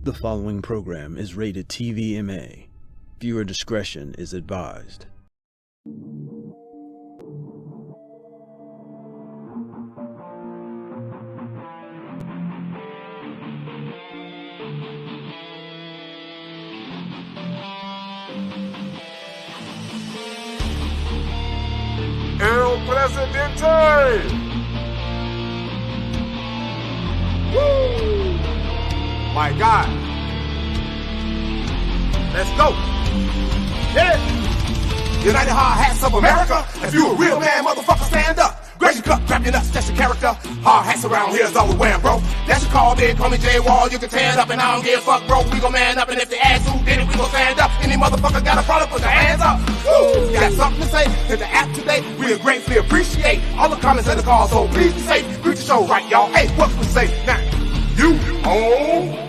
The following program is rated TVMA. Viewer discretion is advised. El Presidente! Woo! My God. Let's go. Yeah. United Hard Hats of America. If you a real man, motherfucker, stand up. Grace your cup, grab your nuts, that's your character. Hard hats around here is all we wearing, bro. That's your call, big, call me J-Wall. You can tear it up and I don't give a fuck, bro. We gon' man up, and if they ask who did it, we gon' stand up. Any motherfucker got a problem, put their hands up. Woo! You got something to say? Hit the app today. We greatly appreciate all the comments and the calls, so please be safe. Greet the show right, y'all. Hey, what we say now? U.H.O.A.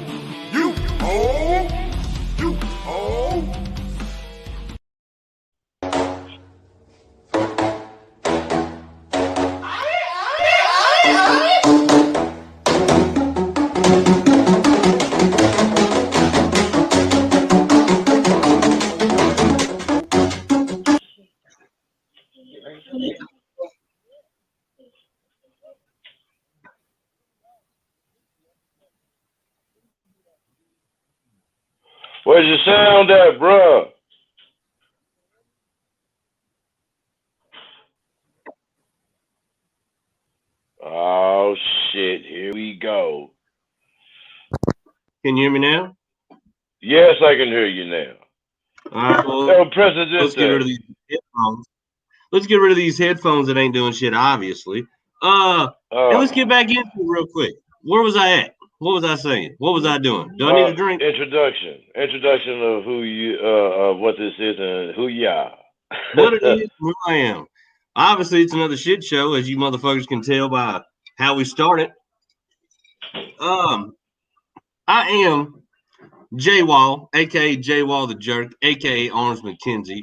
Where's your sound at, bruh? Oh, shit. Here we go. Can you hear me now? Yes, I can hear you now. All right, well, Presidente. let's get rid of these headphones. Let's get rid of these headphones that ain't doing shit, obviously. And let's get back into it real quick. Where was I at? What was I saying? What was I doing? Do I need a drink? Introduction of who you, what this is and who you are. What it is, who I am. Obviously, it's another shit show, as you motherfuckers can tell by how we started. I am J-Wall, a.k.a. J-Wall the Jerk, a.k.a. Arms McKenzie,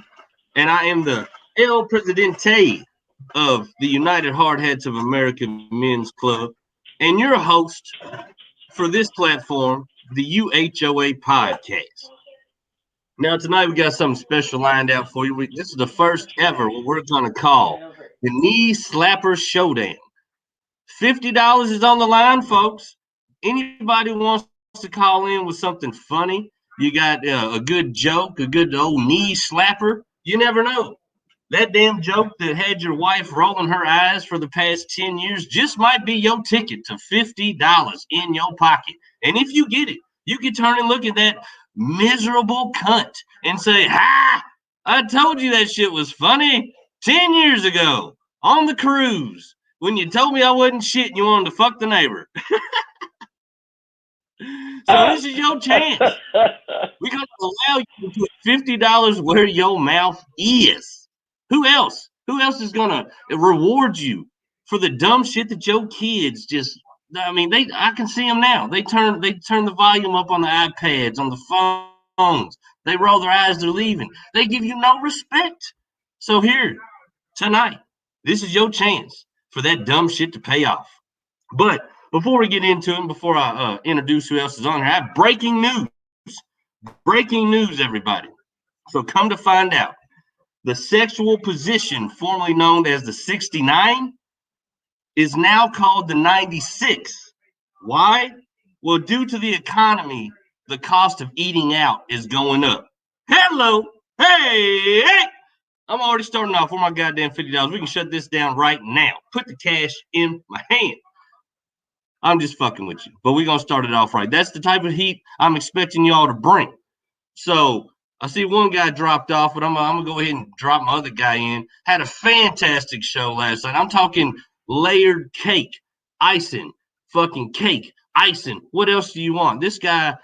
and I am the El Presidente of the United Hard Hats of America Men's Club, and your host for this platform, the U.H.O.A. podcast. Now, tonight we got something special lined out for you. This is the first ever what we're going to call the Knee Slapper Showdown. $50 is on the line, folks. Anybody who wants to call in with something funny, you got a good joke, a good old knee slapper, you never know. That damn joke that had your wife rolling her eyes for the past 10 years just might be your ticket to $50 in your pocket. And if you get it, you can turn and look at that miserable cunt and say, "Ha! I told you that shit was funny 10 years ago on the cruise when you told me I wasn't shit and you wanted to fuck the neighbor." So this is your chance. We're going to allow you to put $50 where your mouth is. Who else? Who else is going to reward you for the dumb shit that your kids just, I mean, I can see them now. They turn the volume up on the iPads, on the phones. They roll their eyes, they're leaving. They give you no respect. So here, tonight, this is your chance for that dumb shit to pay off. But before we get into it, before I introduce who else is on here, I have breaking news. Breaking news, everybody. So come to find out, the sexual position formerly known as the 69 is now called the 96. Why? Well, due to the economy, the cost of eating out is going up. Hello. Hey. I'm already starting off with my goddamn $50. We can shut this down right now. Put the cash in my hand. I'm just fucking with you, but we're going to start it off right. That's the type of heat I'm expecting y'all to bring. So I see one guy dropped off, but I'm going to go ahead and drop my other guy in. Had a fantastic show last night. I'm talking layered cake, icing, fucking cake, icing. What else do you want? This guy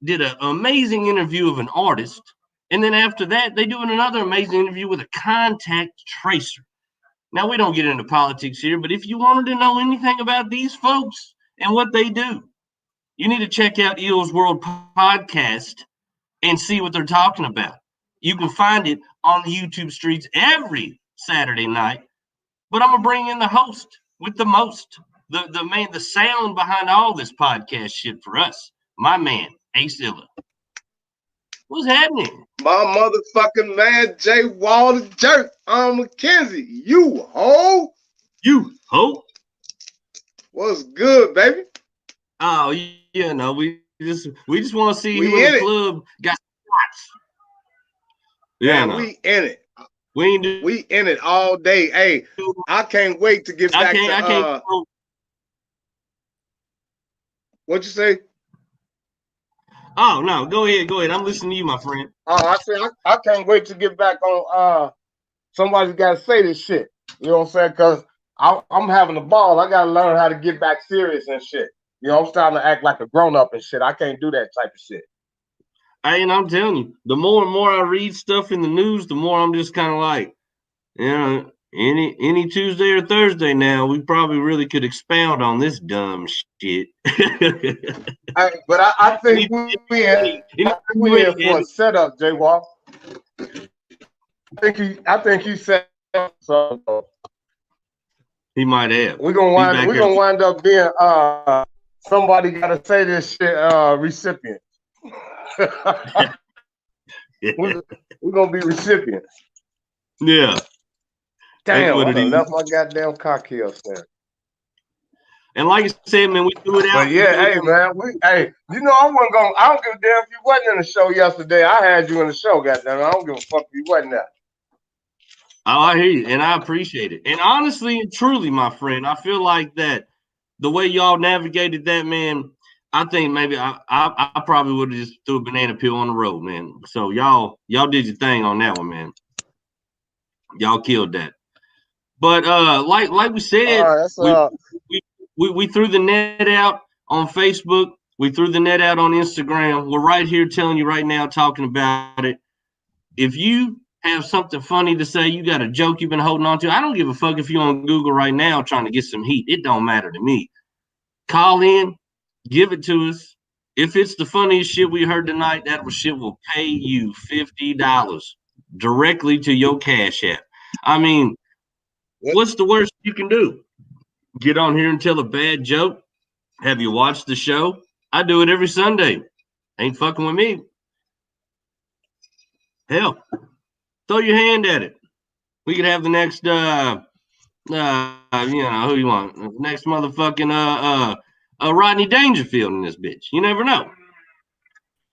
did an amazing interview of an artist. And then after that, they do another amazing interview with a contact tracer. Now, we don't get into politics here, but if you wanted to know anything about these folks and what they do, you need to check out Eel's World podcast and see what they're talking about. You can find it on the YouTube streets every Saturday night. But I'm going to bring in the host with the most, the man, the sound behind all this podcast shit for us, my man, A-Silla. What's happening? My motherfucking man, J. Wall the Jerk. Mackenzie. U.H.O.A. U.H.O.A. What's good, baby? Oh, yeah, no, we just want to see We who in the in it. club got spots. Yeah, Man, no. we in it. We in it all day. Hey, I can't wait to get back to What'd you say? Oh no, go ahead. I'm listening to you, my friend. I said I can't wait to get back on somebody's gotta say this shit. You know what I'm saying? Cause I'm having a ball. I gotta learn how to get back serious and shit. You know, I'm starting to act like a grown-up and shit. I can't do that type of shit. And I'm telling you, the more and more I read stuff in the news, the more I'm just kind of like, you know, any Tuesday or Thursday now, we probably really could expound on this dumb shit. But I think we in for a setup, J. Wall. I think he set up something. He might have. We're gonna wind up being somebody gotta say this shit recipient. We're gonna be recipients. Yeah. Damn, I done left my goddamn car key upstairs. And like I said, man, we threw it out. But yeah, hey man, you know I don't give a damn if you wasn't in the show yesterday. I had you in the show, goddamn. I don't give a fuck if you wasn't there. Oh, I hear you, and I appreciate it. And honestly and truly, my friend, I feel like that the way y'all navigated that, man, I think maybe I probably would have just threw a banana peel on the road, man. So y'all did your thing on that one, man. Y'all killed that. But like we said, we threw the net out on Facebook. We threw the net out on Instagram. We're right here telling you right now, talking about it. If you have something funny to say, you got a joke you've been holding on to, I don't give a fuck if you're on Google right now trying to get some heat. It don't matter to me. Call in, give it to us. If it's the funniest shit we heard tonight, that shit will pay you $50 directly to your Cash App. I mean, what's the worst you can do? Get on here and tell a bad joke? Have you watched the show? I do it every Sunday. Ain't fucking with me. Hell, throw your hand at it. We could have the next, you know, who you want? The next motherfucking, Rodney Dangerfield in this bitch. You never know.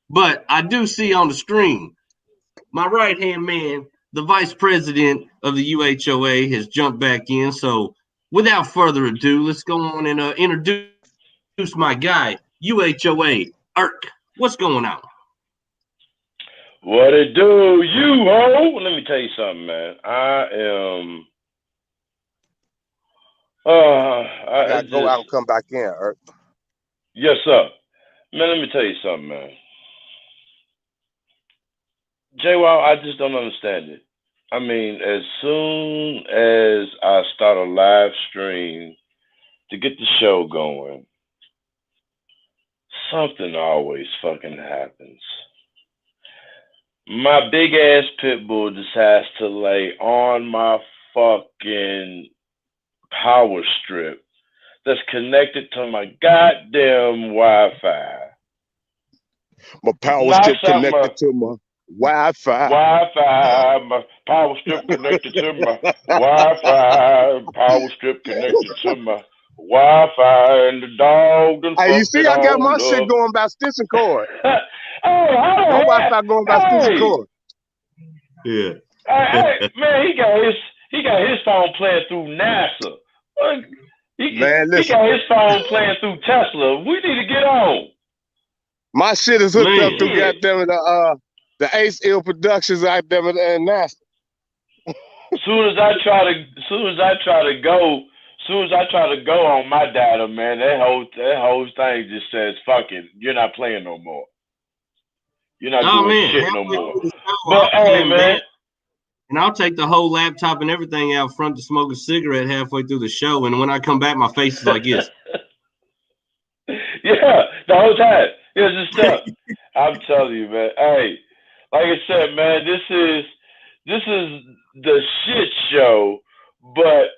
But I do see on the screen, my right-hand man, the vice president of the UHOA, has jumped back in. So without further ado, let's go on and introduce my guy, UHOA, Irk. What's going on? What it do, U.H.O.A? Let me tell you something, man. I am. I gotta go out and come back in, Irk. Yes, sir. Man, let me tell you something, man. J-Wow, I just don't understand it. I mean, as soon as I start a live stream to get the show going, something always fucking happens. My big ass pit bull decides to lay on my fucking power strip that's connected to my goddamn Wi-Fi. My power strip connected to my Wi-Fi. My power strip connected to my Wi-Fi. Power strip connected to my Wi-Fi, and the dog. Hey, you see, I got my shit going by extension cord. My Wi-Fi going by extension cord. Yeah. Man, he got his phone playing through NASA. He got his phone playing through Tesla. We need to get on. My shit is hooked up through goddamn the Ace Ill Productions, goddamn it, and NASA. Soon as I try to go on my data, man, that whole thing just says, "Fuck it, you're not playing no more. You're not doing shit no more." But hey, man. And I'll take the whole laptop and everything out front to smoke a cigarette halfway through the show, and when I come back, my face is like this. Yeah, the whole time. It's just stuff. I'm telling you, man. Hey, like I said, man, this is the shit show, but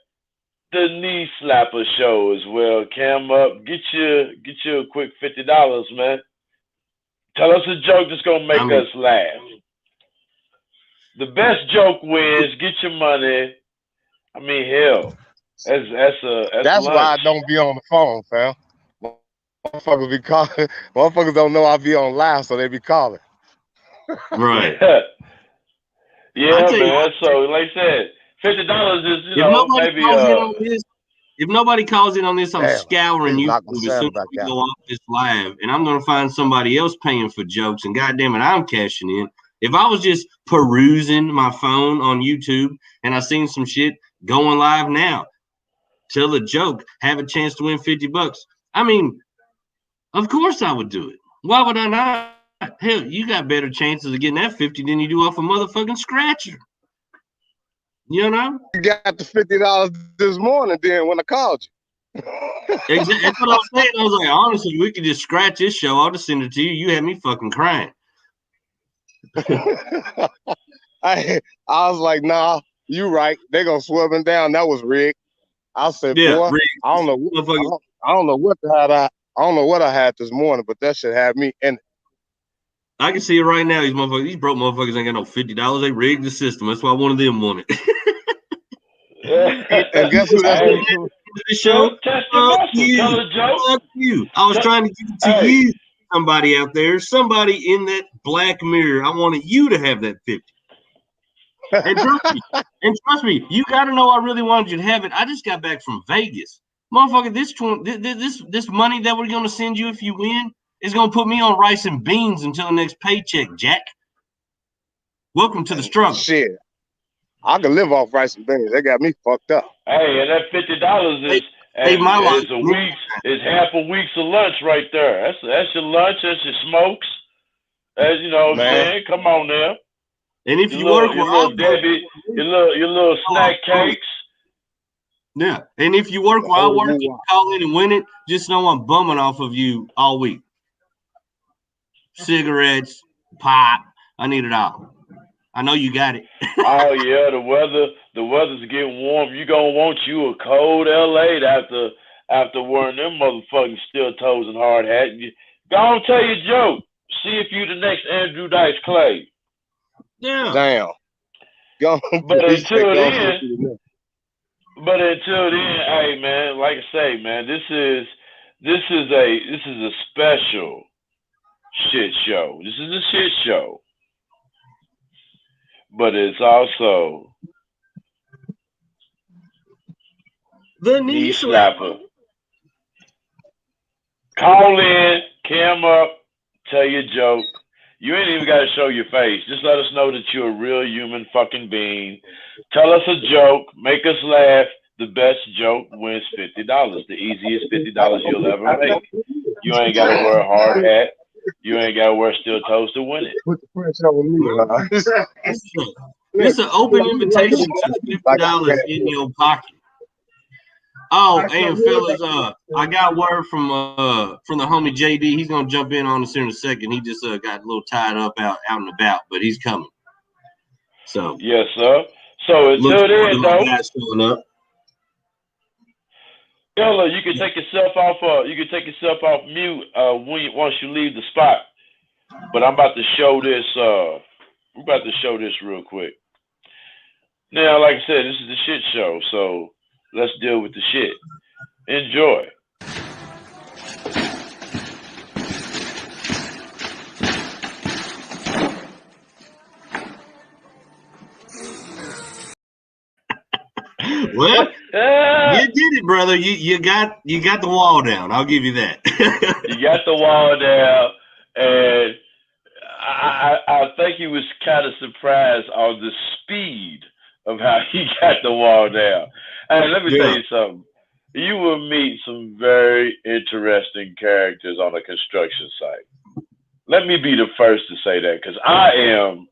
the knee slapper show as well. Cam up, get you a quick $50, man. Tell us a joke that's gonna make us laugh. The best joke wins. Get your money. I mean, hell, that's why I don't be on the phone, fam. Motherfuckers be calling. Motherfuckers don't know I be on live, so they be calling. Right. Yeah, man. So, like I said, $50 is, maybe. If nobody calls in on this, I'm scouring YouTube as soon as we go off this live, and I'm gonna find somebody else paying for jokes. And goddamn it, I'm cashing in. If I was just perusing my phone on YouTube and I seen some shit going live now, tell a joke, have a chance to win $50. I mean, of course I would do it. Why would I not? Hell, you got better chances of getting that 50 than you do off a motherfucking scratcher. You know? You got the $50 this morning then when I called you. Exactly. That's what I was saying. I was like, honestly, we could just scratch this show. I'll just send it to you. You had me fucking crying. I was like, nah, you right. They gonna swerve him down. That was rigged. I said, boy, rigged. I don't know what I had this morning, but that shit had me in it. I can see it right now. These broke motherfuckers ain't got no $50. They rigged the system. That's why one of them won it. And guess who that's the show? Fuck you. I was trying to give it to you, somebody out there, somebody in that black mirror. I wanted you to have that 50. And trust me, you got to know I really wanted you to have it. I just got back from Vegas. Motherfucker, this money that we're going to send you if you win is going to put me on rice and beans until the next paycheck, Jack. Welcome to the struggle. Shit. I can live off rice and beans. They got me fucked up. Hey, and that $50 is half a week's of lunch right there. That's your lunch. That's your smokes. As you know what I'm saying. Come on now. And if you work your little snack cakes. Yeah. And if you work while I work, you call in and win it, just know I'm bumming off of you all week. Cigarettes, pop. I need it all. I know you got it. Oh yeah, the weather's getting warm. You gonna want you a cold LA after wearing them motherfucking steel toes and hard hat. Go on, tell your joke. See if you the next Andrew Dice Clay. Yeah. Damn. But until then, hey man, like I say, man, this is a special shit show. This is a shit show. But it's also the knee slapper. Call in, cam up, tell your joke. You ain't even got to show your face. Just let us know that you're a real human fucking being. Tell us a joke. Make us laugh. The best joke wins $50. The easiest $50 you'll ever make. You ain't got to wear a hard hat. You ain't got to wear steel toes to win it. Put the pressure on me. It's an open invitation to $50 in your pocket. Oh, and fellas, I got word from the homie JD. He's gonna jump in on us here in a second. He just got a little tied up out and about, but he's coming. So yes, sir. So until then, though, Ella, you can take yourself off mute once you leave the spot. But I'm about to show this. We're about to show this real quick. Now, like I said, this is the shit show, so let's deal with the shit. Enjoy. Well, you did it, brother. You got the wall down. I'll give you that. You got the wall down, and I think he was kind of surprised on the speed of how he got the wall down. And let me tell you something. You will meet some very interesting characters on a construction site. Let me be the first to say that, because I am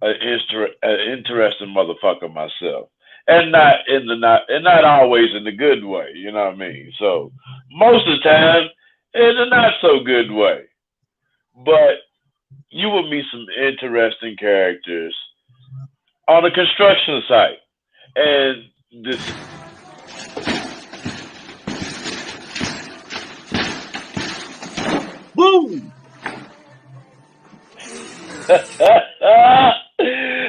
an interesting motherfucker myself. And not always in the good way, you know what I mean? So most of the time, in a not so good way. But you will meet some interesting characters on a construction site. And this boom.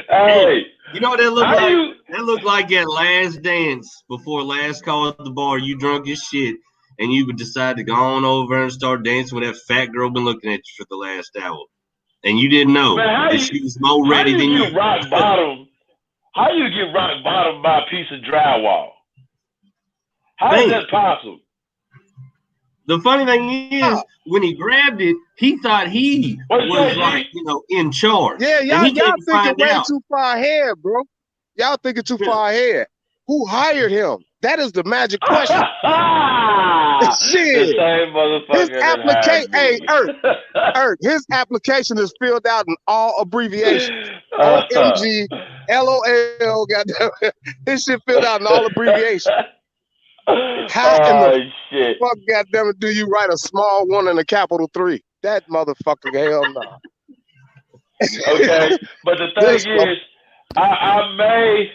Hey, you know what that looked how like? you? That looked like at Last Dance before last call at the bar. You drunk as shit, and you would decide to go on over and start dancing with that fat girl been looking at you for the last hour, and you didn't know Man, that she was more how ready you than get you. rock bottom? How you get rock bottom by a piece of drywall? How is Man, that possible? the funny thing is, when he grabbed it, he thought he What'd you was say, like, G? in charge. Yeah, And he y'all came to thinking find way out. too far ahead, bro. Y'all thinking too far ahead. Who hired him? That is the magic question. The Shit. same motherfucker His that application, hired me. Earth, his application is filled out in all abbreviations. OMG, LOL, goddamn. His shit filled out in all abbreviations. How in the Shit. fuck, goddamn it, do you write a small one and a capital 3? That motherfucker, hell no. Okay, but the thing is, I may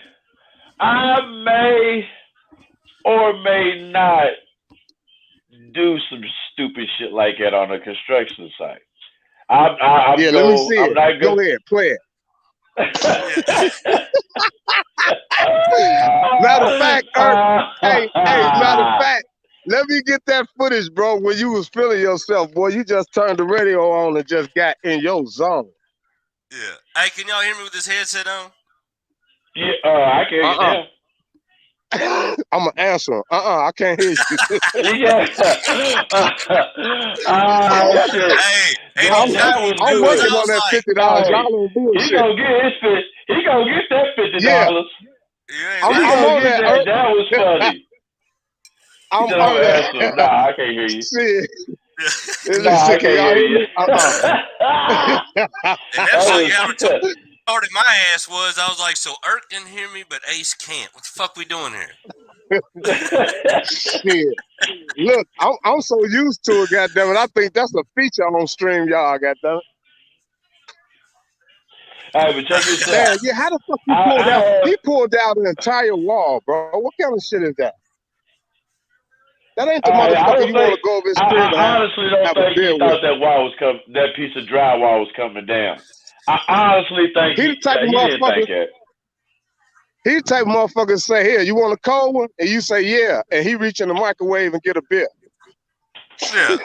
or may not do some stupid shit like that on a construction site. I'm Yeah, let me see it. not Go ahead, play it. Matter of fact, matter of fact, let me get that footage, bro. When you was feeling yourself, boy, you just turned the radio on and just got in your zone. Yeah. Hey, can y'all hear me with this headset on? Yeah, I can hear you now. I'm gonna answer him. I can't hear you. Yeah. Shit. Hey, I'm working on that $50. Y'all don't bullshit. He gonna get that $50. Yeah. I'm on that. That was funny. I'm on that. Nah, I can't hear you. Shit. Nah, I can't hear you. And that's what y'all started my ass was. I was like, so Irk can hear me, but Ace can't. What the fuck we doing here? Shit. Look, I'm so used to it, goddammit. I think that's a feature on StreamYard, goddammit. All right, but check this out. Man, yeah, how the fuck he pulled out? He pulled down an entire wall, bro. What kind of shit is that? That ain't the motherfucker you want to go over his crib and honestly don't have think a beer he thought with. that piece of drywall was coming down. I honestly think he the type of didn't motherfucker. think that. He the type of motherfucker say, "Here, you want a cold one?" And you say, "Yeah," and he reach in the microwave and get a beer. Yeah.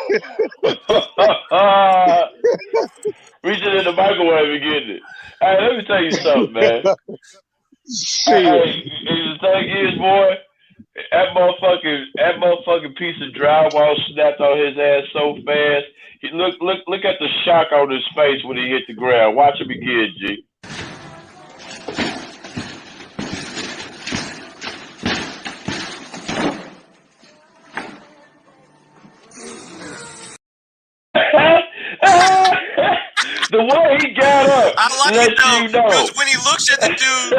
Reaching in the microwave and getting it. Hey, let me tell you something, man. Hey, the thing is, boy, that motherfucking piece of drywall snapped on his ass so fast. Look at the shock on his face when he hit the ground. Watch him again, G. The way he got up, I like it though, because when he looks at the dude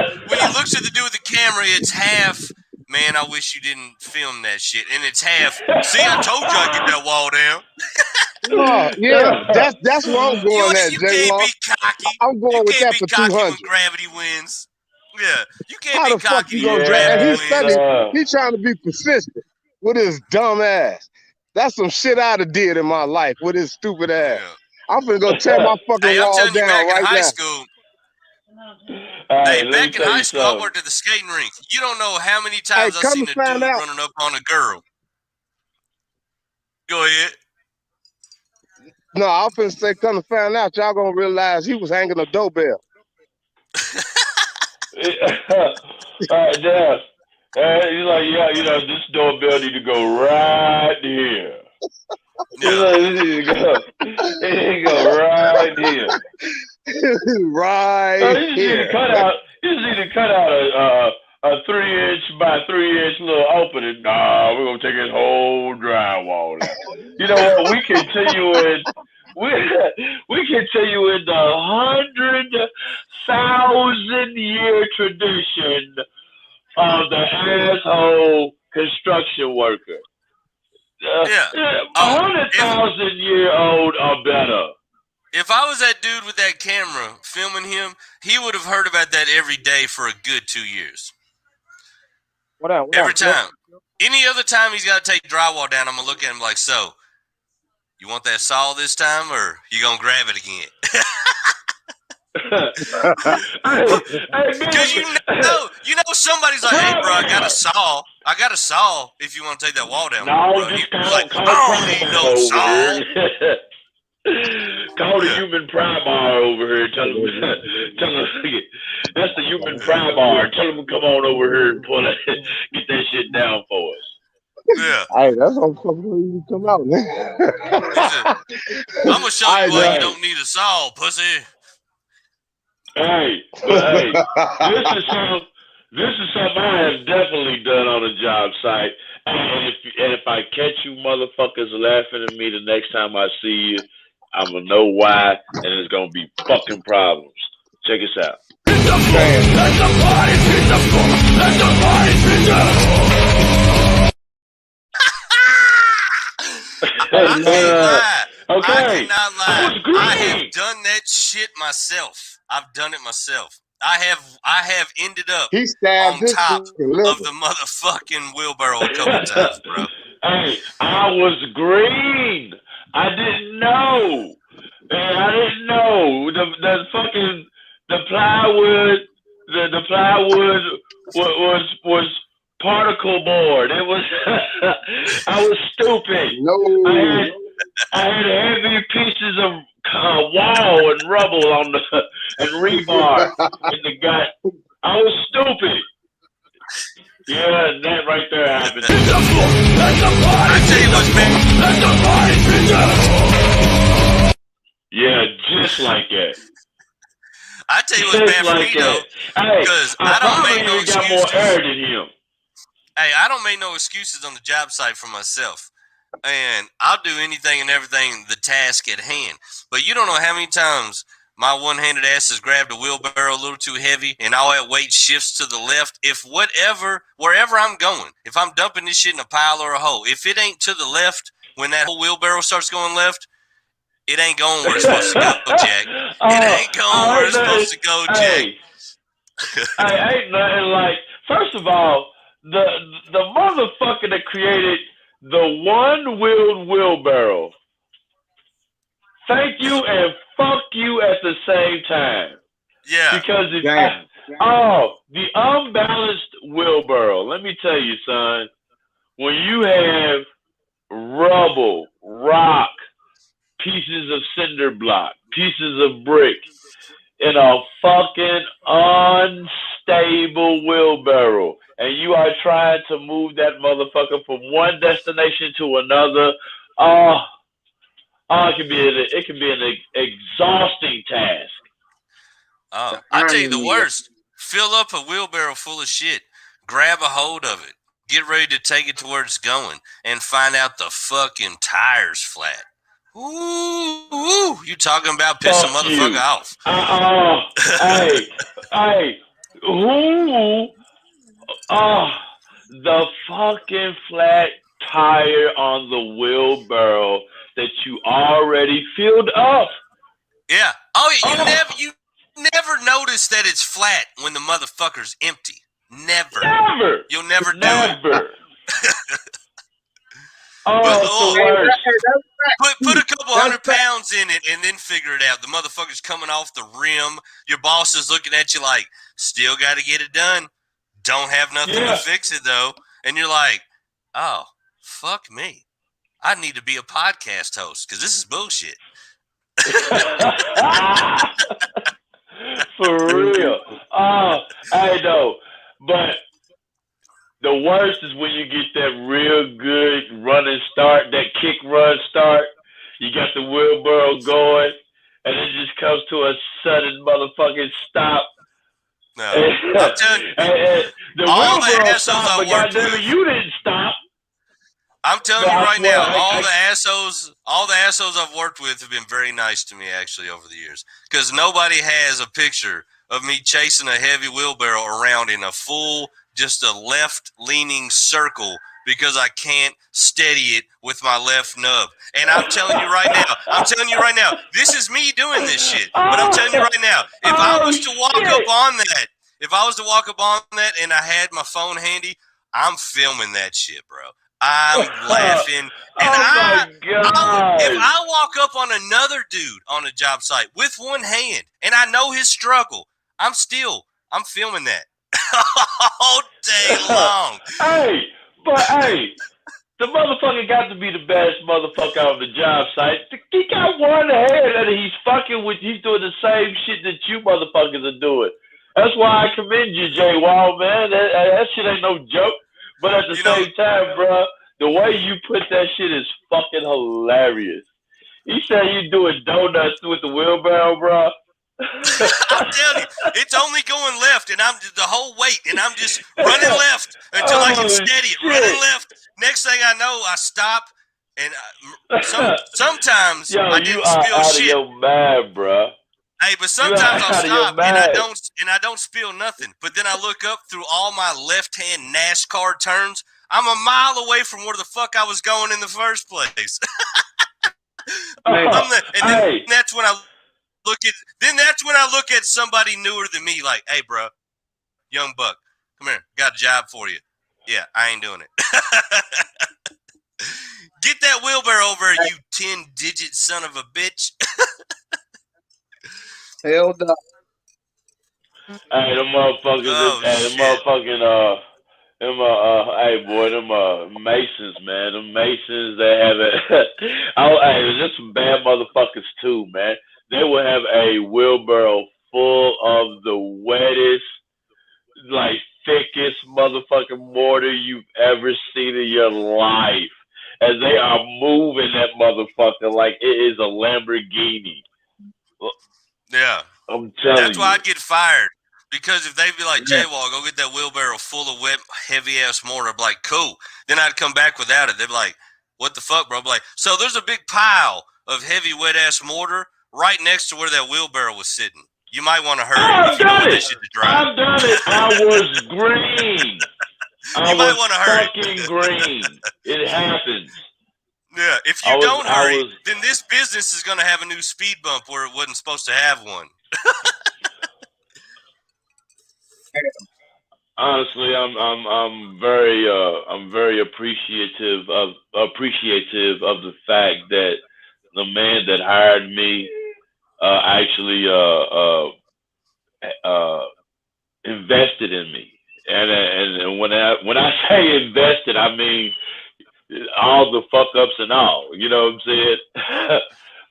with the camera, it's half. Man, I wish you didn't film that shit. And it's half. See, I told you I'd get that wall down. Oh, yeah, that's where I'm going at, You J. can't Law. be cocky. I'm going with that for 200. When gravity wins. Yeah, you can't How be the fuck cocky you gonna when drag? And gravity he's wins. studying. He's trying to be persistent with his dumb ass. That's some shit I'd have did in my life with his stupid ass. Yeah. I'm finna go tear my fucking I'm wall telling you, down back right in high now. school. Hey, Back in high school, I worked at the skating rink. You don't know how many times I've seen a dude running up on a girl. Go ahead. No, I'm finna say, come to find out, y'all gonna realize he was hanging a doorbell. Yeah. He's like, yeah, this doorbell need to go right here. Yeah. It need to go right here. Right You just here. need to cut out a 3-inch by 3-inch little opening. Nah, we're gonna take his whole drywall out. You know what? We continue in the 100,000-year tradition of the asshole construction worker. 100,000-year-old or better. If I was that dude with that camera filming him, he would have heard about that every day for a good 2 years. Every time. Any other time he's got to take drywall down, I'm going to look at him like, so, you want that saw this time or you going to grab it again? Because you know somebody's like, hey, bro, I got a saw. I got a saw if you want to take that wall down. No, bro. just You're call, like, call I don't need no over saw. here. Call the human pry bar over here. Tell him, that's the human pry bar. Tell him to come on over here and pull it, get that shit down for us. Yeah. Hey, that's what fucking come out, man. I'm gonna show you why you don't need a saw, pussy. Hey, but hey, this is something I have definitely done on a job site. And if I catch you motherfuckers laughing at me the next time I see you, I'm gonna know why, and it's gonna be fucking problems. Check us out. I can't lie. Okay. I cannot lie. I have done that shit myself. I've done it myself. I have ended up on top of the motherfucking wheelbarrow a couple times, bro. Hey, I was green. I didn't know. Man, I didn't know. The fucking plywood was particle board. It was I was stupid. No. I had heavy pieces of wall and rubble on and rebar in the gut. I was stupid. Yeah, that right there happened. I tell you what's been. Yeah, just like that. I tell you what's bad for me though, because I don't make no excuses. Got more air than him. Hey, I don't make no excuses on the job site for myself. And I'll do anything and everything, the task at hand. But you don't know how many times my one-handed ass has grabbed a wheelbarrow a little too heavy and all that weight shifts to the left. If wherever I'm going, if I'm dumping this shit in a pile or a hole, if it ain't to the left when that whole wheelbarrow starts going left, it ain't going where it's supposed to go, Jack. It ain't going where it's supposed to go, Jack. I ain't nothing like, first of all, the motherfucker that created the one-wheeled wheelbarrow, thank you and fuck you at the same time. Yeah. Because the unbalanced wheelbarrow, let me tell you, son, when you have rubble, rock, pieces of cinder block, pieces of brick in a fucking unstable wheelbarrow, and you are trying to move that motherfucker from one destination to another, it can be an exhausting task. I tell you the worst. Fill up a wheelbarrow full of shit, grab a hold of it, get ready to take it to where it's going, and find out the fucking tire's flat. Ooh, you talking about piss a motherfucker off. The fucking flat tire on the wheelbarrow that you already filled up. Yeah. Oh, you never notice that it's flat when the motherfucker's empty. Never. You'll never do it. Put a couple 100 pounds in it and then figure it out. The motherfucker's coming off the rim. Your boss is looking at you like, still got to get it done. Don't have nothing to fix it, though. And you're like, oh, fuck me. I need to be a podcast host because this is bullshit. For real. I know. But the worst is when you get that real good running start, that kick run start. You got the wheelbarrow going, and it just comes to a sudden motherfucking stop. No, I'm telling you, all the assholes I worked with, you didn't stop. I'm telling you right now, all the assholes I've worked with have been very nice to me actually over the years, because nobody has a picture of me chasing a heavy wheelbarrow around in a full, just a left-leaning circle because I can't steady it with my left nub. And I'm telling you right now, this is me doing this shit. But I'm telling you right now, if I was to walk up on that and I had my phone handy, I'm filming that shit, bro. I'm laughing. And my God. if I walk up on another dude on a job site with one hand and I know his struggle, I'm filming that all day long. Hey, the motherfucker got to be the best motherfucker on the job site. He got one hand and he's doing the same shit that you motherfuckers are doing. That's why I commend you, Jay Wall, man. That shit ain't no joke. But at the same time, bro, the way you put that shit is fucking hilarious. You said you doing donuts with the wheelbarrow, bro. I'm telling you, it's only going left, and I'm the whole weight, and I'm just running left until I can steady it. Running left. Next thing I know, I stop, and sometimes I didn't spill shit. Of your mind, bro. Hey, but sometimes I'll stop and I don't spill nothing. But then I look up through all my left-hand NASCAR turns. I'm a mile away from where the fuck I was going in the first place. That's when I look at somebody newer than me, like, hey, bro, young buck, come here, got a job for you. Yeah, I ain't doing it. Get that wheelbarrow over, you 10-digit son of a bitch. Hell no. Hey, them motherfuckers, them Masons, man. Them Masons, they have it. There's some bad motherfuckers too, man. They will have a wheelbarrow full of the wettest, like thickest motherfucking mortar you've ever seen in your life. As they are moving that motherfucker like it is a Lamborghini. Yeah. I'm telling you. That's why I'd get fired. Because if they'd be like, J-Wall, go get that wheelbarrow full of wet, heavy-ass mortar, I'd be like, cool. Then I'd come back without it. They'd be like, what the fuck, bro? I'd be like, so there's a big pile of heavy, wet-ass mortar right next to where that wheelbarrow was sitting. You might want to hurry if you don't want that shit to dry. I've done it. I was green. You might want to hurry. Fucking green. It happens. Yeah, if you don't hurry, then this business is going to have a new speed bump where it wasn't supposed to have one. Honestly, I'm very appreciative of the fact that the man that hired me actually invested in me, and when I say invested, I mean all the fuck ups and all. You know what I'm saying?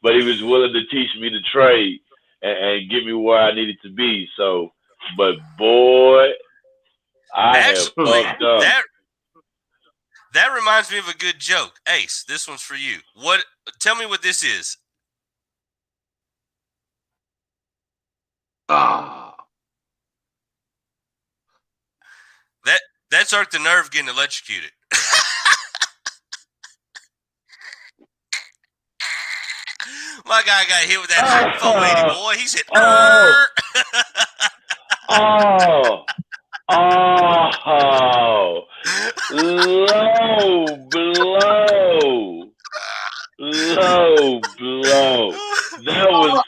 But he was willing to teach me the trade and get me where I needed to be. So, but boy, I have fucked up. That reminds me of a good joke. Ace, this one's for you. Tell me what this is. That's Irk the Nerve getting electrocuted. My guy got hit with that 480, boy. He said, low blow. That was.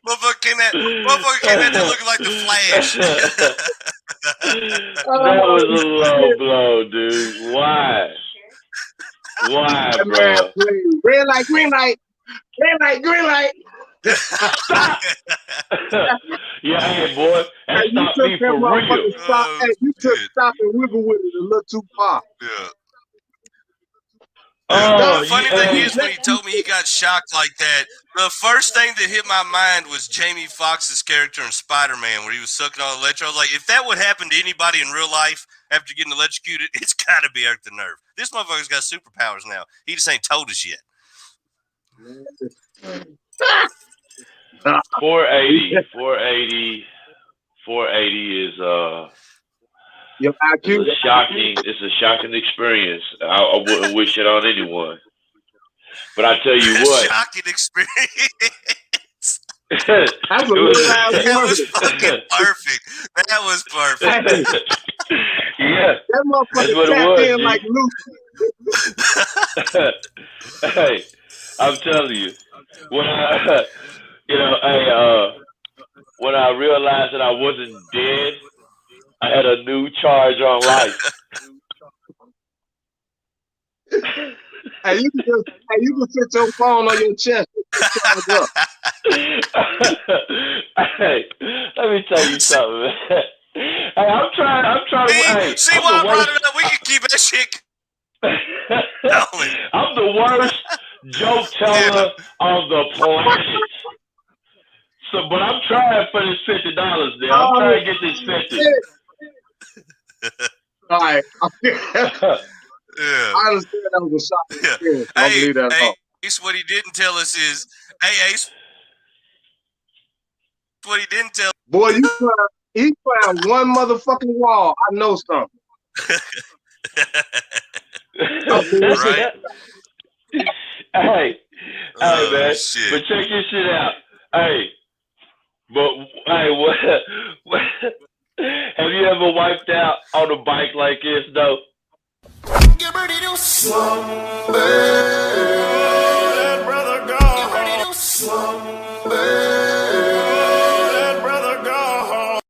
Motherfucker came at that looking like the Flash. That was a low blow, dude. Why, bro? Red light, green light. Red light, green light. Stop! Yeah, hey, boy. That's not me for real. You took stop and wiggle with it a little too far. Yeah. The funny thing is, when he told me he got shocked like that, the first thing that hit my mind was Jamie Foxx's character in Spider-Man, where he was sucking on electro. I was like, if that would happen to anybody in real life after getting electrocuted, it's got to be Irk the Nerve. This motherfucker's got superpowers now. He just ain't told us yet. 480 is it's a shocking experience. I wouldn't wish it on anyone. But I tell you what, shocking experience. That was fucking perfect. That was perfect. Yeah, that motherfucker tapped in like Luke. Hey, I'm telling you, when I realized that I wasn't dead, I had a new charge on life. Hey, you can fit your phone on your chest. Hey, let me tell you something, man. Hey, I'm trying to. Hey, see why I brought it up? We can keep that shit. I'm the worst joke teller on the planet. So, but I'm trying for this $50 there. I'm trying to get this 50. All right. Yeah. I understand that was a shocking experience. I don't believe that at all. Ace, what he didn't tell us is, Ace, what he didn't tell. Boy, he found one motherfucking wall. I know something. Right? Hey, man. Shit. But check this shit out. Hey, what have you ever wiped out on a bike like this, though? Get ready to slumber, let brother go. Get ready to slumber, let brother go.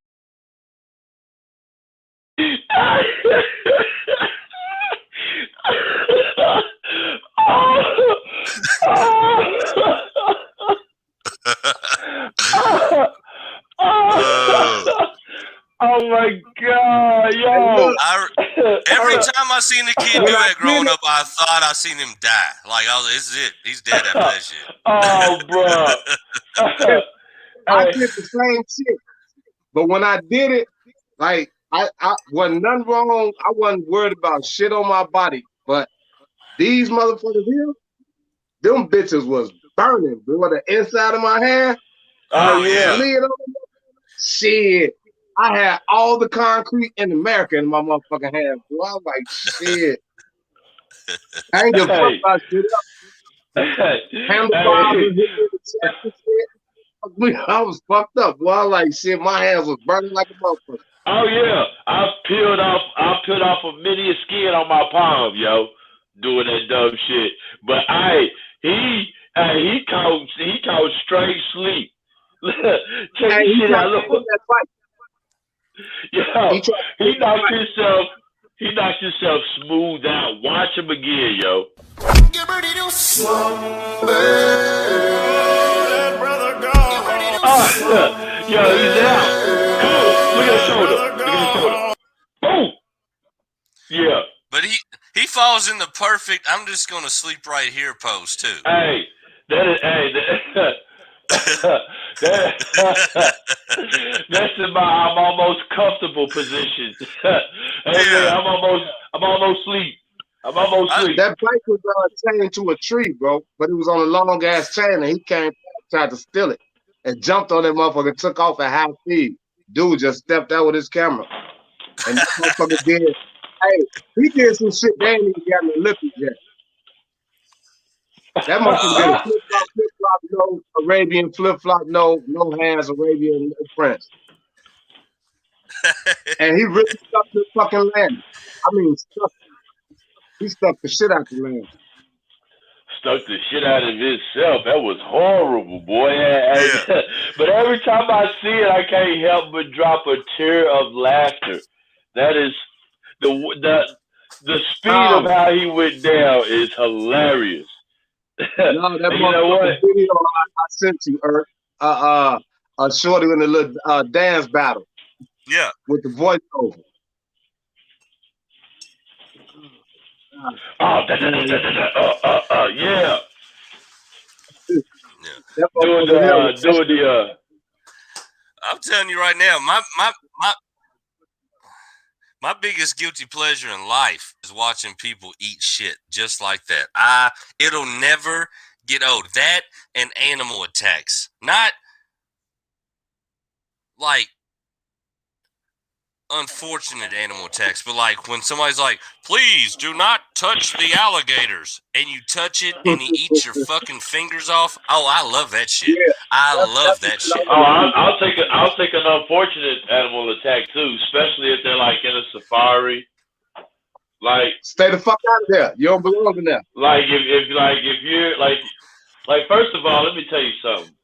Oh my God, yo! Every time I seen the kid do that growing up, I thought I seen him die. Like this is it. He's dead after that shit. Oh, bro. I did the same shit, but when I did it, like I wasn't nothing wrong. I wasn't worried about shit on my body. But these motherfuckers here, them bitches was burning. Boy, the inside of my hand. Oh yeah. Shit. I had all the concrete in America in my motherfucking hand. Boy, I was like, shit. I ain't give a fuck about shit up. Handlebars I was fucked up. Boy, I was like, shit, my hands was burning like a motherfucker. Oh yeah. I peeled off a mini skin on my palm, yo, doing that dumb shit. But he caught straight sleep. Check this shit out. Look. Yo, he knocked himself smooth out. Watch him again, yo. Get ready to slumber, let brother go. Yo, he's out. Look at his shoulder. Boom. Yeah. But he falls in the perfect "I'm just gonna sleep right here" pose too. Hey, that's in my I'm almost comfortable position. I'm almost asleep. That bike was chained to a tree, bro, but it was on a long ass chain, and he came, tried to steal it, and jumped on that motherfucker, and took off at high speed. Dude just stepped out with his camera, and that motherfucker did. Hey, he did some shit they ain't even got in the Olympics yet. That motherfucker did a flip-flop, no Arabian flip-flop, no hands, Arabian, no French. And he really stuck the fucking land. I mean, he stuck the shit out the land. Stuck the shit out of himself. That was horrible, boy. But every time I see it, I can't help but drop a tear of laughter. That is the speed of how he went down is hilarious. No, that motherfucking video I sent you, Earth. A shorty in the little dance battle. Yeah. With the voiceover. Yeah. Doing the I'm telling you right now, my biggest guilty pleasure in life is watching people eat shit just like that. It'll never get old. That and animal attacks. Not like unfortunate animal attacks, but like when somebody's like, please do not touch the alligators, and you touch it and he eats your fucking fingers off. Oh, I love that shit. Yeah, I love that shit. Oh, I'll take an unfortunate animal attack too, especially if they're like in a safari. Like, stay the fuck out of there. You don't belong in there. Like if you're like first of all, let me tell you something.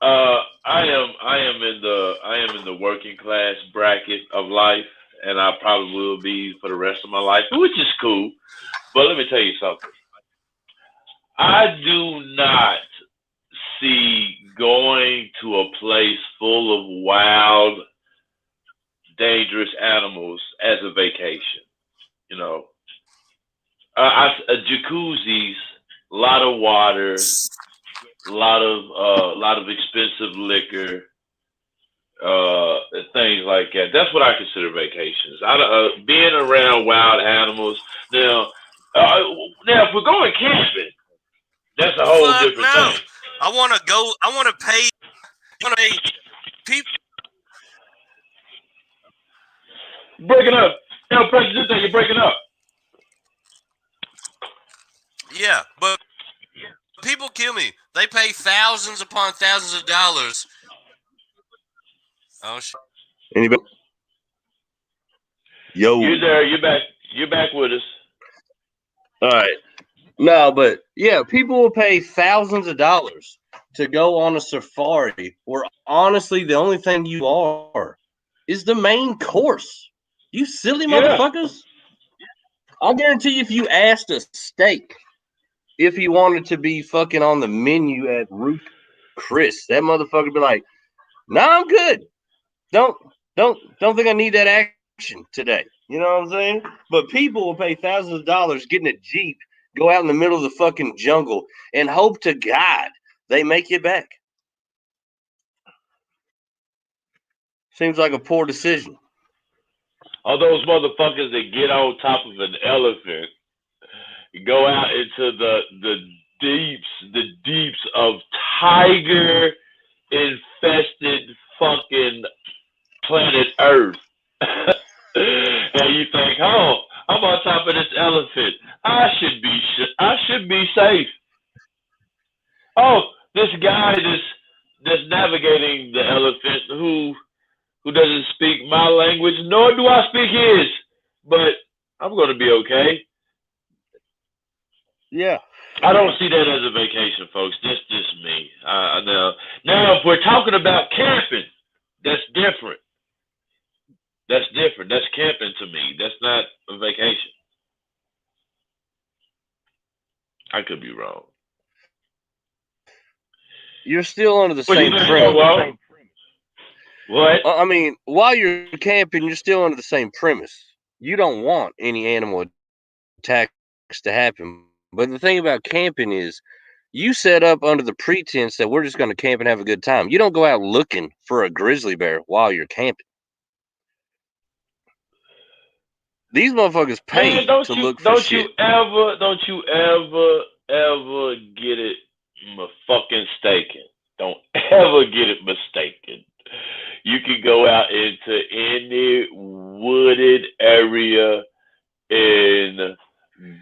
I am in the working class bracket of life, and I probably will be for the rest of my life, which is cool. But let me tell you something. I do not see going to a place full of wild, dangerous animals as a vacation. You know, jacuzzis, a lot of water, a lot of expensive liquor, things like that. That's what I consider vacations. Being around wild animals. Now, if we're going camping, that's a whole different thing. I want to go. I want to pay. People. Breaking up. No, Presidente, you're breaking up. Yeah, but people kill me. They pay thousands upon thousands of dollars. Oh shit! Anybody? Yo, you're there. You're back. You're back with us. All right. No, but yeah, people will pay thousands of dollars to go on a safari where honestly the only thing you are is the main course. You silly motherfuckers. I'll guarantee you if you asked a steak if he wanted to be fucking on the menu at Ruth Chris, that motherfucker would be like, nah, I'm good. Don't think I need that action today. You know what I'm saying? But people will pay thousands of dollars getting a Jeep, go out in the middle of the fucking jungle, and hope to God they make it back. Seems like a poor decision. All those motherfuckers that get on top of an elephant, go out into the deeps of tiger infested fucking planet Earth. And you think, oh, I'm on top of this elephant. I should be safe. Oh, this guy that's navigating the elephant who doesn't speak my language, nor do I speak his, but I'm going to be okay. Yeah. I don't see that as a vacation, folks. That's just me. Now, if we're talking about camping, that's different. That's different. That's camping to me. That's not a vacation. I could be wrong. You're still under the same premise. What? I mean, while you're camping, you're still under the same premise. You don't want any animal attacks to happen. But the thing about camping is you set up under the pretense that we're just going to camp and have a good time. You don't go out looking for a grizzly bear while you're camping. These motherfuckers pay to look for shit. Don't you ever get it fucking mistaken. Don't ever get it mistaken. You can go out into any wooded area in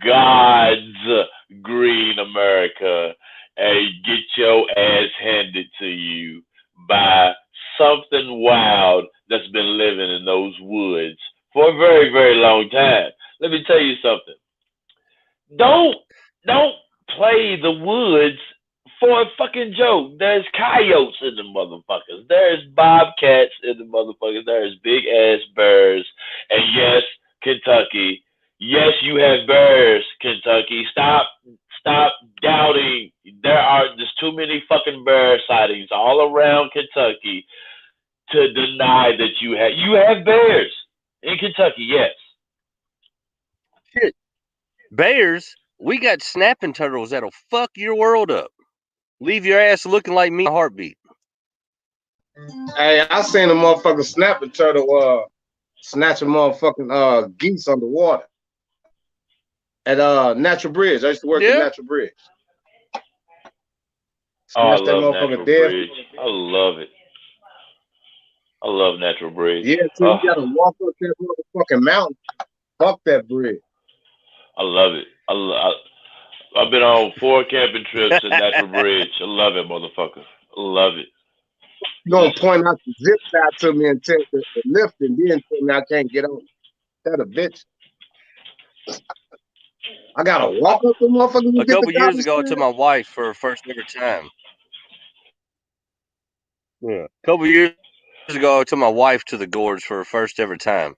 God's green America and get your ass handed to you by something wild that's been living in those woods for a very, very long time. Let me tell you something. Don't play the woods for a fucking joke. There's coyotes in the motherfuckers. There's bobcats in the motherfuckers. There's big ass bears. And yes, Kentucky. Yes, you have bears, Kentucky. Stop doubting. There's too many fucking bear sightings all around Kentucky to deny that you have bears in Kentucky. Yes. Shit. Bears, we got snapping turtles that'll fuck your world up. Leave your ass looking like me in a heartbeat. Hey, I seen a motherfucker snapping turtle snatch a motherfucking geese underwater at Natural Bridge. I used to work at Natural Bridge. I love Natural Bridge. I love it. I love Natural Bridge. Yeah, so you gotta walk up that motherfucking mountain. Fuck that bridge. I love it. I've been on 4 camping trips at Natural Bridge. I love it, motherfucker. I love it. You gonna point out the zip side to me and tell the lift and then tell me I can't get on. That a bitch. I gotta walk up the motherfucker. A couple years ago, I took my wife for her first ever time. Yeah. A couple years ago, I took my wife to the gorge for her first ever time.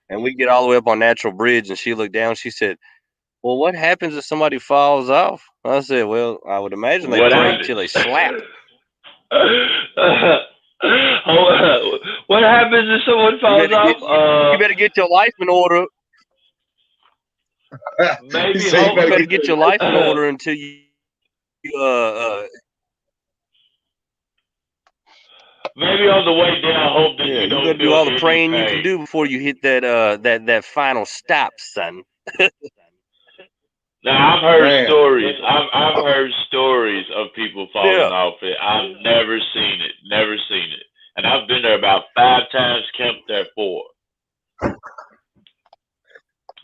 And we get all the way up on Natural Bridge, and she looked down. She said, "Well, what happens if somebody falls off?" I said, "Well, I would imagine they pray till they slap." What happens if someone falls off? You better get your life in order. Maybe you better get your life in order until you maybe on the way down, hope that you don't better do all the praying you can do before you hit that final stop, son. Now I've heard stories. I've heard stories of people falling off it. I've never seen it. Never seen it. And I've been there about 5 times, camped there 4.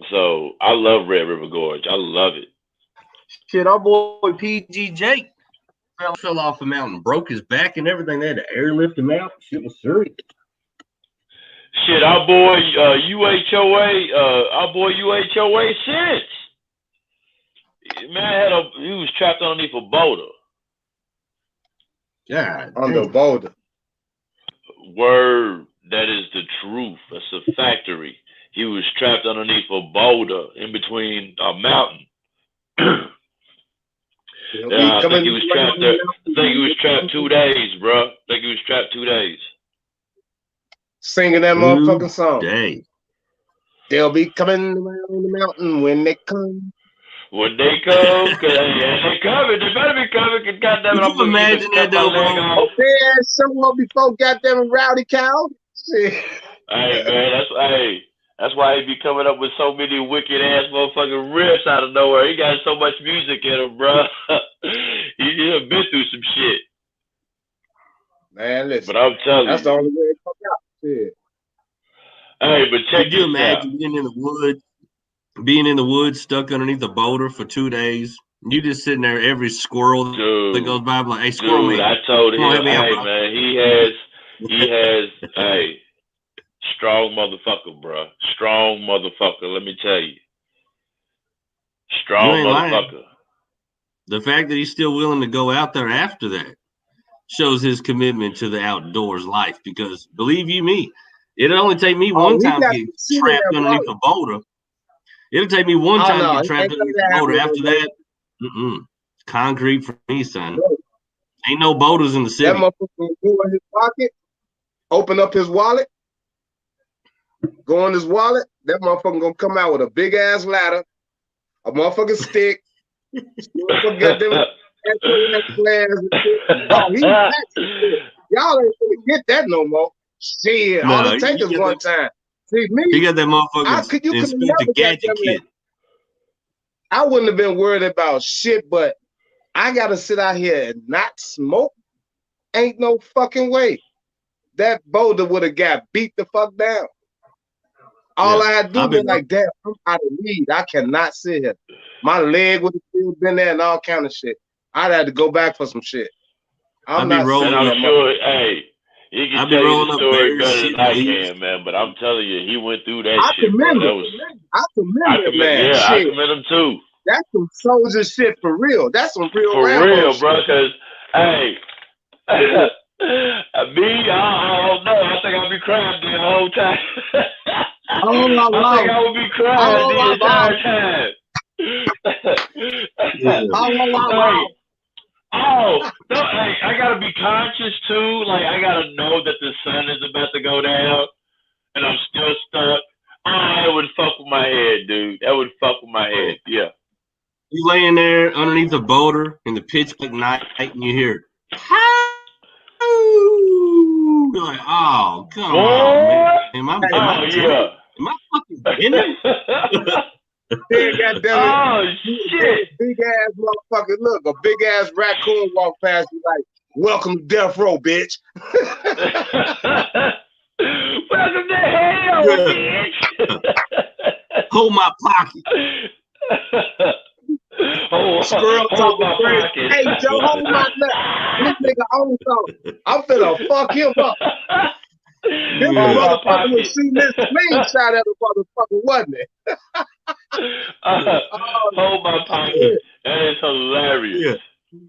So I love Red River Gorge. I love it. Shit, our boy PG Jake fell off a mountain, broke his back and everything. They had to airlift him out. Shit was serious. Shit, our boy UHOA shit. Man he was trapped underneath a boulder. Yeah, on the boulder. Word, that is the truth. That's a factory. He was trapped underneath a boulder in between a mountain. I think he was trapped there. I think he was trapped 2 days, bro. I think he was trapped 2 days. Singing that motherfucking song. They'll be coming around the mountain when they come. When they come, they coming. They better be coming. Cause goddamn it, I'm gonna imagine that though, bro. Oh, yeah, someone before goddamn Rowdy Cow. Hey man, that's why he be coming up with so many wicked ass motherfucking riffs out of nowhere. He got so much music in him, bro. He done been through some shit. Man, listen. But I'm telling that's you, the only way it comes out. Shit. Hey, but check Could you imagine being in the woods? Being in the woods, stuck underneath a boulder for 2 days, you just sitting there. Every squirrel that goes by, I'm like, "Hey, squirrel man!" I told him, hey man, he has, hey, strong motherfucker, bro, strong motherfucker. Let me tell you, strong motherfucker. Lying. The fact that he's still willing to go out there after that shows his commitment to the outdoors life. Because believe you me, it'll only take me one time to get trapped underneath a boulder. It'll take me one time to get trapped underneath the boulder. After that, concrete for me, son. Ain't no boulders in the city. That motherfucker will go in his pocket, open up his wallet, go in his wallet. That motherfucker gonna come out with a big ass ladder, a motherfucking stick. Y'all ain't gonna get that no more. Shit, all it takes is one time. See me, you got that motherfucker. You could never gadget kid. I wouldn't have been worried about shit, but I gotta sit out here and not smoke. Ain't no fucking way. That boulder would have got beat the fuck down. All I had to do was like, damn, I'm out of weed. I cannot sit here. My leg would have still been there and all kind of shit. I'd have to go back for some shit. I'm not rolling. I'm sure. Hey, he can tell you the story better than I can, man. But I'm telling you, he went through that shit, bro. I commend it, man. Yeah, I commend him too. That's some soldier shit for real. That's some real Rambo real, shit. Bro. Because hey, I don't know. I think I'll be crying the whole time. I think I would be crying the entire time. No, hey, I gotta be conscious too. Like I gotta know that the sun is about to go down, and I'm still stuck. That would fuck with my head, dude. That would fuck with my head. Yeah. You laying there underneath a boulder in the pitch black night, and you hear, you're like, oh, come on, man. Am I fucking kidding? Shit. Big ass motherfucker. Look, a big ass raccoon walk past you like, welcome to death row, bitch. Welcome to hell, bitch. Hold my pocket. Squirrel talking crazy. Hey, Joe, hold my nut. This nigga owns something. I'm finna fuck him up. This motherfucker was shooting this slingshot at a motherfucker, wasn't it? Hold my pocket. That is hilarious. Yeah.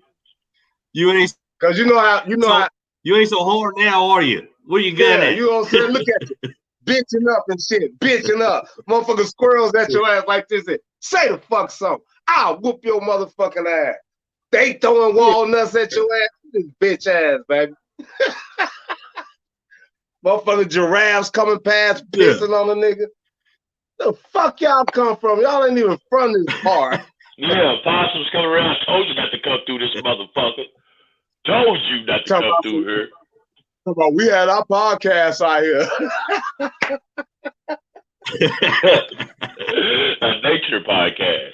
You ain't because you know how You ain't so hard now, are you? Where you gun at? You know what I'm saying? Look at you. Bitching up and shit. Bitching up. Motherfucking squirrels at your ass like this. Say the fuck something. I'll whoop your motherfucking ass. They throwing walnuts at your ass. This bitch ass, baby. Motherfucking giraffes coming past, pissing on a nigga. The fuck y'all come from? Y'all ain't even from this part. Yeah, possums come around. Told you not to come through this motherfucker. Told you not to come through here. Come on, we had our podcast out here. A nature podcast.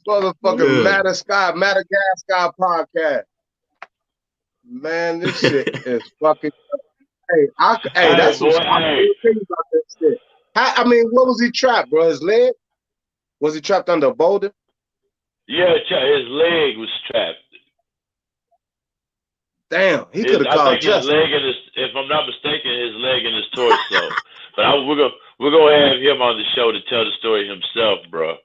Motherfucking Madagascar podcast. Man, this shit is fucking. Hey, that's some things about this shit. I mean, what was he trapped, bro? His leg? Was he trapped under a boulder? Yeah, his leg was trapped. Damn, he could have called Justin. His leg and his, if I'm not mistaken, his leg and his torso. But we're gonna have him on the show to tell the story himself, bro.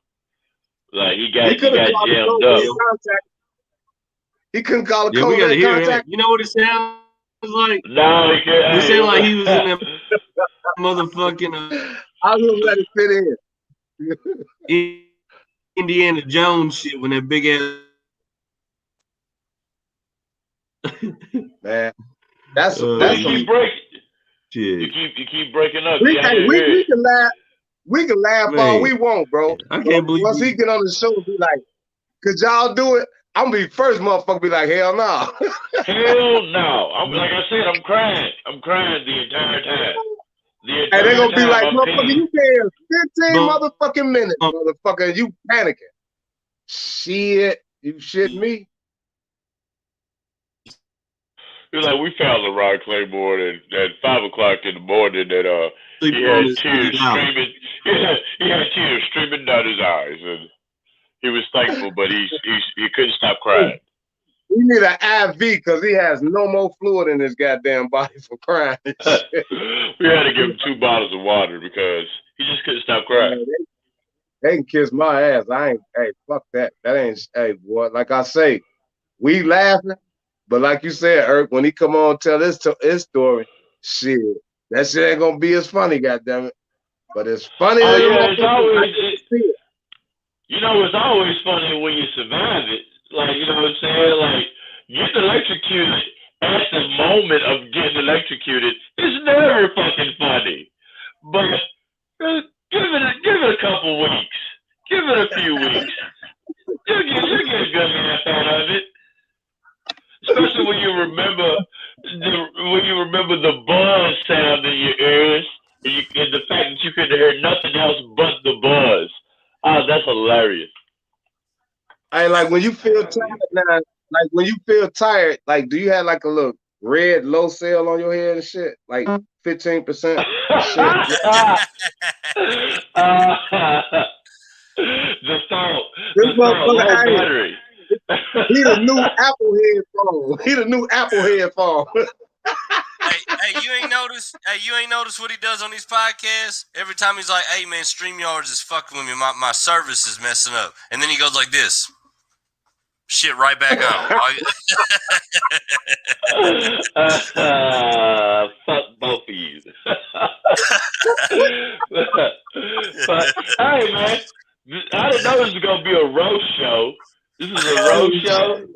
Like he got jammed up. He couldn't call a code. We gotta hear it. You know what it sounds like? No, he can't. It sounds like he was in that motherfucking. I will let it fit in. Indiana Jones shit when that big ass. Man, that's you keep breaking. You keep breaking up. We can laugh. We can laugh all we want, bro. I can't believe once he get on the show, be like, "Could y'all do it?" I'm gonna be first motherfucker. Be like, "Hell no." Hell no. I'm like I said. I'm crying. I'm crying the entire time. And they're gonna be like, "Motherfucker, you there 15 motherfucking minutes, motherfucker. You panicking? Shit, you shit me." You're like, we found LeRon Claymore at 5 o'clock in the morning that he had tears streaming. He had tears streaming down his eyes, and he was thankful, but he couldn't stop crying. We need an IV because he has no more fluid in his goddamn body for crying. We had to give him 2 bottles of water because he just couldn't stop crying. They can kiss my ass. I ain't. Hey, fuck that. That ain't. Hey, boy. Like I say, we laughing. But like you said, Irk, when he come on and tell his story, shit, that shit ain't gonna be as funny, goddammit. But it's funny. It's always, it's always funny when you survive it. Like, you know what I'm saying? Like, getting electrocuted at the moment of getting electrocuted is never fucking funny. But give it a couple weeks. Give it a few weeks. You'll get a good laugh out of it. Especially when you remember the buzz sound in your ears, and the fact that you couldn't hear nothing else but the buzz. Oh, that's hilarious. Hey, like when you feel tired now, like do you have like a little red low cell on your head and shit, like 15%? The battery. He the new Apple headphone. Hey, you ain't noticed what he does on these podcasts? Every time he's like, "Hey man, StreamYards is fucking with me. My service is messing up," and then he goes like this. Shit, right back on. Fuck both of you. But hey man, I didn't know this was gonna be a roast show. This is a road show.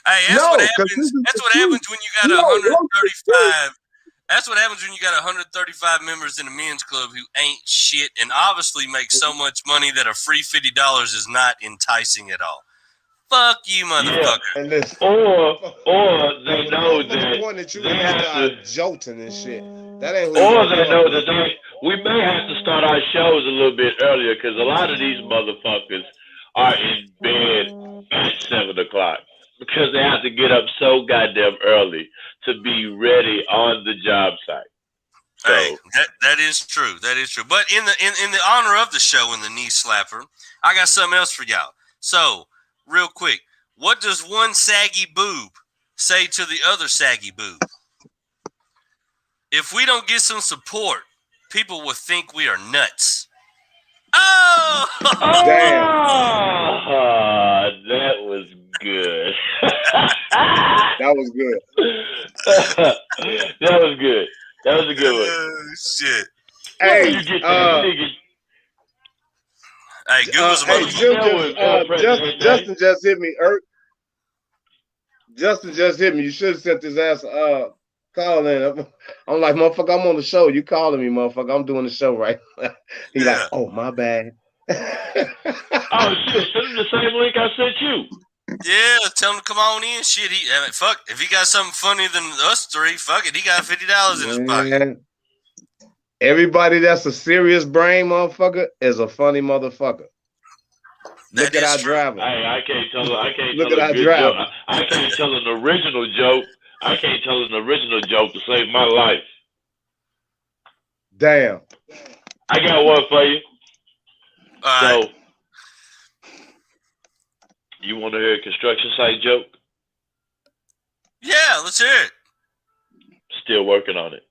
Hey, that's what happens. That's what happens when you got 135. That's what happens when you got 135 members in a men's club who ain't shit and obviously make so much money that a free $50 is not enticing at all. Fuck you, motherfucker. Yeah, or they know that you have jolting and shit. That ain't. Or they know that we may have to start our shows a little bit earlier because a lot of these motherfuckers are in bed at 7 o'clock because they have to get up so goddamn early to be ready on the job site. So, hey, that is true. That is true. But in the honor of the show and the knee slapper, I got something else for y'all. So, real quick, what does one saggy boob say to the other saggy boob? If we don't get some support, people will think we are nuts. Oh! Damn. That was good. That was good. That was good. That was a good one. Shit. Hey, You get that nigga. Hey, Google's a hey, motherfucker. Justin just hit me. Justin just hit me. You should have sent his ass call in. I'm like, motherfucker, I'm on the show. You calling me, motherfucker? I'm doing the show right. He like, oh my bad. Oh shit! Send him the same link I sent you. Yeah, tell him to come on in. Shit, fuck. If he got something funnier than us three, fuck it. He got $50 in his pocket. Everybody that's a serious brain motherfucker is a funny motherfucker. Look at our driver. Hey, I can't tell. Look at our driver. I can't tell an original joke. I can't tell an original joke to save my life. Damn. I got one for you. All so, you want to hear a construction site joke? Yeah, let's hear it. Still working on it.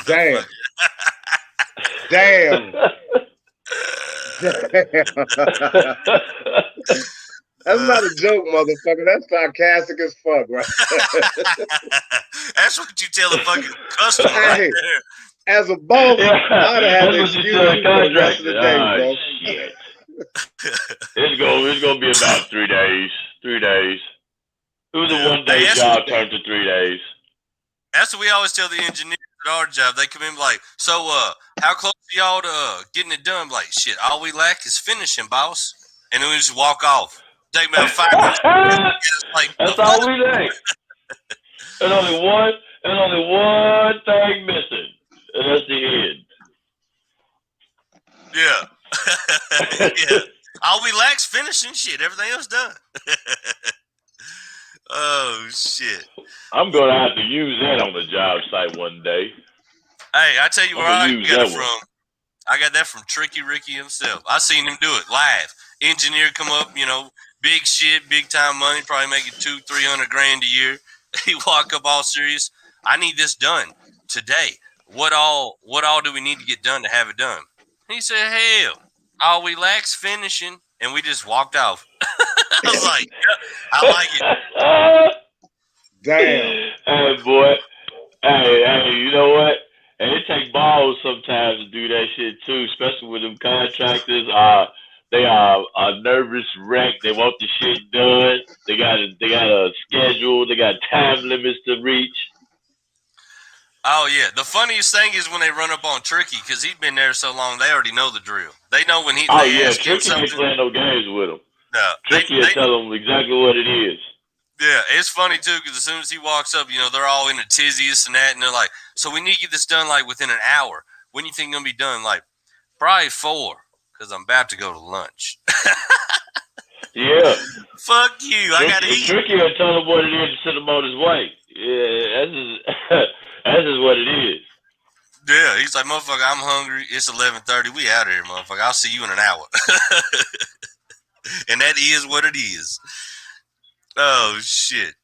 Damn. Damn. That's not a joke, motherfucker. That's sarcastic as fuck, right? That's what you tell the fucking customer right there. As a boss, I'd have had to excuse you for the rest of the day, bro. Shit. It's gonna be about 3 days. 3 days. It was a 1-day job turned to 3 days. That's what we always tell the engineers at our job. They come in like, so how close are y'all to getting it done? Like, shit, all we lack is finishing, boss. And then we just walk off. Take about 5 minutes. Like, that's all we lack. There's only one thing missing. And that's the end. Yeah. Yeah. All we lack's finishing shit. Everything else done. Oh shit. I'm gonna have to use that on the job site one day. Hey, I tell you where I got it from. I got that from Tricky Ricky himself. I seen him do it live. Engineer come up, big shit, big time money, probably making $200-300 grand a year. He walk up all serious. I need this done today. What all do we need to get done to have it done? He said, hell, all we lack's finishing. And we just walked off. I was like, I like it. Damn. Hey, boy. Hey, you know what? And it takes balls sometimes to do that shit, too, especially with them contractors. They are a nervous wreck. They want the shit done. They got a schedule. They got time limits to reach. Oh, yeah. The funniest thing is when they run up on Tricky, because he's been there so long, they already know the drill. They know when he... Oh, yeah. Tricky ain't playing no games with him. No. Tricky will tell them exactly what it is. Yeah, it's funny, too, because as soon as he walks up, they're all in a tizzy, this and that, and they're like, so we need to get this done, like, within an hour. When do you think it's going to be done? Like, probably 4, because I'm about to go to lunch. Yeah. Fuck you. I got to eat. Tricky will tell him what it is to send him on his way. Yeah, that's just what it is. Yeah, he's like, motherfucker, I'm hungry. It's 11:30. We out of here, motherfucker. I'll see you in an hour. And that is what it is. Oh, shit.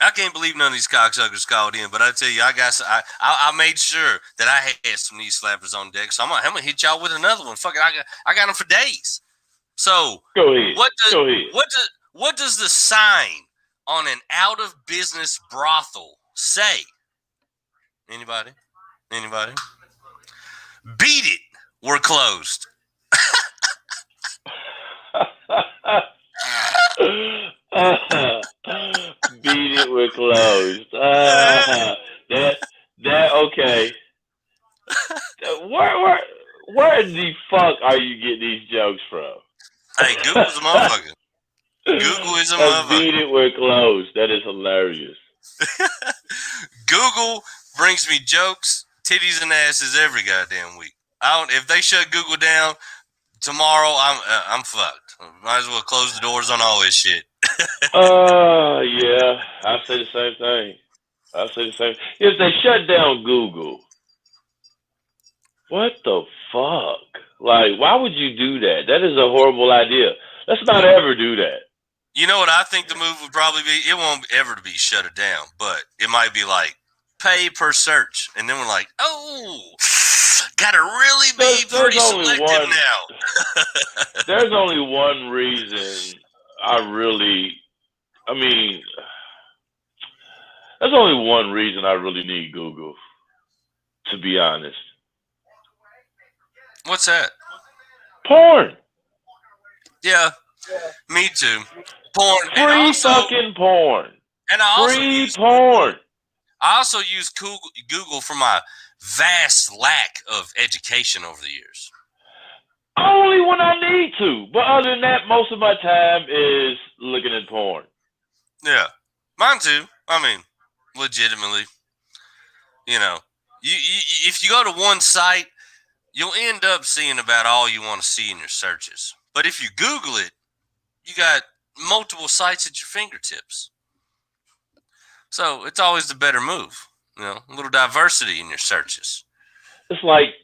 I can't believe none of these cocksuckers called in, but I tell you, I made sure that I had some knee slappers on deck, so I'm gonna hit y'all with another one. Fuck it, I got them for days. So, go ahead. What does the sign on an out of business brothel say? Anybody? Beat it. We're closed. Beat it. We're closed. That okay. Where the fuck are you getting these jokes from? Hey, Google's a motherfucker. Google is a motherfucker. Beat it. We're closed. That is hilarious. Google brings me jokes, titties, and asses every goddamn week. If they shut Google down tomorrow, I'm fucked. Might as well close the doors on all this shit. Yeah, I say the same thing. If they shut down Google, what the fuck? Like, why would you do that? That is a horrible idea. Let's not ever do that. You know what I think the move would probably be? It won't ever be shut it down, but it might be like pay per search. And then we're like, oh, gotta really be pretty selective now. There's only one reason That's only one reason I really need Google, to be honest. What's that? Porn. Yeah, me too. Porn. Free fucking porn. And I also free use porn. I also use Google for my vast lack of education over the years. Only when I need to. But other than that, most of my time is looking at porn. Yeah. Mine too. I mean, legitimately. You know, if you go to one site, you'll end up seeing about all you want to see in your searches. But if you Google it, you got multiple sites at your fingertips. So it's always the better move. You know, a little diversity in your searches. It's like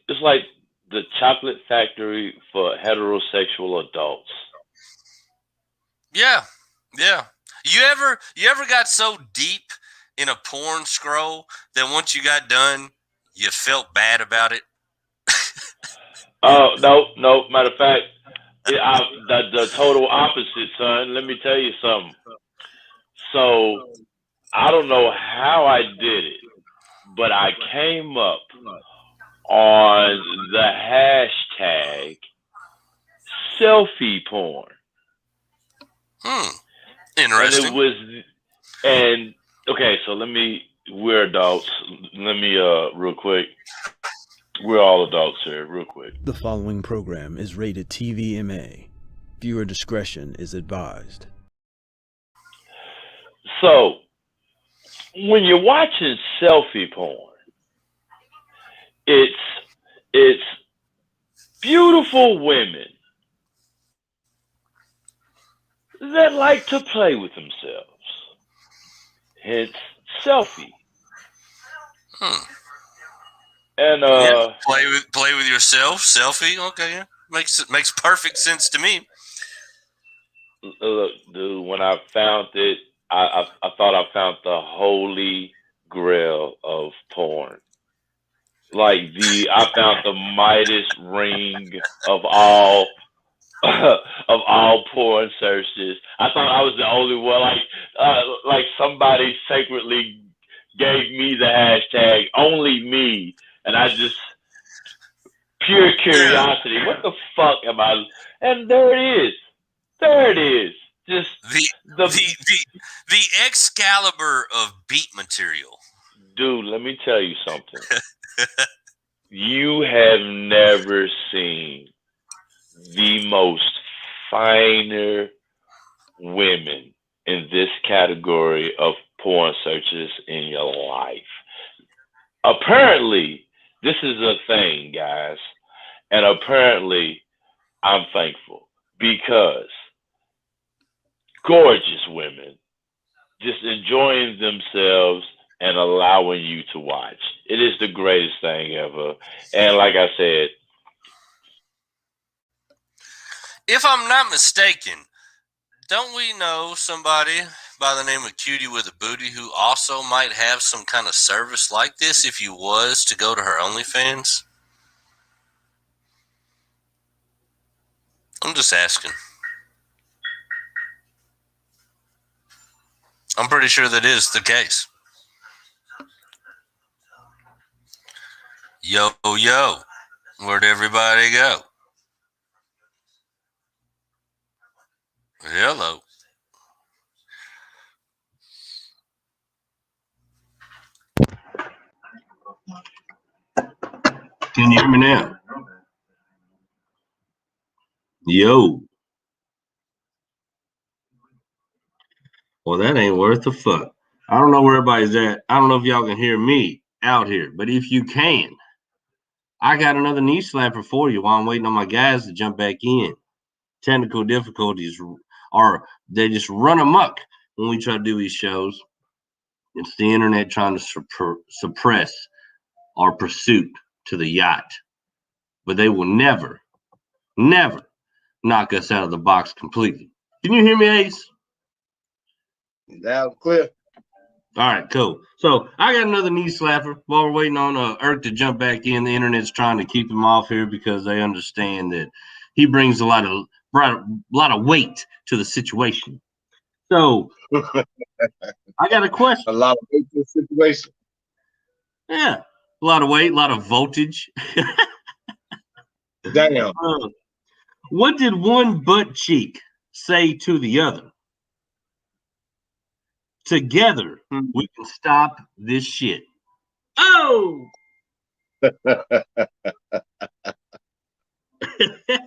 the chocolate factory for heterosexual adults. Yeah. Yeah. You ever got so deep in a porn scroll that once you got done, you felt bad about it? Oh, no. Matter of fact, the total opposite, son. Let me tell you something. So, I don't know how I did it, but I came up on the hashtag selfie porn. Interesting. Okay, so we're adults. Let me, real quick. We're all adults here, real quick. The following program is rated TVMA. Viewer discretion is advised. So, when you're watching selfie porn, it's beautiful women that like to play with themselves. Hence, selfie. And play with yourself, selfie. Okay, yeah, makes perfect sense to me. Look, dude, when I found it, I thought I found the holy grail of porn. I found the Midas ring of all porn searches. I thought I was the only one. Like somebody sacredly gave me the hashtag only me, and I just pure curiosity. Yeah. What the fuck am I? And there it is. There it is. Just the Excalibur of beat material. Dude, let me tell you something. You have never seen the most finer women in this category of porn searches in your life. Apparently, this is a thing, guys. And apparently, I'm thankful because gorgeous women just enjoying themselves and allowing you to watch. It is the greatest thing ever. And like I said, if I'm not mistaken, don't we know somebody by the name of Cutie with a Booty who also might have some kind of service like this if you was to go to her OnlyFans? I'm just asking. I'm pretty sure that is the case. Yo, where'd everybody go? Hello. Can you hear me now? Yo. Well, that ain't worth a fuck. I don't know where everybody's at. I don't know if y'all can hear me out here, but if you can, I got another knee slapper for you while I'm waiting on my guys to jump back in. Technical difficulties they just run amok when we try to do these shows. It's the internet trying to suppress our pursuit to the yacht. But they will never knock us out of the box completely. Can you hear me, Ace? Loud and clear. All right, cool. So I got another knee slapper while we're waiting on Irk to jump back in. The internet's trying to keep him off here because they understand that he brings a lot of weight to the situation. So I got a question. A lot of weight to the situation. Yeah, a lot of weight, a lot of voltage. Damn. What did one butt cheek say to the other? Together, we can stop this shit. Oh!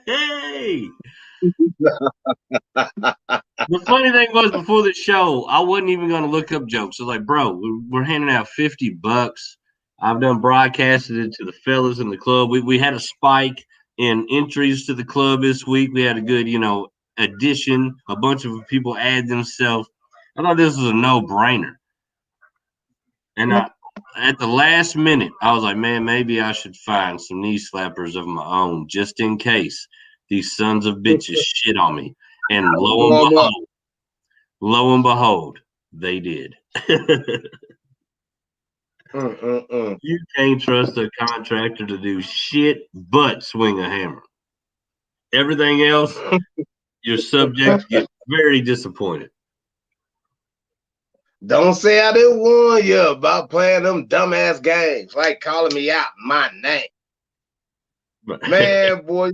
Hey! The funny thing was, before the show, I wasn't even going to look up jokes. So, like, bro, we're handing out $50. I've done broadcasted it to the fellas in the club. We had a spike in entries to the club this week. We had a good, addition. A bunch of people add themselves. I thought this was a no-brainer. And at the last minute, I was like, man, maybe I should find some knee slappers of my own just in case these sons of bitches shit on me. And lo and behold, they did. You can't trust a contractor to do shit but swing a hammer. Everything else, you're subject to get very disappointed. Don't say I didn't warn you about playing them dumbass games, like calling me out my name. Man, boy,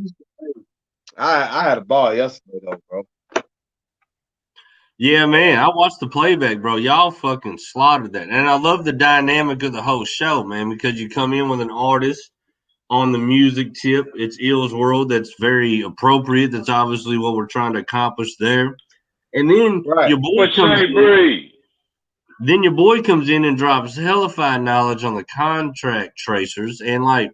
I had a ball yesterday, though, bro. Yeah, man, I watched the playback, bro. Y'all fucking slaughtered that. And I love the dynamic of the whole show, man, because you come in with an artist on the music tip. It's Ill's World. That's very appropriate. That's obviously what we're trying to accomplish there. And then your boy comes in. Then your boy comes in and drops hellified knowledge on the contract tracers. And, like,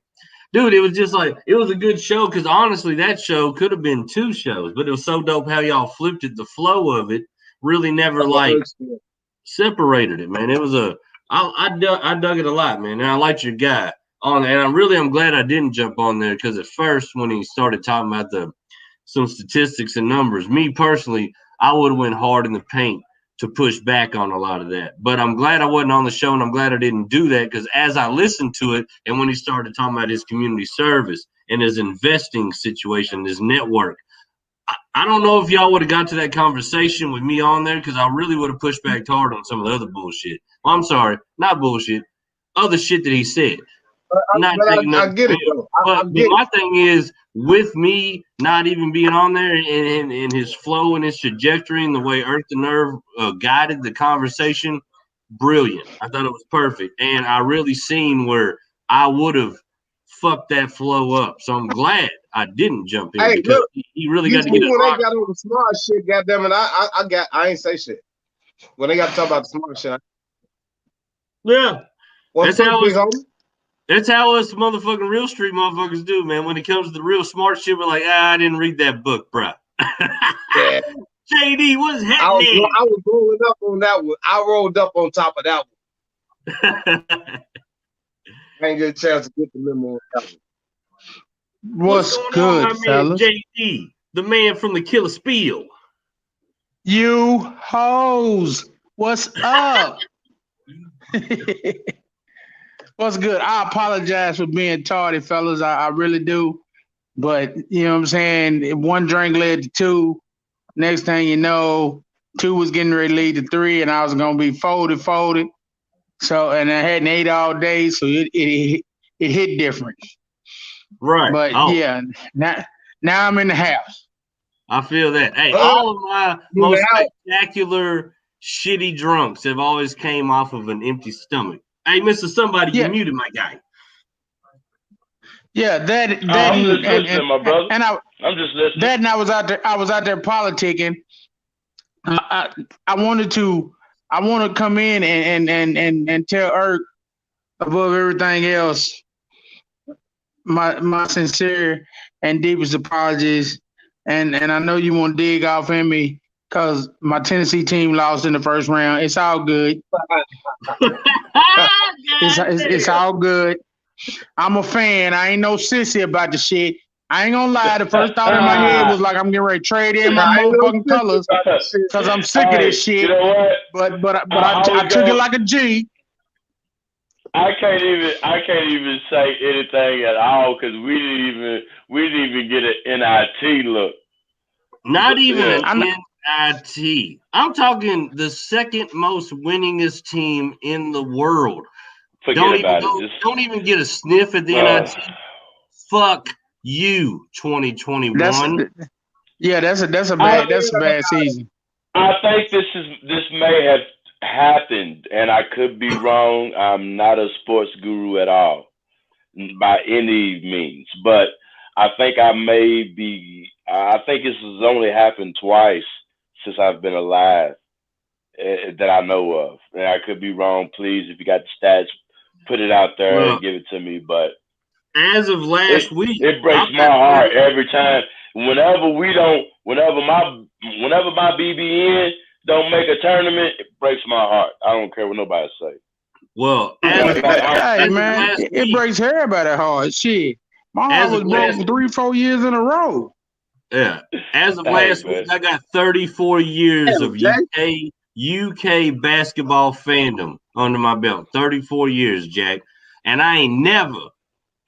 dude, it was just like, it was a good show because, honestly, that show could have been 2 shows. But it was so dope how y'all flipped it. The flow of it really never, like, separated it, man. It was I dug it a lot, man. And I liked your guy on there. And I'm glad I didn't jump on there because at first when he started talking about some statistics and numbers, me personally, I would have went hard in the paint to push back on a lot of that. But I'm glad I wasn't on the show, and I'm glad I didn't do that because as I listened to it, and when he started talking about his community service and his investing situation, his network, I don't know if y'all would have got to that conversation with me on there because I really would have pushed back hard on some of the other bullshit. Well, I'm sorry, not bullshit, other shit that he said. I get it, bro. But my thing is, with me not even being on there and his flow and his trajectory and the way Earth to Nerve guided the conversation, brilliant. I thought it was perfect. And I really seen where I would have fucked that flow up. So I'm glad I didn't jump in because he really got to get it. When they got on the smart shit, goddamn it, I ain't say shit. When they got to talk about the smart shit, That's how us motherfucking real street motherfuckers do, man. When it comes to the real smart shit, we're like, I didn't read that book, bro. Yeah. JD, what's happening? I was rolling up on that one. I rolled up on top of that one. I ain't get a chance to get the memo on that one. What's good, fellas? JD, the man from the Killer Spiel. U.H.O.A. What's up? What's good? I apologize for being tardy, fellas. I really do. But, you know what I'm saying? 1 drink led to 2. Next thing you know, 2 was getting ready to lead to 3, and I was going to be folded. So, and I hadn't ate all day, so it hit different. Right. But, yeah, now I'm in the house. I feel that. Hey, all of my most spectacular shitty drunks have always came off of an empty stomach. Hey, Mr. Somebody, you muted my guy. Yeah, I'm just listening, my brother. I'm just listening. That and I was out there politicking. I want to come in and tell Irk above everything else my sincere and deepest apologies. And I know you want to dig off in me because my Tennessee team lost in the first round. It's all good. It's all good. I'm a fan. I ain't no sissy about the shit. I ain't gonna lie. The first thought in my head was like I'm getting ready to trade in my motherfucking colors because I'm sick of this shit. You know what? But I took it like a G. I can't even say anything at all because we didn't even get an NIT look. Not even an NIT. I'm talking the second most winningest team in the world. Forget about it. Don't even get a sniff at the NIT. Fuck you, 2021. That's a bad season. I think this may have happened, and I could be wrong. I'm not a sports guru at all, by any means, but I think I may be. I think this has only happened twice since I've been alive that I know of, and I could be wrong. Please, if you got the stats, put it out there and give it to me. But as of last week, it breaks my heart every time. Whenever my BBN don't make a tournament, it breaks my heart. I don't care what nobody say. Well, hey man, it breaks everybody's heart. Shit, my heart was broke 3-4 years in a row. Yeah, as of last week, I got 34 years of UK basketball fandom under my belt. 34 years, Jack, and I ain't never,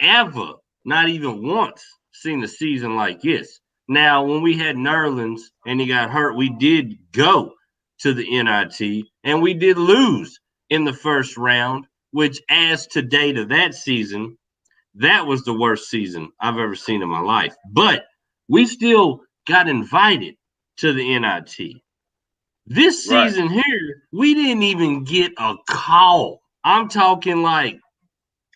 ever, not even once, seen a season like this. Now, when we had Nerlens and he got hurt, we did go to the NIT and we did lose in the first round, which as to date of that season, that was the worst season I've ever seen in my life. But we still got invited to the NIT. This season here, we didn't even get a call. I'm talking like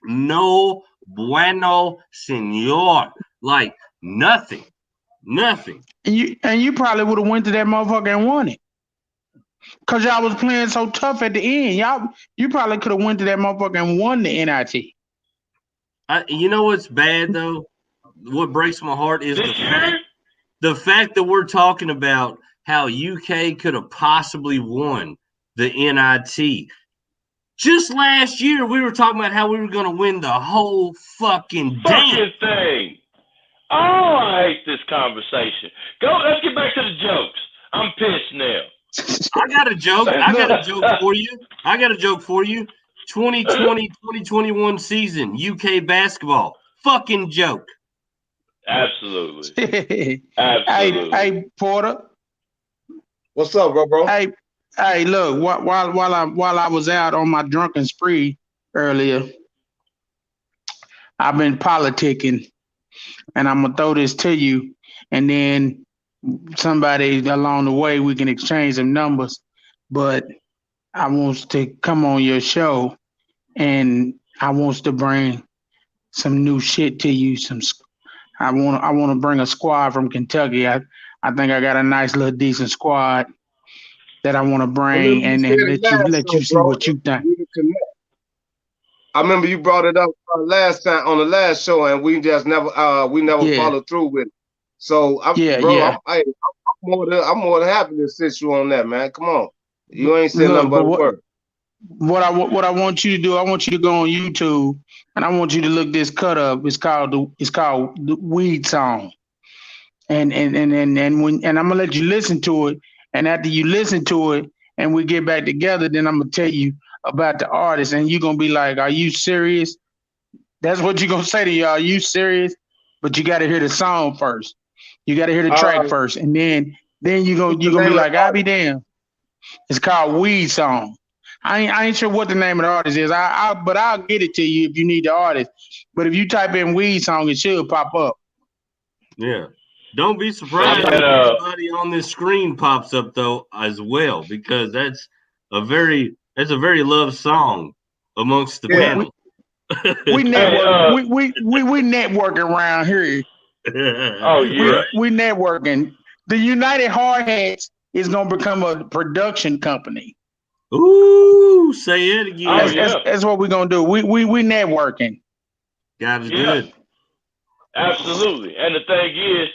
no bueno senor, like nothing. And you probably would have went to that motherfucker and won it. Cause y'all was playing so tough at the end. You probably could have went to that motherfucker and won the NIT. You know what's bad though? What breaks my heart is the fact that we're talking about how UK could have possibly won the NIT. Just last year, we were talking about how we were going to win the whole fucking thing. Oh, I hate this conversation. Let's get back to the jokes. I'm pissed now. I got a joke for you. 2020-2021 season, UK basketball. Fucking joke. Absolutely. Hey, Porter. What's up, bro? Hey, look, while I was out on my drunken spree earlier, I've been politicking, and I'm gonna throw this to you, and then somebody along the way we can exchange some numbers. But I want to come on your show, and I want to bring some new shit to you. I want to bring a squad from Kentucky. I think I got a nice little decent squad that I want to bring and let you see what you think. I remember you brought it up last time on the last show, and we just never followed through with it. So I'm more than happy to sit you on that, man. Come on, you ain't saying nothing but word. What I want you to do, I want you to go on YouTube and I want you to look this cut up. It's called the Weed Song. And I'm gonna let you listen to it. And after you listen to it and we get back together, then I'm gonna tell you about the artist, and you're gonna be like, are you serious? That's what you're gonna say to y'all. Are you serious? But you gotta hear the song first. You gotta hear the track first, and then you're gonna be like, I'll be damned. It's called Weed Song. I ain't sure what the name of the artist is. But I'll get it to you if you need the artist. But if you type in Weed Song, it should pop up. Yeah. Don't be surprised if somebody on this screen pops up though as well, because that's a very loved song amongst the panel. We network. we network around here. Oh yeah. We networking. The United Hard Hats is gonna become a production company. Ooh, say it again. That's what we're gonna do. We networking. God is good. Absolutely. And the thing is,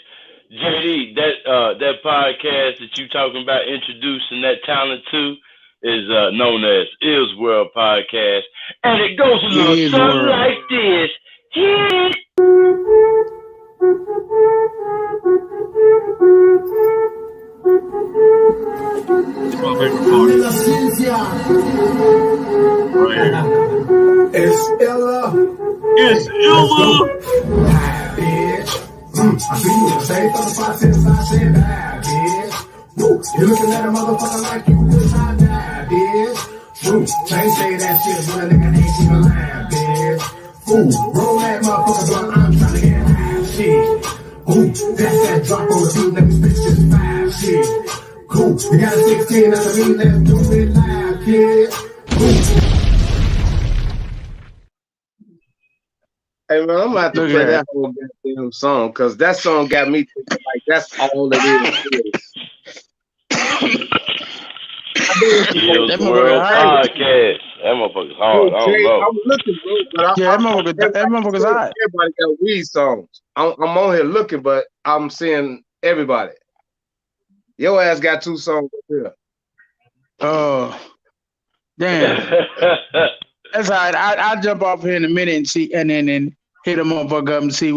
JD, that podcast that you talking about introducing that talent to is known as Ills World Podcast, and it goes a little something like this. Hit it. It's my favorite part. It's Illa. It's Illa. Bitch. I see you say for the spot since I said that, bitch. Woo, You looking at a motherfucker like you wish I died, bitch. Ooh, they say that shit, but a nigga ain't even lying, bitch. Ooh, roll that motherfucker blunt, I'm trying to get high, shit. Ooh, that's that drop on the beat, let me spit this 5 shit. Cool, you got a 16 under me, let's do it live, kid. Ooh. Hey man, I'm about to play that whole goddamn song because that song got me thinking like that's all it is. That World Podcast. That motherfucker's hard. I don't know. I'm looking, bro, but that motherfucker's hot. Everybody got weed songs. I'm on here looking, but I'm seeing everybody. Your ass got 2 songs up here. Oh, damn. That's all right. I'll jump off here in a minute and see, and then hit a motherfucker up and see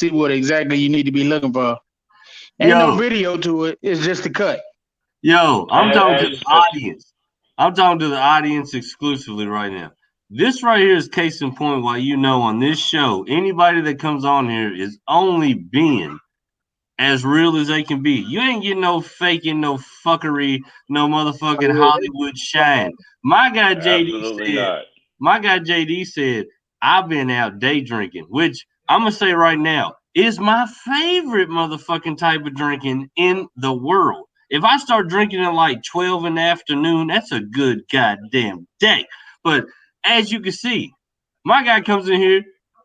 what exactly you need to be looking for. Ain't no video to it. It's just a cut. Yo, I'm talking to the audience. I'm talking to the audience exclusively right now. This right here is case in point why you know on this show, anybody that comes on here is only being as real as they can be. You ain't getting no faking, no fuckery, no motherfucking Hollywood shine. My guy JD said, I've been out day drinking, which I'm gonna say right now is my favorite motherfucking type of drinking in the world. If I start drinking at like 12 in the afternoon, that's a good goddamn day. But as you can see, my guy comes in here,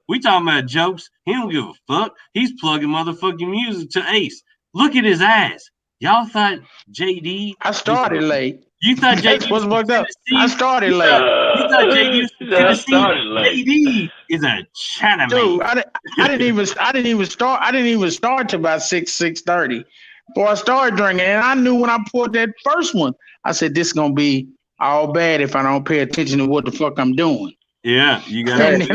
we talking about jokes. He don't give a fuck. He's plugging motherfucking music to Ace. Look at his ass. Y'all thought JD... I started late. You thought JD was from Tennessee? I started late. You thought JD was from Tennessee? JD is a Chinaman. Dude, I didn't even start till about 6:30. Before I started drinking, and I knew when I poured that first one, I said this is gonna be all bad if I don't pay attention to what the fuck I'm doing. Yeah, you got it.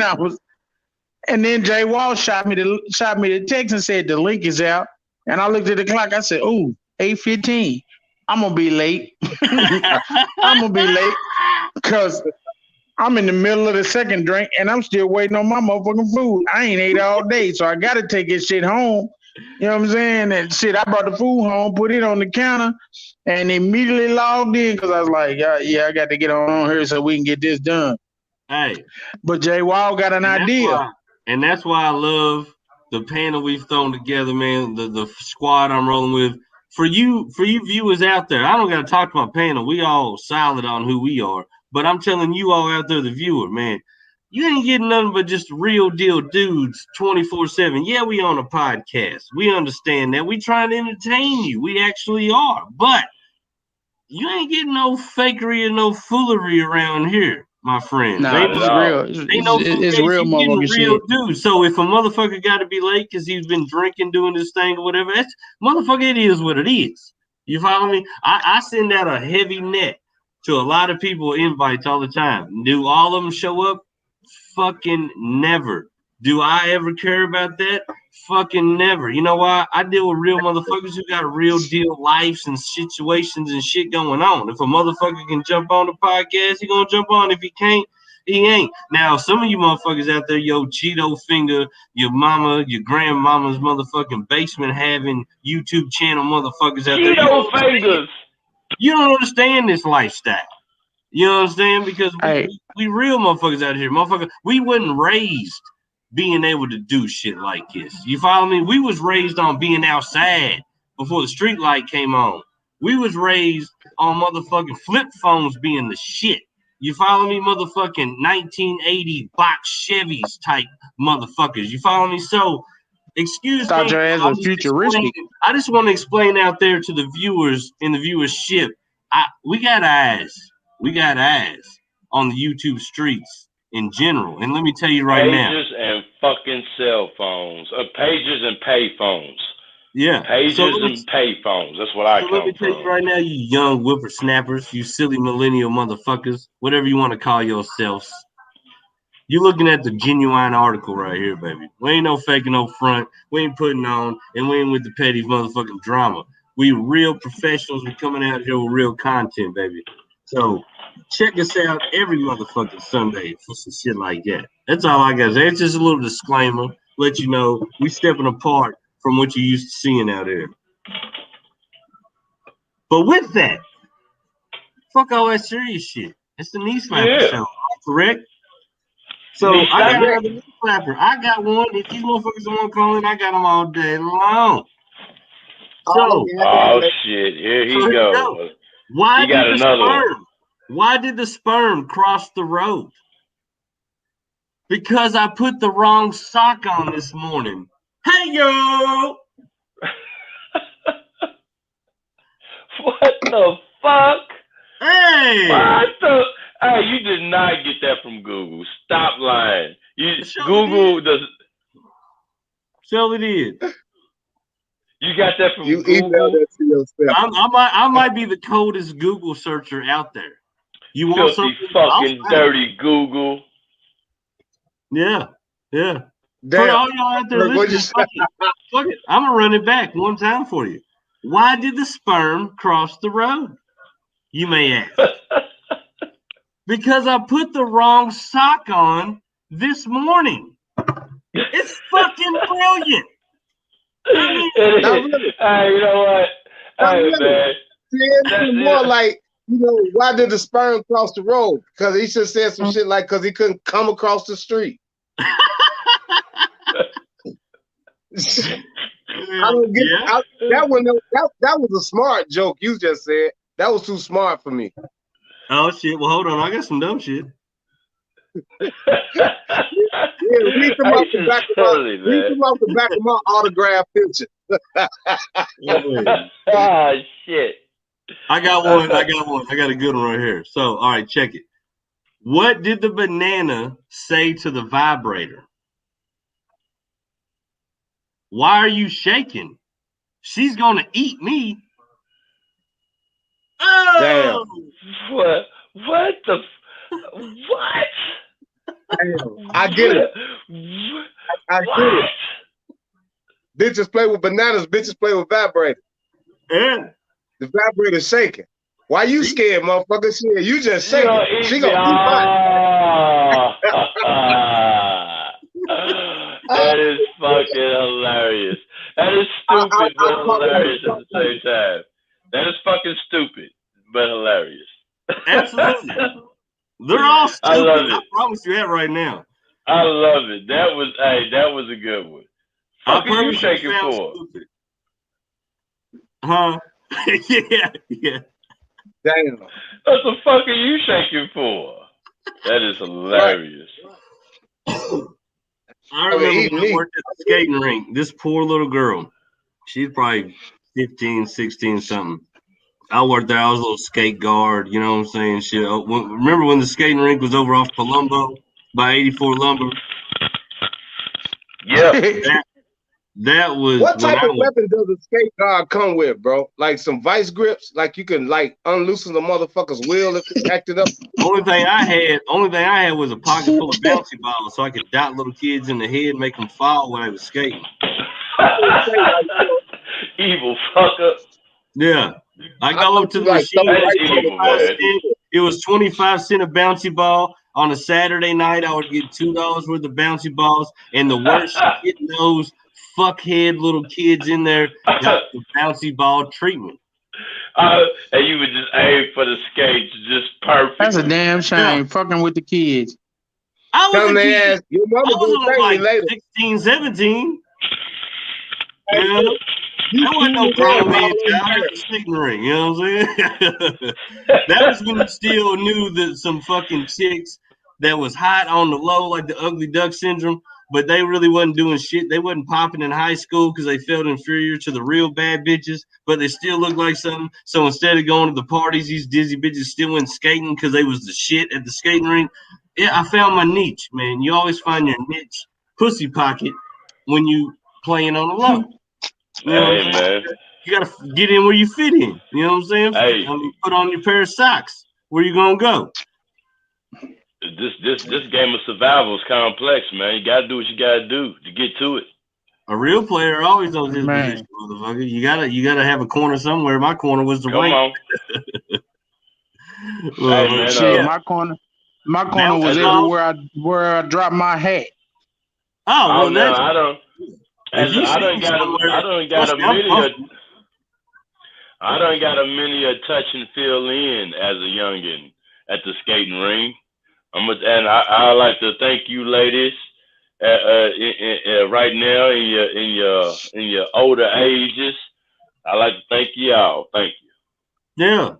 And then Jay Wall shot me the text and said the link is out. And I looked at the clock. I said, "Ooh, 8:15. I'm gonna be late. I'm gonna be late because I'm in the middle of the second drink and I'm still waiting on my motherfucking food. I ain't ate all day, so I gotta take this shit home. You know what I'm saying? And shit, I brought the food home, put it on the counter, and immediately logged in because I was like, yeah, I got to get on here so we can get this done." Hey, but Jay Wall got an idea. And that's why I love the panel we've thrown together, man, the squad I'm rolling with. For you viewers out there, I don't got to talk to my panel. We all solid on who we are. But I'm telling you all out there, the viewer, man, you ain't getting nothing but just real deal dudes 24/7. Yeah, we on a podcast. We understand that. We trying to entertain you. We actually are. But you ain't getting no fakery and no foolery around here, my friends. Nah, it's real. It's real motherfucking shit. Dude. So if a motherfucker got to be late because he's been drinking, doing this thing or whatever, that's motherfucker. It is what it is. You follow me? I send out a heavy net to a lot of people, invites all the time. Do all of them show up? Fucking never. Do I ever care about that? Fucking never. You know why? I deal with real motherfuckers who got real deal lives and situations and shit going on. If a motherfucker can jump on the podcast, he gonna jump on. If he can't, he ain't. Now, some of you motherfuckers out there, yo, Cheeto finger, your mama, your grandmama's motherfucking basement having YouTube channel motherfuckers out there. Cheeto fingers. You don't understand this lifestyle. You know what I'm saying? Because we real motherfuckers out here. Motherfucker, we wasn't raised being able to do shit like this. You follow me? We was raised on being outside before the street light came on. We was raised on motherfucking flip phones being the shit. You follow me? Motherfucking 1980 box Chevys type motherfuckers. You follow me? So, excuse me. Your ass was futuristic. I just want to explain out there to the viewers in the viewership. We got eyes. We got eyes on the YouTube streets in general. And let me tell you right now. Pages and fucking cell phones. Pages and pay phones. Yeah. Pages and pay phones. That's what I come from. Let me tell you right now, you young whippersnappers, you silly millennial motherfuckers, whatever you want to call yourselves. You're looking at the genuine article right here, baby. We ain't no faking no front. We ain't putting on, and we ain't with the petty motherfucking drama. We real professionals. We coming out here with real content, baby. So check us out every motherfucking Sunday for some shit like that. That's all I got to say. It's just a little disclaimer. Let you know we stepping apart from what you used to seeing out here. But with that, fuck all that serious shit. It's the knee slapper show, correct? So I got another knee slapper. I got one. If you motherfuckers want to call in, I got them all day long. So, oh shit, here he goes. Why did the sperm cross the road? Because I put the wrong sock on this morning. Hey yo! What the fuck? Hey! What the? Hey, you did not get that from Google. Stop lying. Google does. Surely did. You got that from you Google? Emailed that to yourself. I might be the coldest Google searcher out there. You want Filthy something? fucking dirty Google. Yeah. Damn. For all y'all out there listening, fuck it. I'm gonna run it back one time for you. Why did the sperm cross the road? You may ask. Because I put the wrong sock on this morning. It's fucking brilliant. I mean, hey, you know what? Hey, man. It's more like, why did the sperm cross the road? Because he should have said some shit like, because he couldn't come across the street. I don't get that one. That was a smart joke you just said. That was too smart for me. Oh shit! Well, hold on. I got some dumb shit. Read them off the back of my autograph picture. Ah, shit. I got one. I got a good one right here. So, all right, check it. What did the banana say to the vibrator? Why are you shaking? She's gonna eat me. Oh! Damn. What the? What? Damn. I get it. I get it. Bitches play with bananas. Bitches play with vibrators. Yeah. The vibrator's shaking. Why you scared, motherfucker? Shit, you just shaking. She gonna eat That is fucking hilarious. That is stupid but hilarious at the same time. That is fucking stupid but hilarious. Absolutely. They're all stupid. I love it. I promise you that right now. I love it. That was a good one. What are you shaking for? Stupid. Huh? yeah. Damn. What the fuck are you shaking for? That is hilarious. I remember when I worked at the skating rink. This poor little girl, she's probably 15, 16, something. I worked there. I was a little skate guard. You know what I'm saying? Shit. Remember when the skating rink was over off Palumbo by 84 Lumber? Yeah. That was what type of weapon does a skate guard come with, bro? Like some vice grips, like you can like unloosen the motherfucker's wheel if it's acted up. Only thing I had was a pocket full of bouncy balls, so I could dot little kids in the head and make them fall when I was skating. Evil fucker. Yeah, I go up to the machine. It was 25 cents a bouncy ball. On a Saturday night, I would get $2 worth of bouncy balls, and the worst shit knows fuckhead little kids in there got the bouncy ball treatment. And you would just aim for the skates just perfect. That's a damn shame. Fucking with the kids. I was a kid. Your mama I was like later. 16, 17. Yeah. That wasn't no grown man child. It was a skating ring. You know what I'm saying? That was when you still knew that some fucking chicks that was hot on the low, like the ugly duck syndrome, but they really wasn't doing shit. They wasn't popping in high school because they felt inferior to the real bad bitches, but they still looked like something. So instead of going to the parties, these dizzy bitches still went skating because they was the shit at the skating rink. Yeah, I found my niche, man. You always find your niche pussy pocket when you playing on the low. You know what I'm saying? You gotta get in where you fit in. You know what I'm saying? Hey. I mean, put on your pair of socks. Where you gonna go? This game of survival is complex, man. You gotta do what you gotta do to get to it. A real player always knows his position, motherfucker. You gotta have a corner somewhere. My corner was the wing. Well, hey, man, shit, my corner was everywhere where I dropped my hat. Oh, well, I don't got a I done got a many a touch and feel in as a youngin at the skating ring. And I like to thank you, ladies, right now in your older ages. I like to thank y'all. Thank you. Yeah.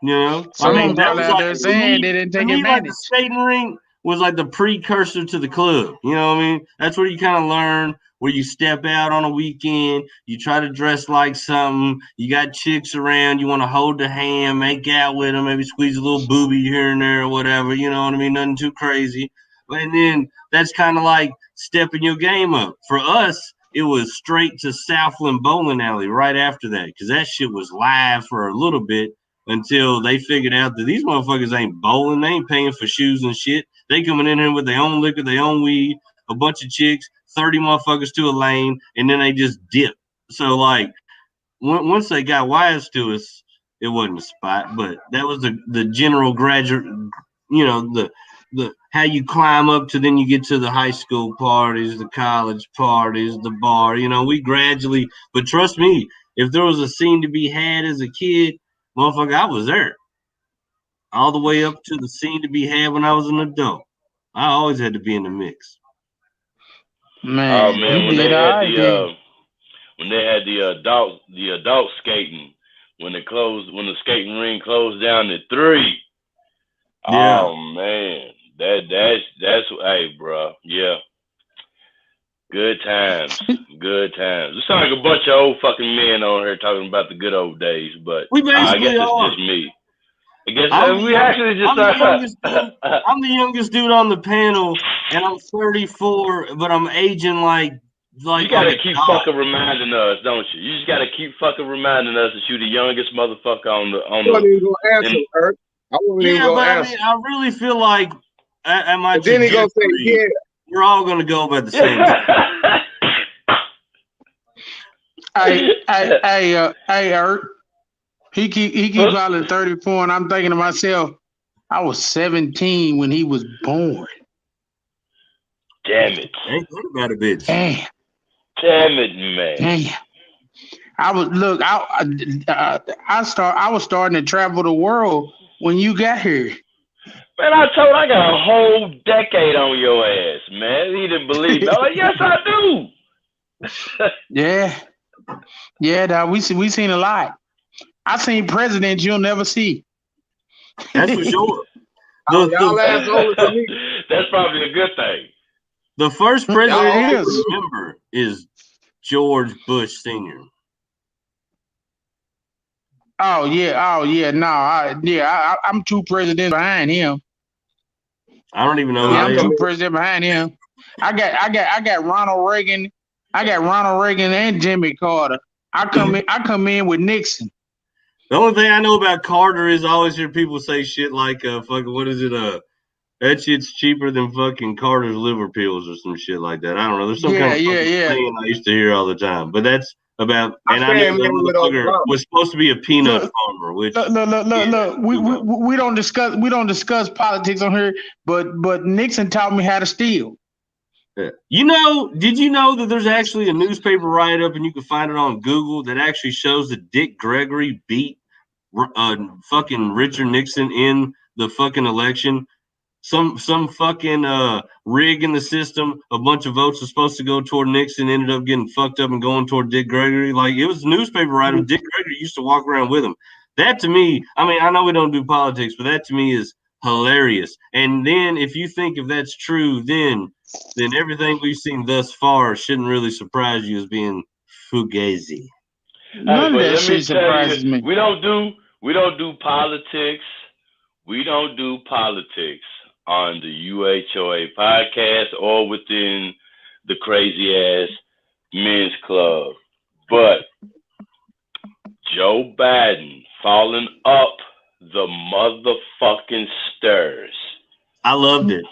You know, Someone that probably was out like there saying they didn't take like advantage. the skating ring was like the precursor to the club. You know what I mean? That's where you kind of learn, where you step out on a weekend, you try to dress like something, you got chicks around, you want to hold the hand, make out with them, maybe squeeze a little booby here and there or whatever, you know what I mean? Nothing too crazy. And then that's kind of like stepping your game up. For us, it was straight to Southland Bowling Alley right after that, because that shit was live for a little bit until they figured out that these motherfuckers ain't bowling. They ain't paying for shoes and shit. They coming in here with their own liquor, their own weed, a bunch of chicks, 30 motherfuckers to a lane, and then they just dip. So, like, once they got wise to us, it wasn't a spot, but that was the general graduate, you know, the how you climb up to then you get to the high school parties, the college parties, the bar. You know, we gradually, but trust me, if there was a scene to be had as a kid, motherfucker, I was there. All the way up to the scene to be had when I was an adult. I always had to be in the mix. Man, oh man, you did all right then. When they had the adult skating, when the skating ring closed down at 3. Yeah. Oh man, that's hey, bro, yeah. Good times, good times. It sounds like a bunch of old fucking men on here talking about the good old days, but We I basically guess it's are. just me. I guess I'm I'm the youngest dude on the panel, and I'm 34, but I'm aging like you gotta a keep dog. fucking reminding us, don't you? You just gotta keep fucking reminding us that you the youngest motherfucker on the. I wasn't even gonna answer, Eric. I wasn't even Yeah, gonna but I answer. mean, I really feel like at my And then he gonna say, trajectory, yeah. we're all gonna go about the same time. Hey, Eric. He keep calling 34, and I'm thinking to myself, I was 17 when he was born. Damn it! Ain't that about a bitch? Damn. Damn it, man! Damn. I was starting to travel the world when you got here. Man, I got a whole decade on your ass, man. He didn't believe me. I'm like, yes, I do. Yeah, dog. We seen a lot. I seen presidents you'll never see. That's for sure. Y'all ass older than me. That's probably a good thing. The first president I is. remember is George Bush Sr. Oh yeah. No, I'm 2 presidents behind him. I don't even know. Yeah, I'm 2 presidents behind him. I got Ronald Reagan. I got Ronald Reagan and Jimmy Carter. I come in with Nixon. The only thing I know about Carter is I always hear people say shit like fucking what is it that shit's cheaper than fucking Carter's liver pills or some shit like that. I don't know. There's some kind of saying I used to hear all the time, but that's about. And I knew that motherfucker was supposed to be a peanut farmer. Which look. We don't discuss politics on here, but Nixon taught me how to steal. You know, did you know that there's actually a newspaper write-up, and you can find it on Google, that actually shows that Dick Gregory beat fucking Richard Nixon in the fucking election? Some fucking rig in the system, a bunch of votes was supposed to go toward Nixon, ended up getting fucked up and going toward Dick Gregory. Like, it was a newspaper writer. Dick Gregory used to walk around with him. That to me, I mean, I know we don't do politics, but that to me is hilarious. And then if you think if that's true, then everything we've seen thus far shouldn't really surprise you as being fugazi. None of that shit surprises me. We don't do politics. We don't do politics on the UHOA podcast or within the crazy ass men's club. But Joe Biden falling up the motherfucking stairs. I loved it.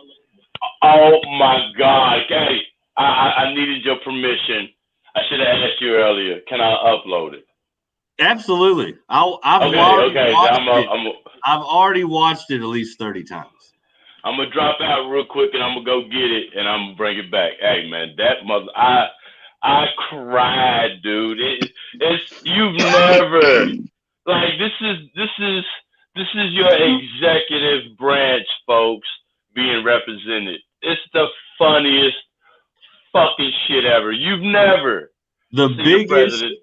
Oh my God. Hey, I needed your permission. I should have asked you earlier. Can I upload it? Absolutely. I've already watched it at least 30 times. I'm gonna drop out real quick and I'm gonna go get it and I'm gonna bring it back. Hey man, that mother, I cried, dude. It You've never like this is your executive branch, folks, being represented. It's the funniest fucking shit ever. You've never The president.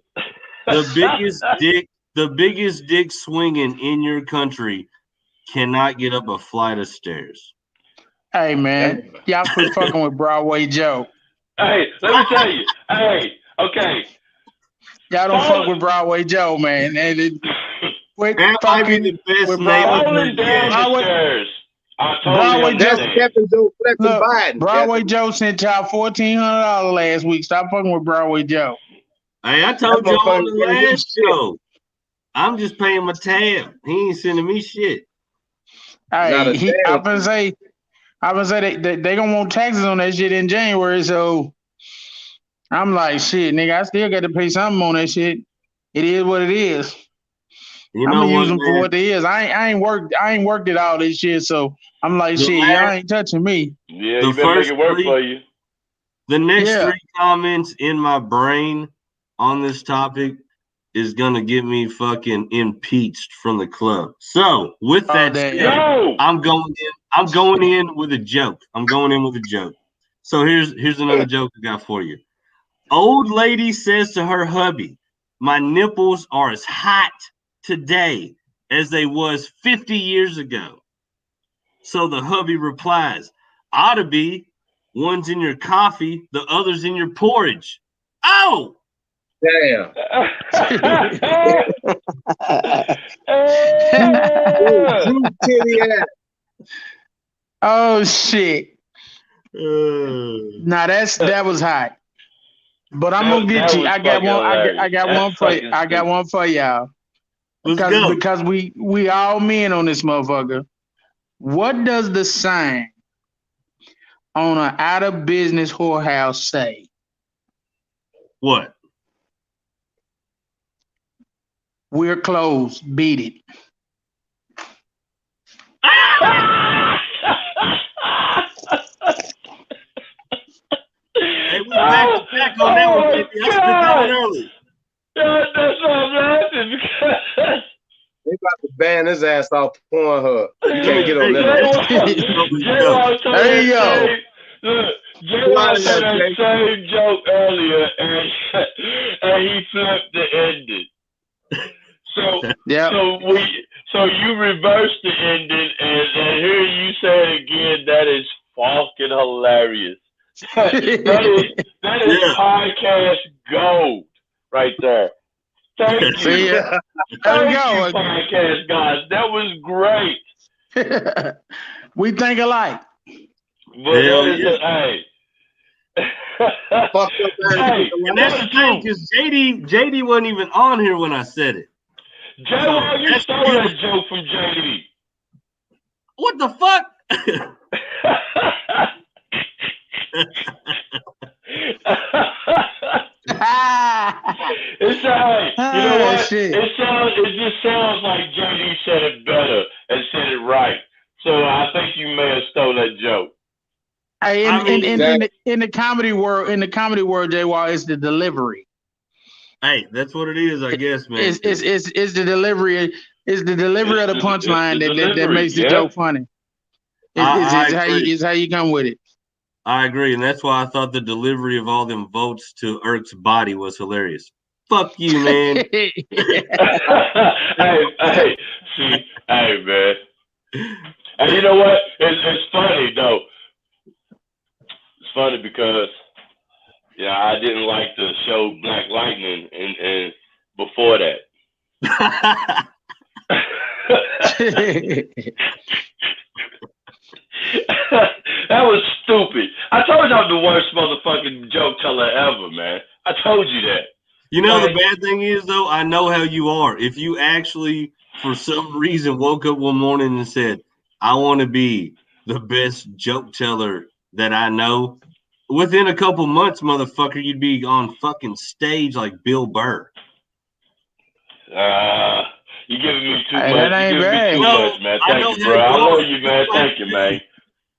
the biggest dick swinging in your country cannot get up a flight of stairs. Hey man, y'all quit fucking with Broadway Joe. Hey, let me tell you. Hey, okay. Y'all don't fuck with Broadway Joe, man. And quit That might be fucking the best with name. Falling down the stairs. I Broadway totally Joe. understand. Look, Broadway Joe sent y'all $1,400 last week. Stop fucking with Broadway Joe. Hey, I told you on the last show. I'm just paying my tab. He ain't sending me shit. Hey, I'm gonna say they gonna want taxes on that shit in January. So I'm like, shit, nigga, I still got to pay something on that shit. It is what it is. You I'm know gonna what, use them man? for what they is. I ain't worked it all this shit. So I'm like, shit, y'all ain't touching me. Yeah, you better make it work for you. The next 3 comments in my brain on this topic is gonna get me fucking impeached from the club. So with that said, I'm going in with a joke. So here's another joke I got for you. Old lady says to her hubby, "My nipples are as hot today as they was 50 years ago." So the hubby replies, "Ought to be. One's in your coffee, the other's in your porridge." Oh! Damn. Oh shit. Now that was hot. But I'm gonna get you. I got one. I got one for you. I got one for y'all. Because we all men on this motherfucker. What does the sign on an out of business whorehouse say? What? We're closed. Beat it. Hey, we back on that one, baby. I spit that one early. That's what I'm laughing because they about to ban his ass off Pornhub. You can't get on that. There you go. Look, J-Law said that same joke earlier, and he flipped the ending. So you reversed the ending, and here you say it again. That is fucking hilarious. that is podcast gold right there. Thank you. See ya. Thank you, podcast guys. That was great. We think alike. But hey. Hey, and that's the thing, because JD wasn't even on here when I said it. JD, you stole that joke from JD. What the fuck? It's alright. You know what? It just sounds like JD said it better and said it right. So I think you may have stole that joke. Hey, in the comedy world, J-Wall, it's the delivery. Hey, that's what it is, I guess, man. It's the delivery. It's the delivery of the punchline that makes the joke funny. It's how you come with it. I agree, and that's why I thought the delivery of all them votes to Irk's body was hilarious. Fuck you, man. hey, man. And you know what? It's funny though. It's funny because I didn't like the show Black Lightning and before that. That was stupid. I told you I'm the worst motherfucking joke teller ever, man. I told you that. You know, the bad thing is, though, I know how you are. If you actually, for some reason, woke up one morning and said, "I want to be the best joke teller that I know," within a couple months, motherfucker, you'd be on fucking stage like Bill Burr. You're giving me too much. You're giving me too much, man. Thank you, bro. I love you, man. Thank you, man.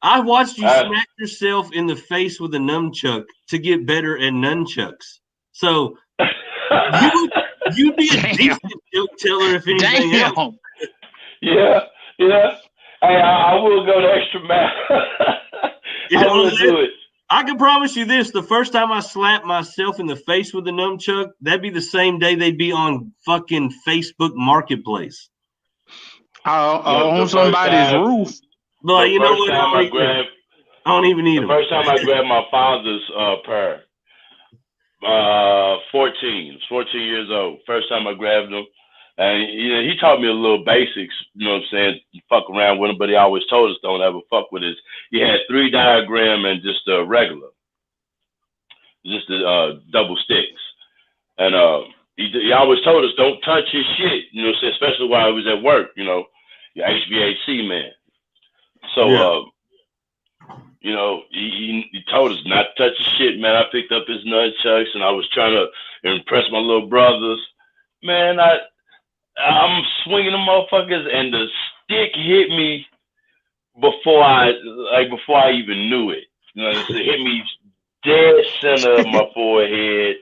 I watched you smack yourself in the face with a nunchuck to get better at nunchucks. So You'd be a decent joke teller if anything else. Yeah. Hey, I will go the extra mile. I will do it. I can promise you this: the first time I slap myself in the face with a nunchuck, that'd be the same day they'd be on fucking Facebook Marketplace. On somebody's roof. But you know what? I don't even need them. The first time I grabbed my father's pair, 14 years old. First time I grabbed them. And he taught me a little basics, you know what I'm saying, fuck around with him, but he always told us don't ever fuck with his. He had 3 diagram and just a regular, just a double sticks. And he always told us don't touch his shit, you know what I'm saying, especially while I was at work, you know, your HVAC man. So, he told us not to touch his shit, man. I picked up his nunchucks and I was trying to impress my little brothers. Man, I'm swinging the motherfuckers, and the stick hit me before I even knew it. You know, it hit me dead center of my forehead,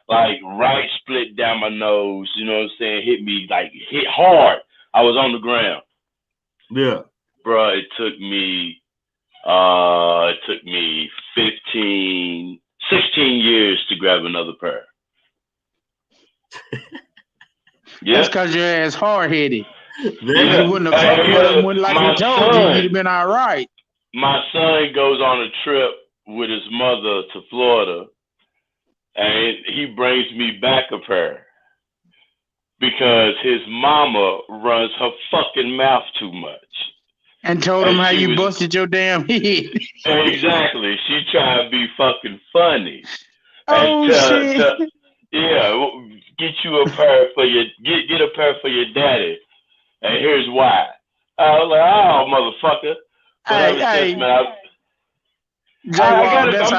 like right split down my nose. You know what I'm saying? Hit hard. I was on the ground. Yeah, bro. It took me 16 years to grab another pair. Yeah. That's because your ass hard-headed. You wouldn't have fucked with him like he told you. You'd have been all right. My son goes on a trip with his mother to Florida, and he brings me back a pair because his mama runs her fucking mouth too much. And told him how you busted your damn head. Exactly. She tried to be fucking funny. Oh, shit. Yeah, get you a pair for get a pair for your daddy, and here's why. I was like, oh, motherfucker. I'm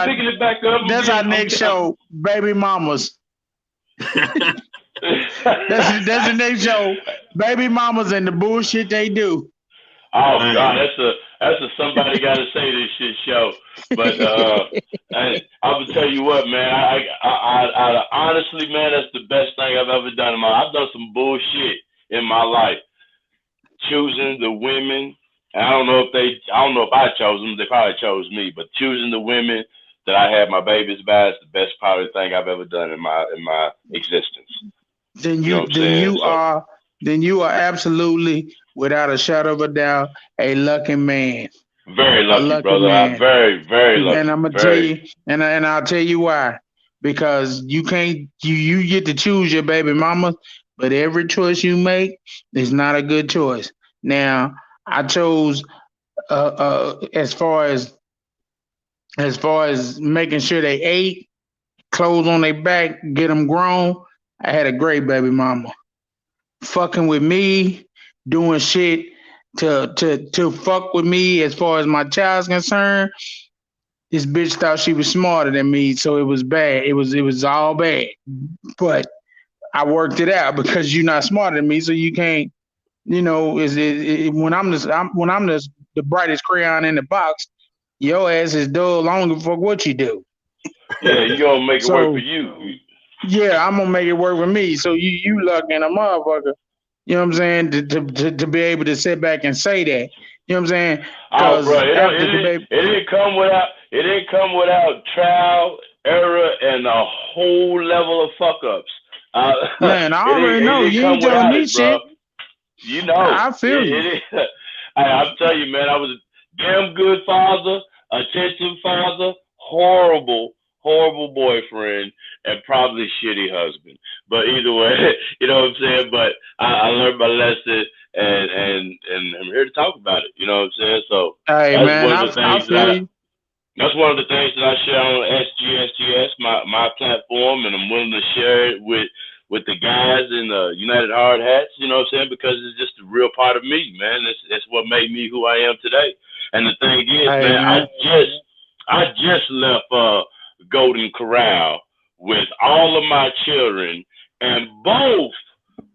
picking it back up. That's our next show, Baby Mamas. that's the next show, Baby Mamas and the bullshit they do. Oh God, that's a somebody got to say this shit show. But I will tell you what, man. I honestly, man, that's the best thing I've ever done in my life. I've done some bullshit in my life, choosing the women. And I don't know if I chose them. They probably chose me. But choosing the women that I had my babies by is the best probably thing I've ever done in my existence. Then you are absolutely, without a shadow of a doubt, a lucky man. Very lucky, brother. I'm very, very lucky. And I'm gonna tell you, and I'll tell you why. Because you can't, you get to choose your baby mama, but every choice you make is not a good choice. Now, I chose as far as making sure they ate, clothes on their back, get them grown. I had a great baby mama. Fucking with me, doing shit to fuck with me as far as my child's concerned. This bitch thought she was smarter than me, so it was bad. It was all bad. But I worked it out because you're not smarter than me, so you can't. You know, when I'm the brightest crayon in the box, your ass is dull long for what you do. Yeah, you gonna make it work for you. Yeah, I'm gonna make it work for me. So you lucky in a motherfucker. You know what I'm saying? To be able to sit back and say that. You know what I'm saying? Oh, bro, it didn't come without trial, error, and a whole level of fuck ups. Man, I already know. You ain't telling me shit. You know. I feel you. I'm telling you, man, I was a damn good father, attentive father, horrible boyfriend, and probably shitty husband. But either way, you know what I'm saying? But I learned my lesson, and I'm here to talk about it. You know what I'm saying? So hey, that's man, that's one of the things that I share on SGSGS, my platform, and I'm willing to share it with the guys in the United Hard Hats, you know what I'm saying? Because it's just a real part of me, man. It's what made me who I am today. And the thing is, hey, man, I just left Golden Corral with all of my children and both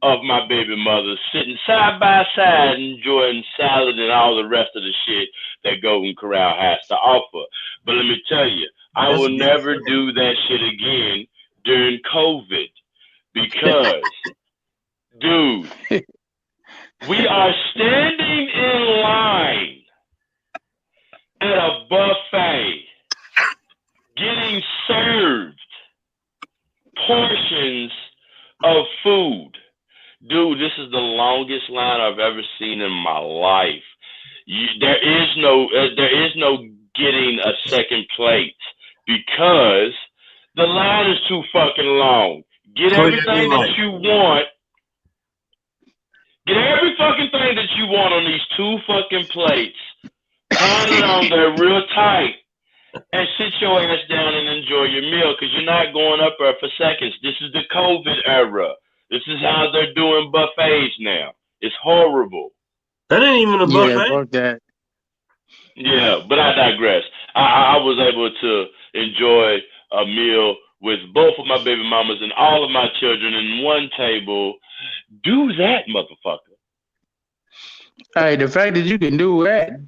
of my baby mothers sitting side by side enjoying salad and all the rest of the shit that Golden Corral has to offer. But let me tell you, I will never do that shit again during COVID. because, dude, we are standing in line at a buffet getting served portions of food. Dude, this is the longest line I've ever seen in my life. There is no getting a second plate because the line is too fucking long. Get everything that you want. Get every fucking thing that you want on these 2 fucking plates. Pile it on there real tight. And sit your ass down and enjoy your meal because you're not going up there for seconds. This is the COVID era. This is how they're doing buffets now. It's horrible. That ain't even a buffet. Yeah, fuck that. Yeah, but I digress. I was able to enjoy a meal with both of my baby mamas and all of my children in one table. Do that, motherfucker. Hey, the fact that you can do that,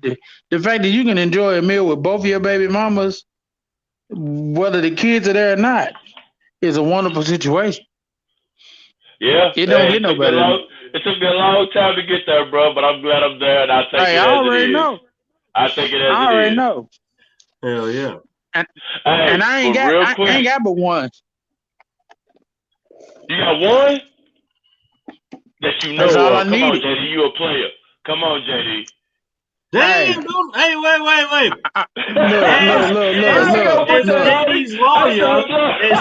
the fact that you can enjoy a meal with both of your baby mamas, whether the kids are there or not, is a wonderful situation. Yeah. It don't get no better. It took me a long time to get there, bro, but I'm glad I'm there, and I'll take it as it is. I already know. I take it as it is. I already know. Hell yeah. And I ain't got but one. You got one? That you know That's all of. I Come on, needed. JD, you a player. Come on, JD. Damn, hey, wait. Look. As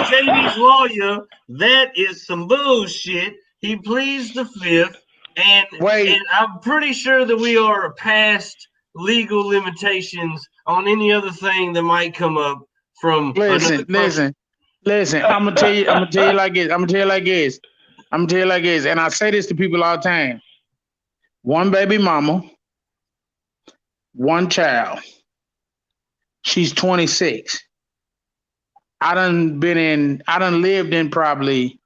JD's lawyer, that is some bullshit. He pleads the fifth, and I'm pretty sure that we are past legal limitations on any other thing that might come up from. Listen. I'm gonna tell you like this. And I say this to people all the time. One baby mama, one child. She's 26. I done lived in probably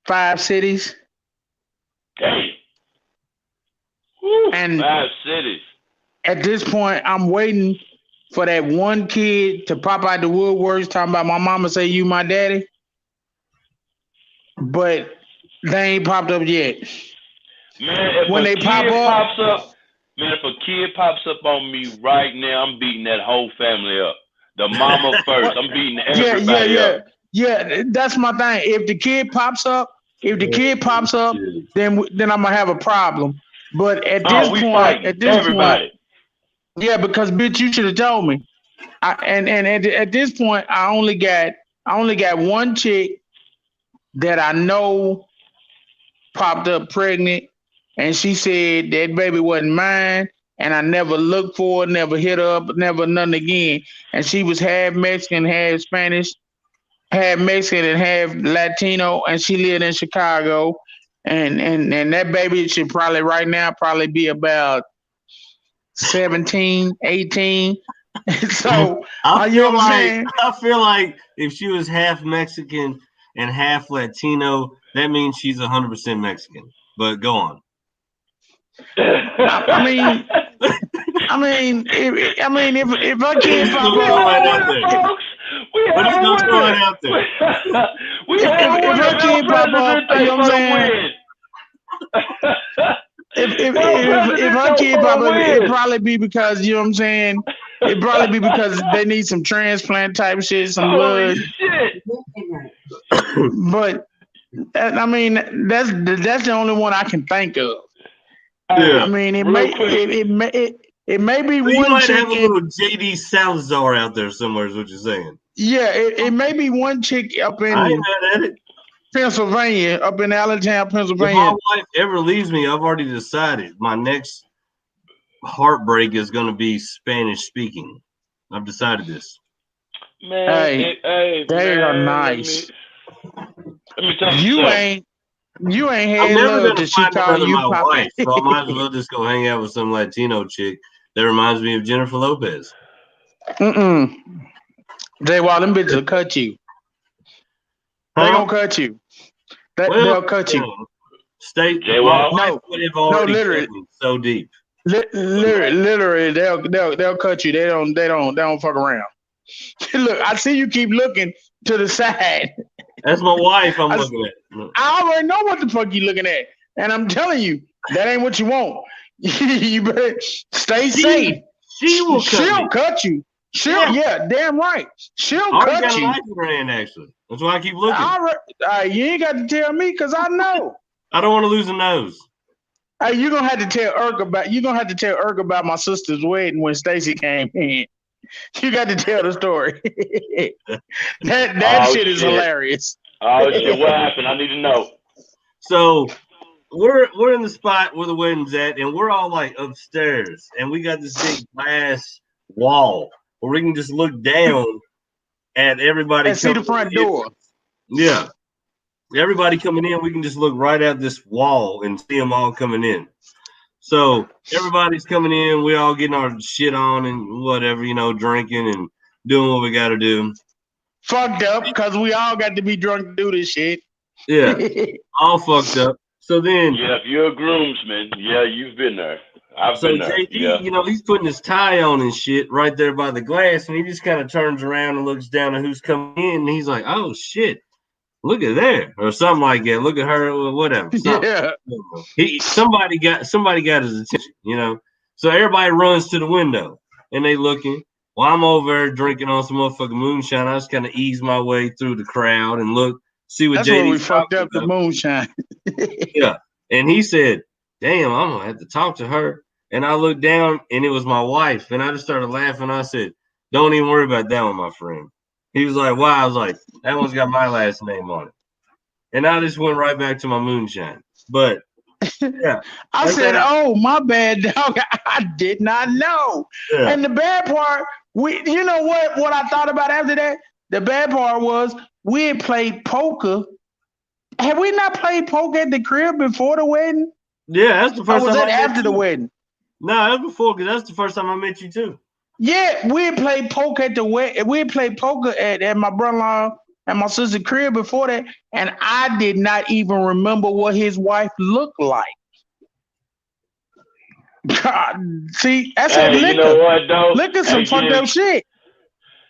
5 cities. Hey. Woo, and 5 cities. At this point, I'm waiting for that one kid to pop out the woodworks talking about my mama say you my daddy. But they ain't popped up yet. Man, if a kid pops up on me right now, I'm beating that whole family up. The mama first. I'm beating everybody up. Yeah, that's my thing. If the kid pops up, then I'm gonna have a problem. But at this point, yeah, because bitch, you should have told me. At this point, I only got one chick that I know popped up pregnant, and she said that baby wasn't mine, and I never looked for her, never hit her up, never nothing again. And she was half Mexican, half Spanish, half Mexican and half Latino, and she lived in Chicago. And that baby should probably right now be about 17, 18. So I feel like if she was half Mexican and half Latino, that means she's 100% Mexican. But go on. I mean, if I can't pop up, if I can't pop up, you know what I'm saying? If I can't pop up, it'd probably be because, you know what I'm saying? It'd probably be because they need some transplant type shit, some blood. Shit. But I mean, that's the only one I can think of. Yeah. I mean, it may be so one chick. Have a little JD Salazar out there somewhere, is what you're saying. Yeah, it may be one chick up in Pennsylvania, up in Allentown, Pennsylvania. If my wife ever leaves me, I've already decided my next heartbreak is going to be Spanish speaking. I've decided this. Man, they are nice. Let me tell you something. You ain't had love till she called you my Papa. wife, so I might as well just go hang out with some Latino chick that reminds me of Jennifer Lopez. J-Wall, them bitches will cut you. They gonna cut you. They'll cut you. State J-Wall? No, literally. So deep. Literally, they'll cut you. They don't fuck around. Look, I see you keep looking to the side. That's my wife I'm looking at. I already know what the fuck you looking at. And I'm telling you, that ain't what you want. You better stay safe. She'll cut you. Yeah, damn right. She'll cut you. Actually. That's why I keep looking. You ain't got to tell me because I know. I don't want to lose a nose. Hey, you're gonna have to tell Irk about my sister's wedding when Stacy came in. You got to tell the story. that shit is hilarious. Oh shit! What happened? I need to know. So we're in the spot where the wedding's at, and we're all like upstairs, and we got this big glass wall where we can just look down at everybody. And see the front door. Yeah. Everybody coming in, we can just look right at this wall and see them all coming in. So everybody's coming in, we all getting our shit on and whatever, drinking and doing what we got to do. Fucked up because we all got to be drunk to do this shit. Yeah, all fucked up. So then, yeah, if you're a groomsman, yeah, you've been there. I've been there. JD, he's putting his tie on and shit right there by the glass, and he just kind of turns around and looks down at who's coming in, and he's like, "Oh shit, look at there," or something like that. Look at her, or whatever. Yeah. Somebody got his attention, So everybody runs to the window, and they looking. Well, I'm over there drinking on some motherfucking moonshine. I just kind of ease my way through the crowd and see what That's JD's where we fucked up about. the moonshine. Yeah, and he said, "Damn, I'm gonna have to talk to her." And I looked down, and it was my wife, and I just started laughing. I said, "Don't even worry about that one, my friend." He was like, "Why?" I was like, "That one's got my last name on it." And I just went right back to my moonshine. But yeah, I said, "Oh, my bad, dog. I did not know." Yeah. And the bad part, you know what I thought about after that? The bad part was we had played poker. Had we not played poker at the crib before the wedding? Yeah, that's the first time. Was that after the wedding? No, that was before, because that's the first time I met you too. Yeah, we had played poker at the wedding. We had played poker at my brother-in-law and my sister's crib before that, and I did not even remember what his wife looked like. God, see, that's a liquor. You know what, though? Liquor some fucked up shit.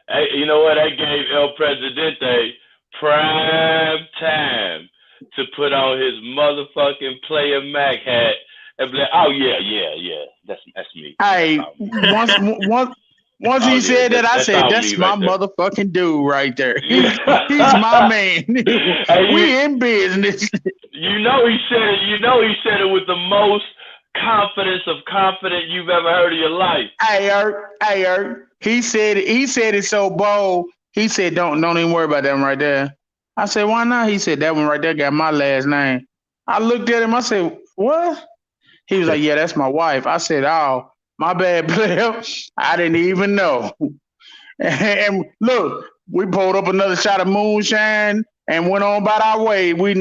Hey, you know what? I gave El Presidente prime time to put on his motherfucking Player Mac hat and be like, "Oh yeah, that's me." Hey, once he said that, I said, "That's my motherfucking dude right there. He's my man. We in business." He said it with the most confident you've ever heard of your life. Hey, Eric. He said it so bold. He said, "Don't even worry about that one right there." I said, "Why not?" He said, "That one right there got my last name." I looked at him. I said, "What?" He was like, "Yeah, that's my wife." I said, "Oh, my bad, player. I didn't even know." And look, we pulled up another shot of moonshine and went on about our way. Those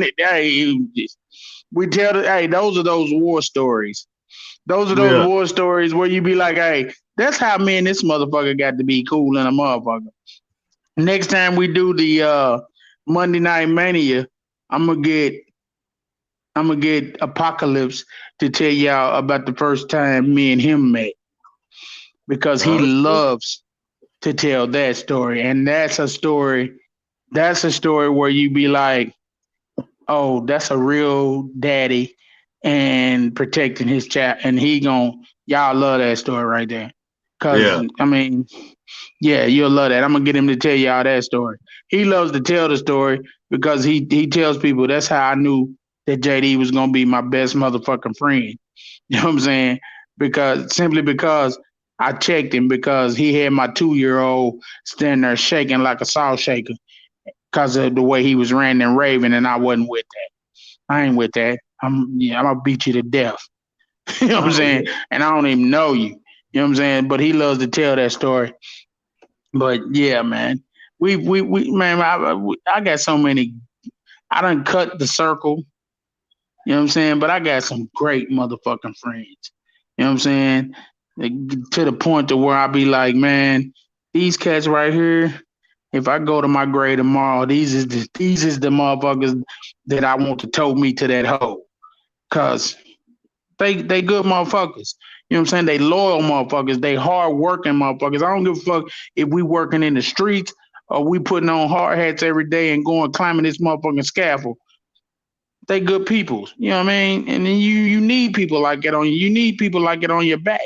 are those war stories. Those are those war stories where you be like, "Hey, that's how me and this motherfucker got to be cool in a motherfucker." Next time we do the Monday Night Mania, I'm gonna get Apocalypse to tell y'all about the first time me and him met, because he loves to tell that story, and that's a story where you be like, "Oh, that's a real daddy and protecting his child," and y'all love that story right there. Cause I mean, yeah, you'll love that. I'm gonna get him to tell y'all that story. He loves to tell the story because he tells people that's how I knew that JD was gonna be my best motherfucking friend. You know what I'm saying? Simply because I checked him, because he had my 2-year-old standing there shaking like a salt shaker because of the way he was ranting and raving, and I wasn't with that. I ain't with that. I'm gonna beat you to death. You know what I'm saying? Yeah. And I don't even know you. You know what I'm saying? But he loves to tell that story. But yeah, man, I got so many. I done cut the circle. You know what I'm saying? But I got some great motherfucking friends. You know what I'm saying? To the point to where I be like, man, these cats right here, if I go to my grave tomorrow, these is the motherfuckers that I want to tow me to that hole. Cause they good motherfuckers. You know what I'm saying? They loyal motherfuckers. They hard working motherfuckers. I don't give a fuck if we working in the streets or we putting on hard hats every day and going climbing this motherfucking scaffold. They good people. You know what I mean? And then you need people like that on you. You need people like it on your back.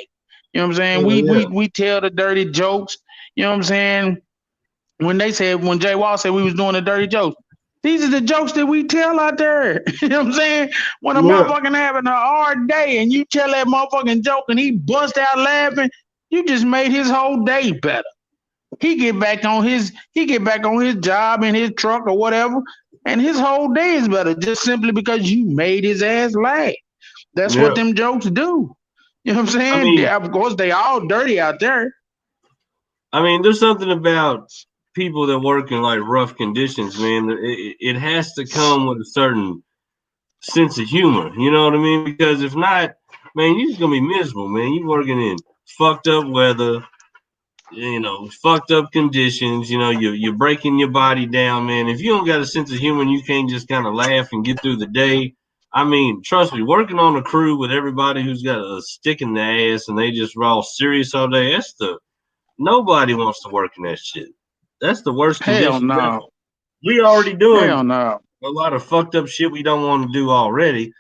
You know what I'm saying? We tell the dirty jokes. You know what I'm saying? When Jay Wall said we was doing the dirty jokes, these are the jokes that we tell out there. You know what I'm saying? When a motherfucking having a hard day and you tell that motherfucking joke and he bust out laughing, you just made his whole day better. He get back on his job in his truck or whatever, and his whole day is better just simply because you made his ass laugh. That's what them jokes do. You know what I'm saying? I mean, of course, they all dirty out there. I mean, there's something about people that work in like rough conditions, man. It has to come with a certain sense of humor. You know what I mean? Because if not, man, you're just gonna be miserable, man. You working in fucked up weather, fucked up conditions. You're breaking your body down, man. If you don't got a sense of humor and you can't just kind of laugh and get through the day, I mean, trust me, working on a crew with everybody who's got a stick in the ass and they just all serious all day, nobody wants to work in that shit. That's the worst condition. Hell no. We already doing a lot of fucked up shit we don't want to do already.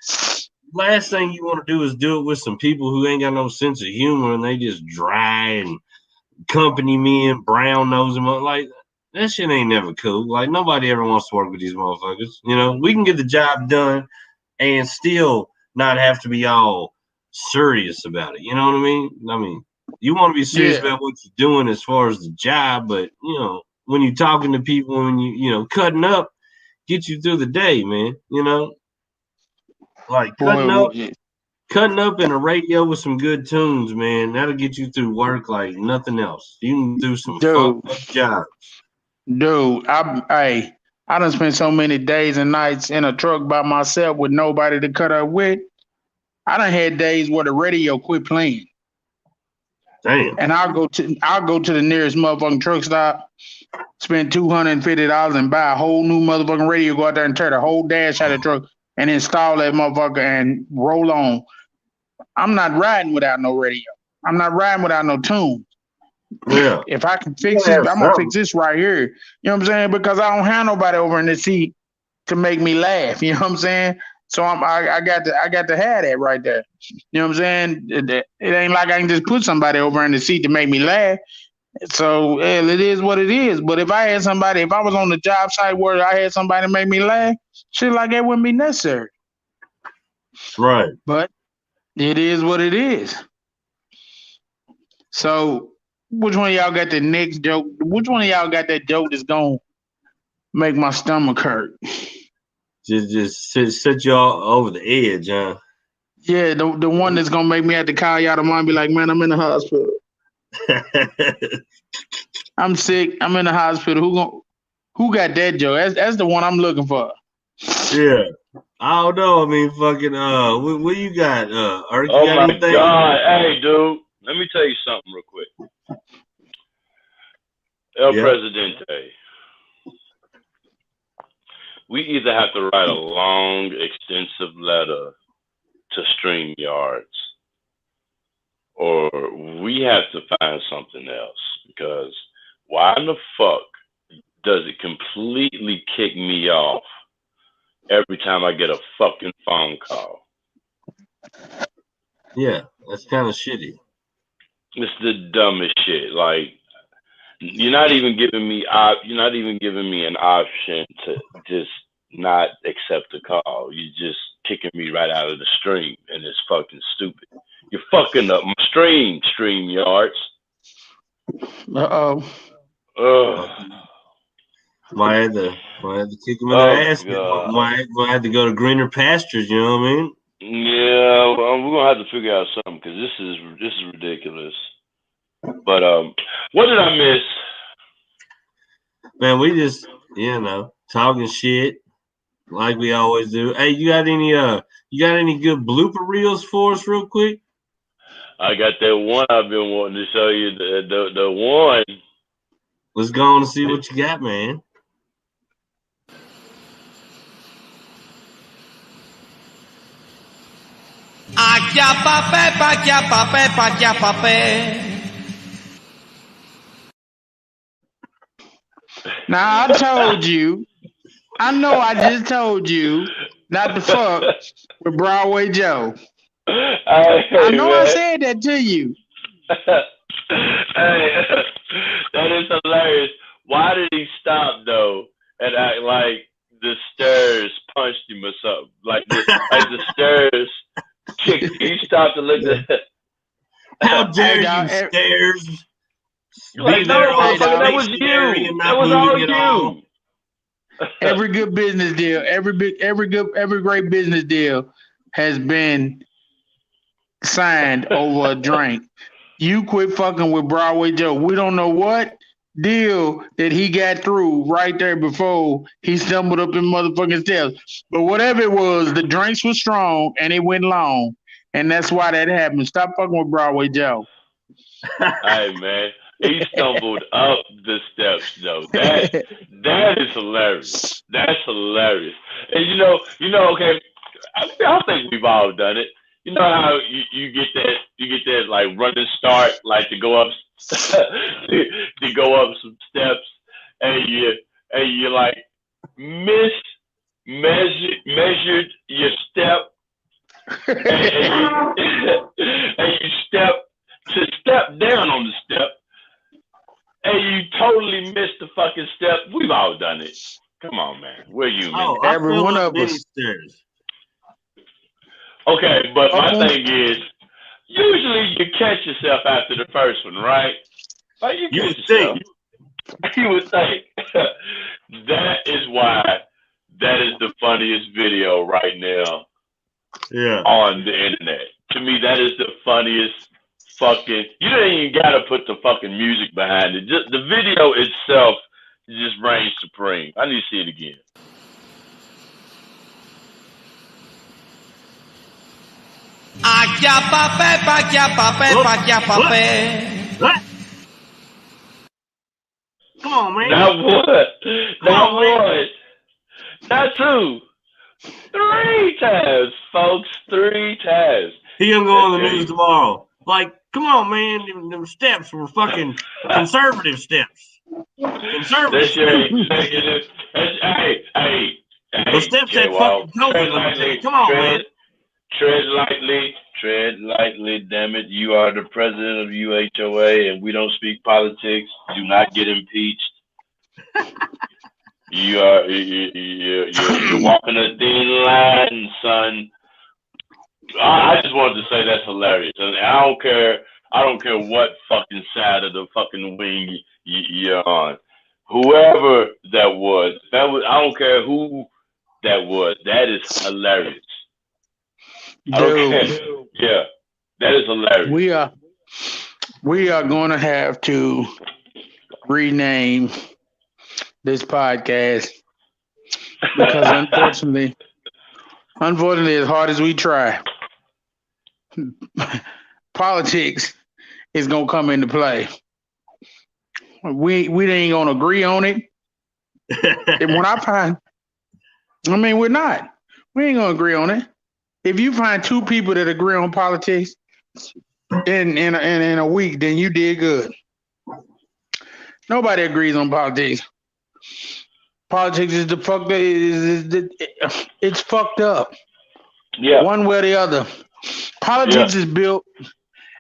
Last thing you want to do is do it with some people who ain't got no sense of humor and they just dry and company men, brown nosing. Like, that shit ain't never cool. Like, nobody ever wants to work with these motherfuckers. We can get the job done and still not have to be all serious about it. You know what I mean? I mean, you want to be serious about what you're doing as far as the job, but when you're talking to people, when you cutting up, get you through the day, man. Like cutting up in a radio with some good tunes, man. That'll get you through work like nothing else. You can do some fucked up jobs. Dude, I done spent so many days and nights in a truck by myself with nobody to cut up with. I done had days where the radio quit playing. Damn. And I'll go to the nearest motherfucking truck stop, spend $250 and buy a whole new motherfucking radio, go out there and tear the whole dash out of the truck and install that motherfucker and roll on. I'm not riding without no radio. I'm not riding without no tune. Yeah. If I can fix it, I'm gonna fix this right here. You know what I'm saying? Because I don't have nobody over in the seat to make me laugh. You know what I'm saying? So I got to have that right there. You know what I'm saying? It ain't like I can just put somebody over in the seat to make me laugh. So it is what it is. But if I was on the job site where I had somebody make me laugh, shit like that wouldn't be necessary. Right. But it is what it is. So which one of y'all got the next joke? Which one of y'all got that joke that's gonna make my stomach hurt? Just set you all over the edge, huh? Yeah, the one that's gonna make me have to call y'all tomorrow and be like, man, I'm in the hospital. I'm sick. I'm in the hospital. Who got that joke? That's the one I'm looking for. Yeah. I don't know. I mean, fucking what you got? Oh my God. Hey, dude. Let me tell you something real quick. Presidente. We either have to write a long, extensive letter to StreamYards, or we have to find something else, because why in the fuck does it completely kick me off every time I get a fucking phone call? Yeah, that's kind of shitty. It's the dumbest shit. Like, you're not even giving me an option to just not accept the call. You're just kicking me right out of the stream, and it's fucking stupid. You're fucking up my StreamYards. Uh-oh. Might have to kick him in the ass. Might have to go to greener pastures. You know what I mean? Yeah, well, we're gonna have to figure out something, because this is ridiculous. But what did I miss? Man, we just talking shit like we always do. Hey, you got any good blooper reels for us, real quick? I got that one I've been wanting to show you. The one. Let's go on and see what you got, man. I Now I told you. I know I just told you not to fuck with Broadway Joe. I know man. I said that to you. Hey, that is hilarious. Why did he stop though and act like the stairs punched him or something? Like the stairs kicked. He stopped to look at. How dare you, stairs? Like, no, motherfucker, that was you. That was all you. Every good business deal, every great business deal has been signed over a drink. You quit fucking with Broadway Joe. We don't know what deal that he got through right there before he stumbled up in motherfucking steps. But whatever it was, the drinks were strong and it went long. And that's why that happened. Stop fucking with Broadway Joe. Hey, man. He stumbled up the steps, though. That is hilarious. That's hilarious. And you know, okay, I think we've all done it. You know how you get that like running start, like to go up to go up some steps, and you like measured your step, and you step down on the step, and you totally missed the fucking step. We've all done it. Come on, man. We're human. Oh, every one of us. Stairs. Okay, but my thing is, usually you catch yourself after the first one, right? Like you catch yourself. You would think. That is why that is the funniest video right now. Yeah. On the internet. To me, that is the funniest fucking. You don't even gotta put the fucking music behind it. Just the video itself just reigns supreme. I need to see it again. What? Come on, man. Not one. Not one. Not two. 3 times, folks. 3 times. He gonna go on the news tomorrow. Like, come on, man. Them steps were fucking conservative steps. Conservative steps. Hey. The steps that fucking COVID. Come on, man. Tread lightly, damn it. You are the president of U.H.O.A. and we don't speak politics. Do not get impeached. You're walking a thin line, son. I just wanted to say that's hilarious. And I don't care what fucking side of the fucking wing you're on. Whoever that was, I don't care who that was. That is hilarious. Dude, yeah, that is hilarious. We are going to have to rename this podcast because unfortunately, as hard as we try, politics is gonna come into play. We ain't gonna agree on it. And we're not. We ain't gonna agree on it. If you find 2 people that agree on politics in a week, then you did good. Nobody agrees on politics. Politics is it's fucked up. Yeah. One way or the other. Politics is built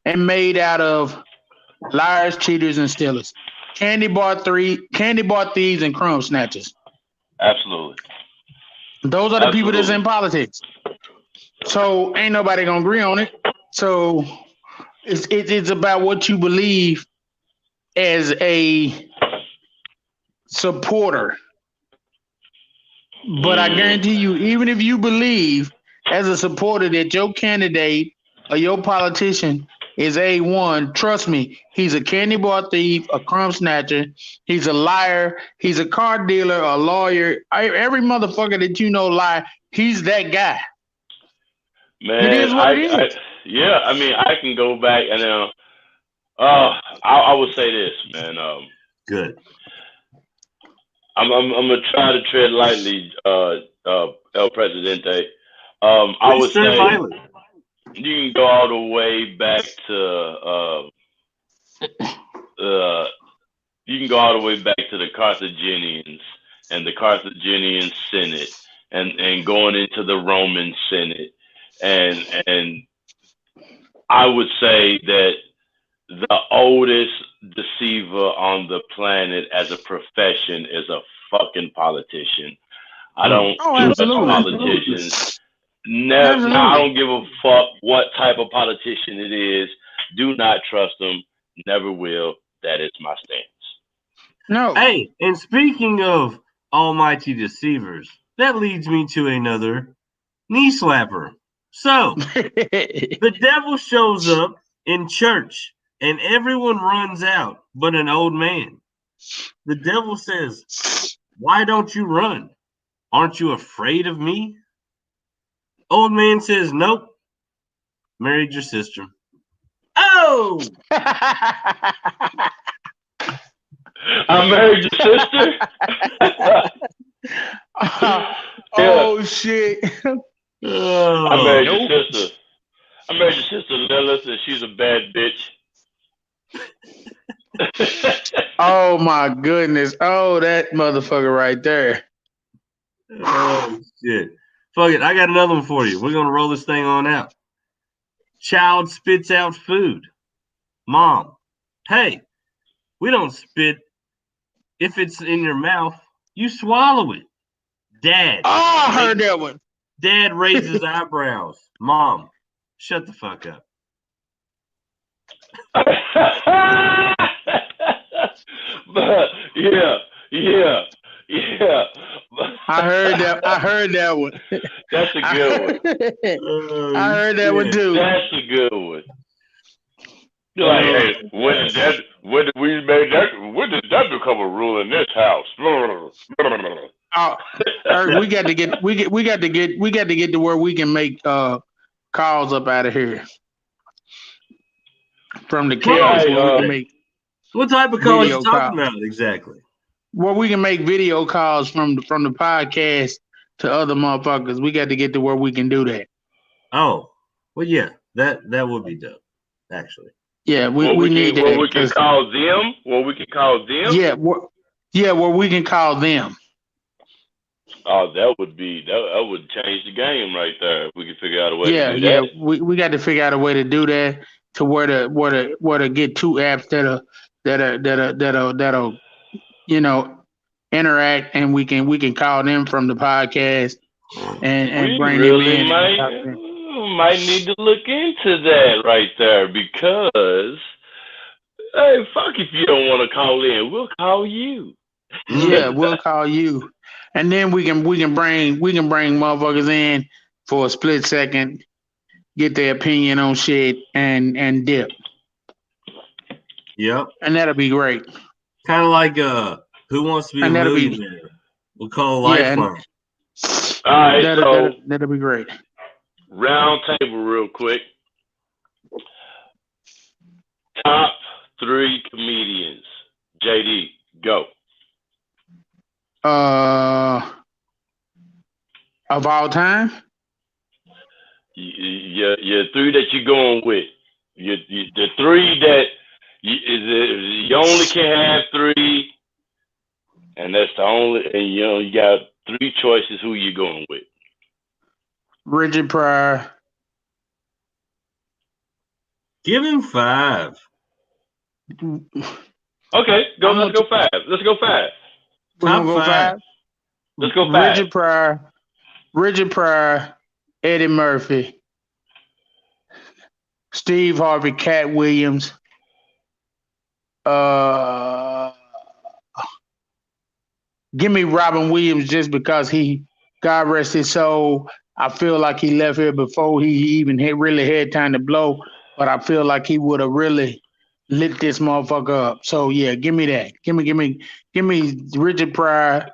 and made out of liars, cheaters, and stealers. Candy bar thieves, and crumb snatchers. Absolutely. Those are the people that's in politics. So ain't nobody gonna agree on it. So it's about what you believe as a supporter. But I guarantee you, even if you believe as a supporter that your candidate or your politician is A1, trust me, he's a candy bar thief, a crumb snatcher, he's a liar, he's a car dealer, a lawyer. Every motherfucker that you know lie, he's that guy. Man, it is what it is. I mean, I can go back and I will say this, man. Good. I'm gonna try to tread lightly, El Presidente. I would say, lightly. You can go all the way back to you can go all the way back to the Carthaginians and the Carthaginian Senate and going into the Roman Senate. And I would say that the oldest deceiver on the planet as a profession is a fucking politician. I don't trust politicians. Never, I don't give a fuck what type of politician it is. Do not trust them. Never will. That is my stance. No. Hey, and speaking of almighty deceivers, that leads me to another knee slapper. So, the devil shows up in church and everyone runs out but an old man. The devil says, "Why don't you run? Aren't you afraid of me?" Old man says, "Nope. Married your sister." Oh! I married your sister? Oh, shit. I married your sister. I married your sister, Lilith, and she's a bad bitch. Oh, my goodness. Oh, that motherfucker right there. Oh, shit. Fuck it. I got another one for you. We're going to roll this thing on out. Child spits out food. Mom, hey, we don't spit. If it's in your mouth, you swallow it. Dad. Oh, I heard that one. Dad raises eyebrows. Mom, shut the fuck up. But, yeah. I heard that one. That's a good one. I heard that one too. That's a good one. You're like, hey, when did that become a rule in this house? We got to get to where we can make calls up out of here. From the cameras, where we can make. What type of calls you talking about exactly? Well, we can make video calls from the podcast to other motherfuckers. We got to get to where we can do that. Oh, well, yeah, that would be dope, actually. Yeah, we need that. Where we can call them? Yeah, where we can call them. Oh, that would change the game right there. If we could figure out a way to do that. Yeah, we got to figure out a way to do that to where to get two apps that'll interact, and we can call them from the podcast and bring really them in. Might need to look into that right there, because hey, fuck if you don't want to call in, we'll call you. Yeah, we'll call you, and then we can bring motherfuckers in for a split second, get their opinion on shit, and dip. Yep, and that'll be great. Kind of like Who Wants to Be a Millionaire? We'll call Lifeline. All right, that'll be great. Round table real quick. Top 3 comedians. JD, go. Of all time? Your 3 that you're going with. The 3 that you only can have 3, and that's the only, and you got 3 choices who you're going with. Richard Pryor. Give him 5. Okay, let's go 5. Let's go 5. Top 5. Let's go 5. Richard Pryor, Eddie Murphy, Steve Harvey, Cat Williams. Give me Robin Williams, just because God rest his soul, I feel like he left here before he even really had time to blow, but I feel like he would have really lit this motherfucker up. So yeah, give me that. Give me Richard Pryor,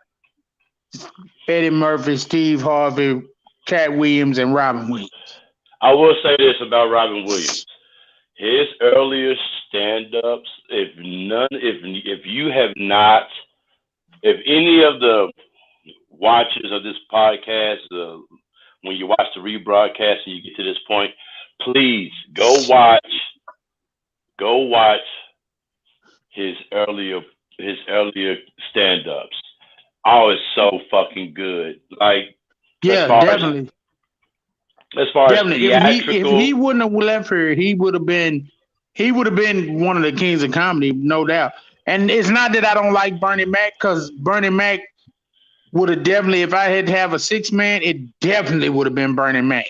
Eddie Murphy, Steve Harvey, Cat Williams, and Robin Williams. I will say this about Robin Williams. His earlier stand-ups, if any of the watchers of this podcast, when you watch the rebroadcast and you get to this point, please go watch his earlier stand-ups. Oh, it's so fucking good. Like, Yeah, definitely. As far definitely. as theatrical, if he wouldn't have left here, he would have been one of the kings of comedy, no doubt. And it's not that I don't like Bernie Mac, because Bernie Mac would have definitely, if I had to have a 6-man, it definitely would have been Bernie Mac.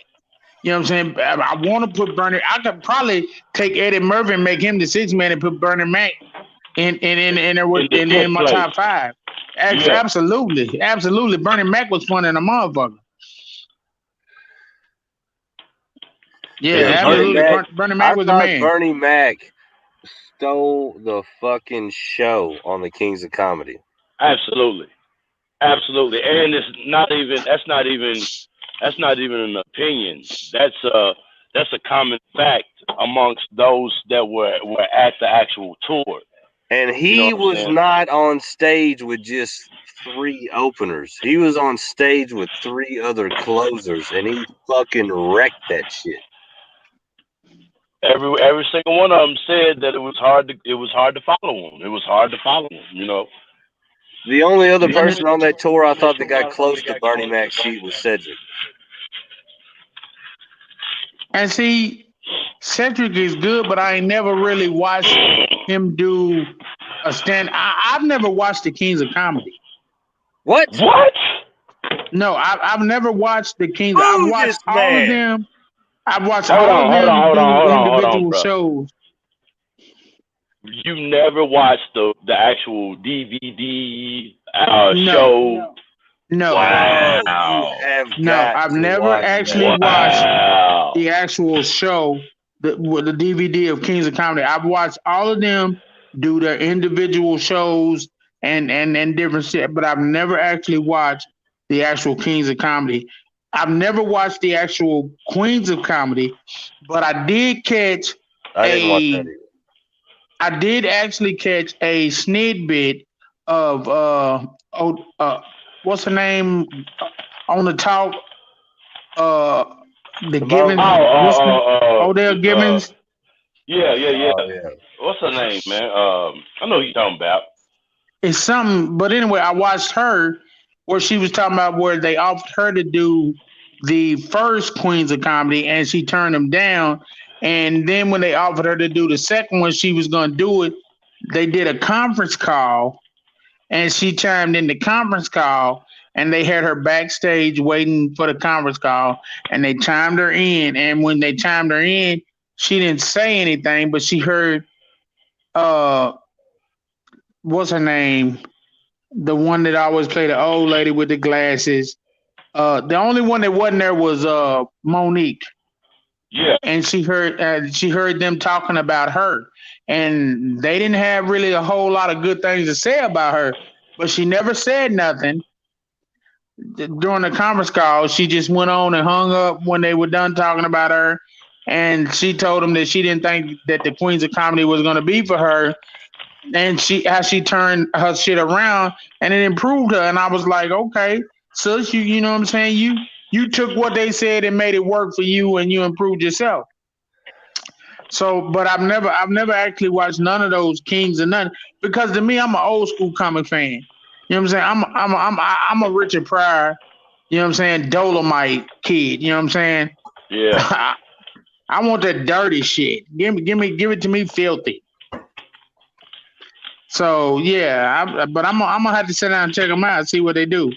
You know what I'm saying? I want to put Bernie. I could probably take Eddie Murphy and make him the 6-man and put Bernie Mac in my top 5. Absolutely. Bernie Mac was fun in a motherfucker. Yeah, absolutely. Bernie Mac was the man. Bernie Mac stole the fucking show on the Kings of Comedy. Absolutely, and that's not even an opinion. That's a common fact amongst those that were at the actual tour. And he was not on stage with just 3 openers. He was on stage with 3 other closers, and he fucking wrecked that shit. Every single one of them said that it was hard to follow him. It was hard to follow him, you know. The only other person on that tour I thought that got close to Bernie Mac's sheet was Cedric. And see, Cedric is good, but I ain't never really watched him do a stand. I've never watched the Kings of Comedy. What? No, I've never watched the Kings. I've watched all of them. I've watched all of them do individual shows. You never watched the actual DVD show? No. Wow. No, I've never actually watched the actual show, the DVD of Kings of Comedy. I've watched all of them do their individual shows and different shit, but I've never actually watched the actual Kings of Comedy. I've never watched the actual Queens of Comedy, but I did catch I did actually catch a snippet of what's her name on the talk? The Givens. Odell Givens. Yeah. What's her name, man? I know who you're talking about. It's something, but anyway, I watched her where she was talking about where they offered her to do the first Queens of Comedy and she turned them down. And then when they offered her to do the second one, she was going to do it. They did a conference call and she chimed in the conference call and they had her backstage waiting for the conference call and they chimed her in. And when they chimed her in, she didn't say anything, but she heard, what's her name? The one that always played the old lady with the glasses. The only one that wasn't there was Monique. Yeah. And she heard them talking about her. And they didn't have really a whole lot of good things to say about her. But she never said nothing during the conference call. She just went on and hung up when they were done talking about her. And she told them that she didn't think that the Queens of Comedy was going to be for her. And she turned her shit around and it improved her. And I was like, okay, sis, you know what I'm saying? You took what they said and made it work for you and you improved yourself. So, but I've never actually watched none of those Kings and none, because to me, I'm an old school comic fan. You know what I'm saying? I'm a Richard Pryor, you know what I'm saying, Dolomite kid, you know what I'm saying? Yeah. I want that dirty shit. Give it to me filthy. So yeah, but I'm gonna have to sit down and check them out and see what they do.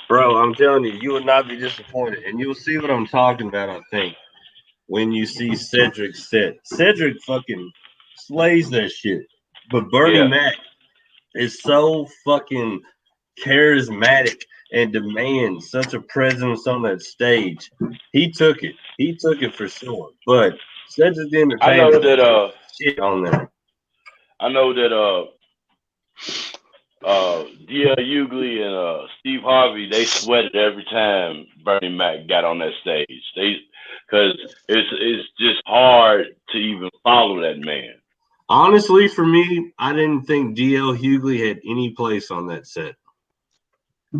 Bro, I'm telling you, you will not be disappointed, and you'll see what I'm talking about. I think when you see Cedric's set, Cedric fucking slays that shit. But Bernie Mac is so fucking charismatic and demands such a presence on that stage. He took it for sure. But Cedric the Entertainer, I know that shit on there. I know that D.L. Hughley and Steve Harvey, they sweated every time Bernie Mac got on that stage. Because it's just hard to even follow that man. Honestly, for me, I didn't think D.L. Hughley had any place on that set.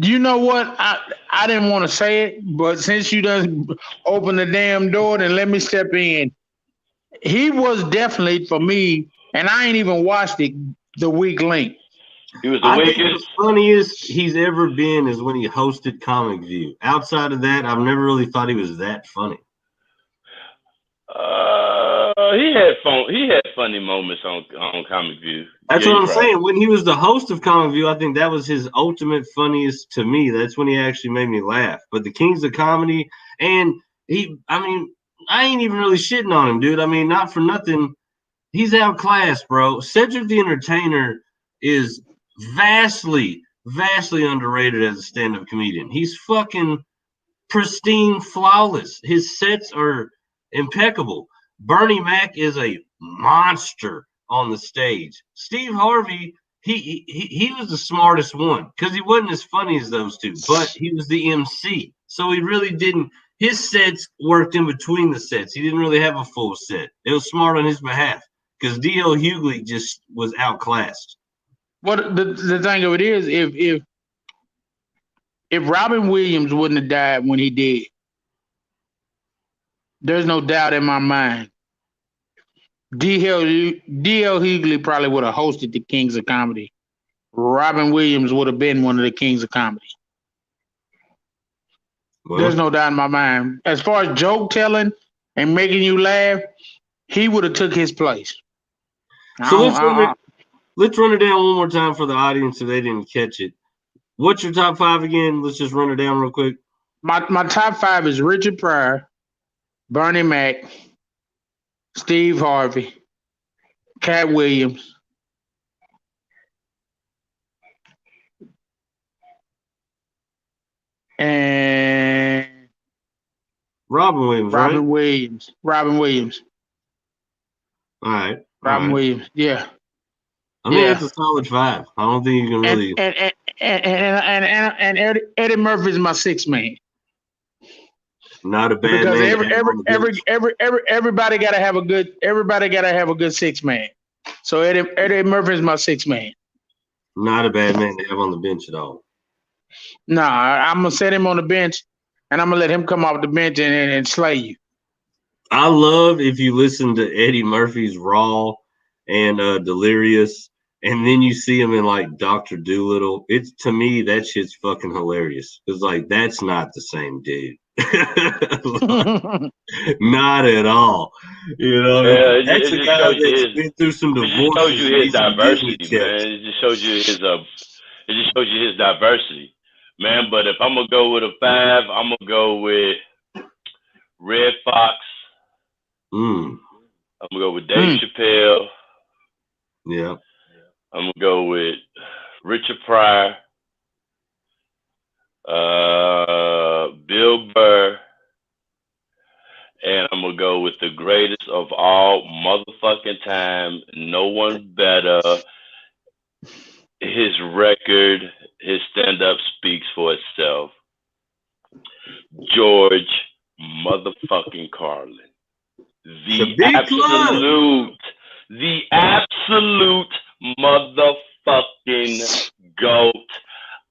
You know what? I didn't want to say it, but since you done opened the damn door, then let me step in. He was definitely for me, and I ain't even watched it. The weak link. He was the I think weakest. the funniest he's ever been is when he hosted Comic View. Outside of that, I've never really thought he was that funny. He had fun. He had funny moments on Comic View. That's what I'm saying. When he was the host of Comic View, I think that was his ultimate funniest to me. That's when he actually made me laugh. But the Kings of Comedy, and I ain't even really shitting on him, dude. I mean, not for nothing. He's outclassed, bro. Cedric the Entertainer is vastly underrated as a stand-up comedian. He's fucking pristine, flawless. His sets are impeccable. Bernie Mac is a monster on the stage. Steve Harvey, he was the smartest one because he wasn't as funny as those two, but he was the MC. So he really didn't. His sets worked in between the sets. He didn't really have a full set. It was smart on his behalf because D.L. Hughley just was outclassed. Well, the thing of it is, if Robin Williams wouldn't have died when he did, there's no doubt in my mind D.L. Hughley probably would have hosted the Kings of Comedy. Robin Williams would have been one of the Kings of Comedy. Well, there's no doubt in my mind. As far as joke telling and making you laugh, he would have took his place. So let's run it down one more time for the audience if they didn't catch it. What's your top 5 again? Let's just run it down real quick. My top 5 is Richard Pryor, Bernie Mac, Steve Harvey, Cat Williams, and Robin Williams. Robin Williams. All right. Robin Williams. Yeah. I mean, that's a solid 5. I don't think you can really. And Eddie Murphy is my 6th man. Not a bad man. Because everybody gotta have a good 6th man. So Eddie Murphy is my 6th man. Not a bad man to have on the bench at all. Nah, I'm gonna set him on the bench, and I'm gonna let him come off the bench and slay you. I love if you listen to Eddie Murphy's Raw and Delirious, and then you see him in like Dr. Dolittle. It's to me that shit's fucking hilarious. It's like that's not the same dude. Not at all. You know, that's a guy that's been through some divorce. It shows you his diversity, man. It just shows you his diversity, man. But if I'm gonna go with a 5, I'm gonna go with Red Fox. I'm gonna go with Dave Chappelle. Yeah. I'm gonna go with Richard Pryor, Bill Burr, and I'm gonna go with the greatest of all motherfucking time. No one better. His record, his stand-up speaks for itself. George motherfucking Carlin. The absolute motherfucking GOAT.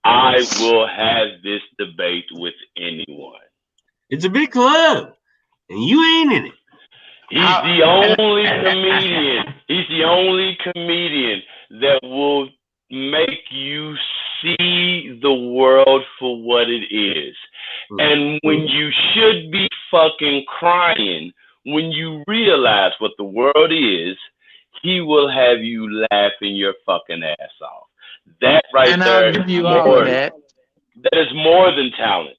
I will have this debate with anyone. It's a big club, and you ain't in it. He's the only comedian. He's the only comedian that will make you see the world for what it is. And when you should be fucking crying, when you realize what the world is, he will have you laughing your fucking ass off. That right there is more, that is more than talent.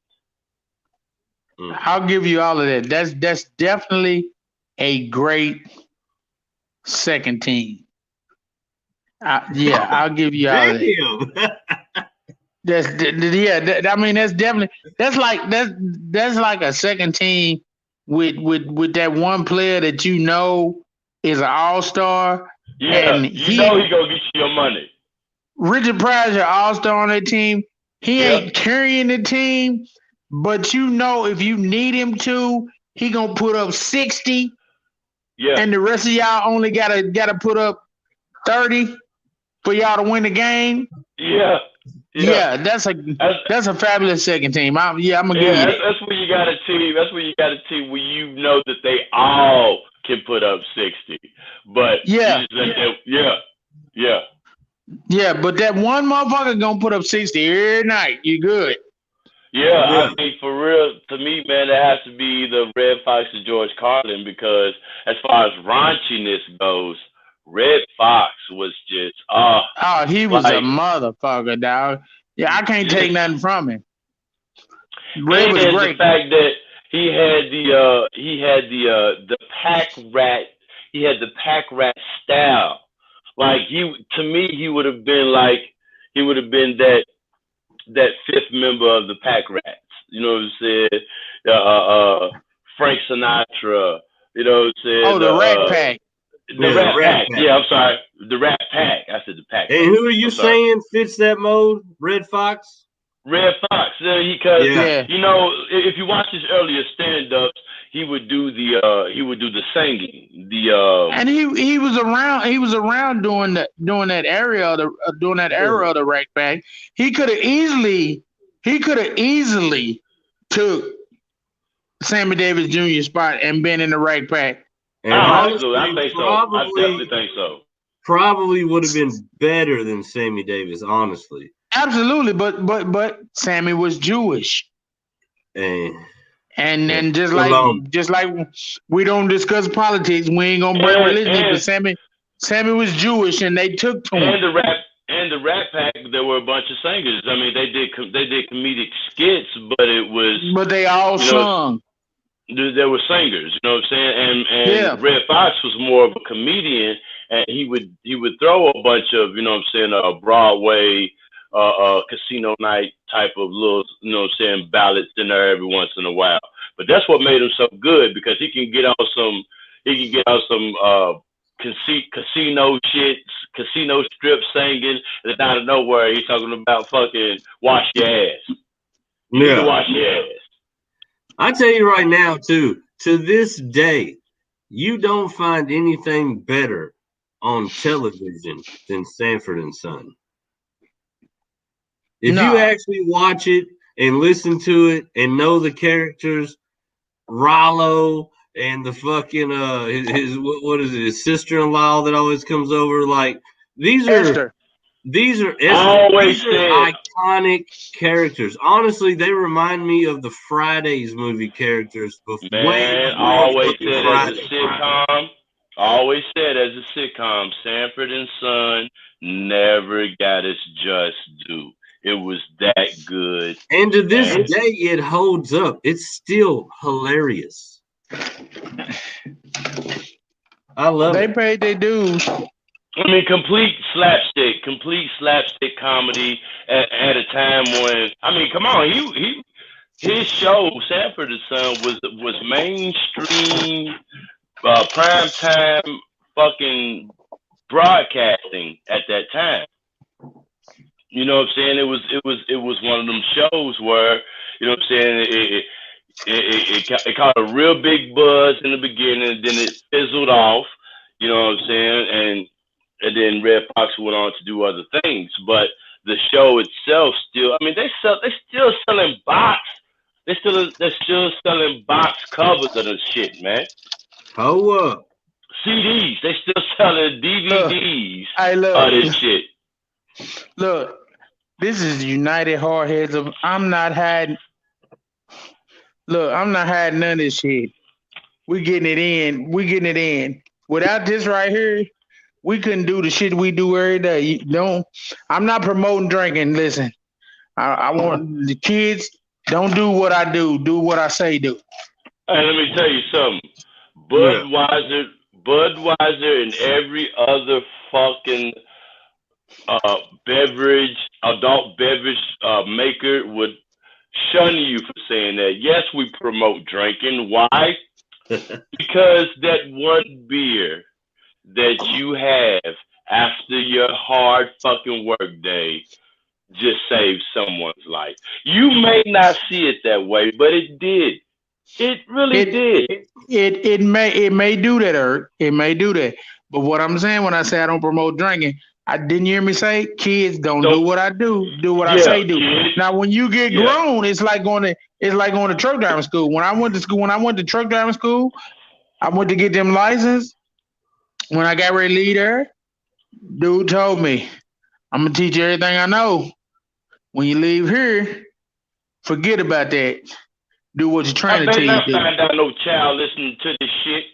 I'll give you all of that. That's definitely a great second team. I'll give you all of that. That's like a second team with that one player that you know is an all-star. Yeah, and he gonna get you your money. Richard Pryor's your all-star on that team. He ain't carrying the team, but you know if you need him to, he gonna put up 60. Yeah. And the rest of y'all only gotta put up 30 for y'all to win the game. Yeah. Yeah, that's a fabulous second team. I'm gonna give you that. That's where you got a team. That's where you got a team where you know that they all can put up 60. But yeah, but that one motherfucker gonna put up 60 every night. You good? Yeah, I mean, for real, to me, man, it has to be the Red Fox or George Carlin, because as far as raunchiness goes, Red Fox was just he was a motherfucker, dog. Yeah, I can't take nothing from him. Red was great. The fact that he had the pack rat, he had the pack rat style. Like, to me, he would have been that fifth member of the pack rats. You know what I'm saying? Frank Sinatra. You know what I'm saying? Oh, the Rat Pack. The Rat Pack. Yeah, I'm sorry. The Rat Pack. I said the Pack. And who are you saying fits that mold? Red Fox? Red Fox. Because you know, if you watch his earlier stand-ups, he would do the singing. And he was around during that era of the Rat Pack. He could have easily took Sammy Davis Jr. spot and been in the Rat Pack. Absolutely, I think so. I definitely think so. Probably would have been better than Sammy Davis, honestly. Absolutely, but Sammy was Jewish. And then just like we don't discuss politics, we ain't gonna bring religion. But Sammy was Jewish, and they took to him. And the Rat Pack, there were a bunch of singers. I mean, they did comedic skits, but they all sung. There were singers, you know what I'm saying? And Red Fox was more of a comedian, and he would throw a bunch of, you know what I'm saying, a Broadway, casino night type of little, you know what I'm saying, ballads in there every once in a while. But that's what made him so good, because he can get out some casino shit, casino strip singing, and out of nowhere he's talking about fucking wash your ass. You need to wash your ass. I tell you right now, too, to this day, you don't find anything better on television than Sanford and Son. If you actually watch it and listen to it and know the characters, Rollo and the fucking his sister-in-law that always comes over, like these are iconic characters. Honestly, they remind me of the Fridays movie characters. Always said as a sitcom, Sanford and Son never got its just due. It was that good. And to this day, it holds up. It's still hilarious. I love it. They paid their dues. I mean, complete slapstick comedy at a time when, I mean, come on, his show, Sanford and Son, was mainstream, prime time fucking broadcasting at that time. You know what I'm saying? It was one of them shows where, you know what I'm saying, it caught a real big buzz in the beginning, and then it fizzled off. You know what I'm saying? And then Red Fox went on to do other things, but the show itself still, I mean, they're still selling box. They're still selling box covers of this shit, man. CDs. They still selling DVDs of this shit. Look, this is United Hardheads of I'm not hiding none of this shit. We getting it in. Without this right here, we couldn't do the shit we do every day. I'm not promoting drinking. Listen, I want the kids, don't do what I do. Do what I say do. Hey, let me tell you something. Budweiser and every other fucking adult beverage maker would shun you for saying that. Yes, we promote drinking. Why? Because that one beer that you have after your hard fucking work day just saved someone's life. You may not see it that way, but it did. It really did. It may do that, Eric. It may do that. But what I'm saying when I say I don't promote drinking, I didn't hear me say, kids don't do what I do what I say do. Now, when you get grown, it's like going to truck driving school. When I went to truck driving school, I went to get them license. When I got ready to leave there, dude told me, I'm gonna teach you everything I know. When you leave here, forget about that. Do what you're trying to tell you. I bet not find out no child listening to this shit.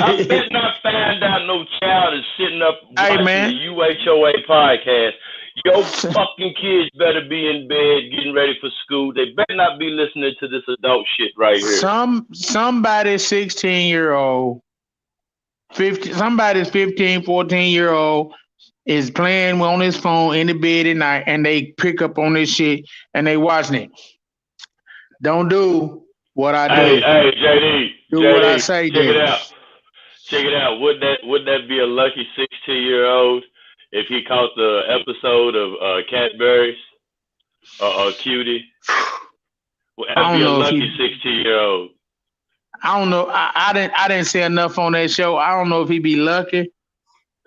I bet not find out no child is sitting up watching the UHOA podcast. Your fucking kids better be in bed getting ready for school. They better not be listening to this adult shit right here. Somebody's 16-year-old, somebody's 15, 14-year-old is playing on his phone in the bed at night, and they pick up on this shit and they watching it. Don't do what I do. Hey, JD. Do JD, what I say. Check it out. Would that be a lucky 16-year-old if he caught the episode of Cadbury's or Cutie? That'd be a lucky 16-year-old. I don't know. I didn't say enough on that show. I don't know if he'd be lucky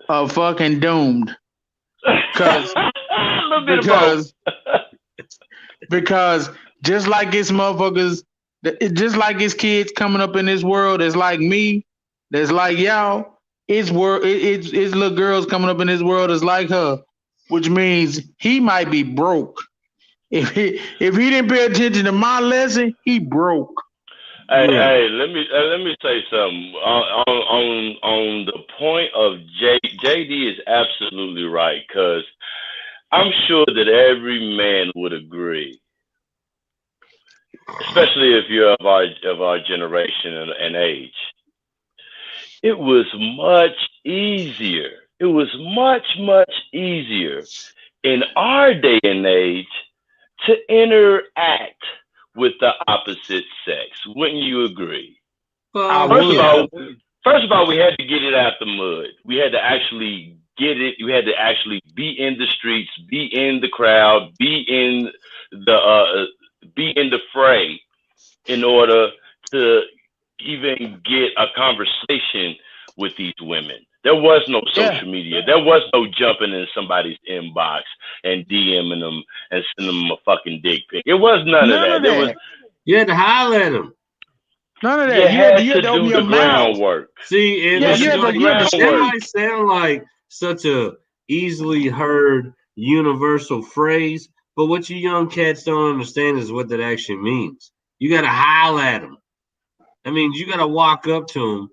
or fucking doomed. Because just like it's motherfuckers, just like it's kids coming up in this world, it's like me, that's like y'all. It's little girls coming up in this world is like her, which means he might be broke. If he didn't pay attention to my lesson, he broke. Hey, let me say something on the point of JD is absolutely right, because I'm sure that every man would agree, especially if you're of our generation and age. It was much easier. It was much easier in our day and age to interact with the opposite sex. Wouldn't you agree? First of all, we had to get it out the mud. We had to actually get it. We had to actually be in the streets, be in the crowd, be in the fray in order to even get a conversation with these women. There was no social media. There was no jumping in somebody's inbox and DMing them and sending them a fucking dick pic. It was none of that. You had to holler at them. None of that. You had to do the groundwork. See, that might sound like such a easily heard universal phrase, but what you young cats don't understand is what that actually means. You got to holler at them. That means you got to walk up to them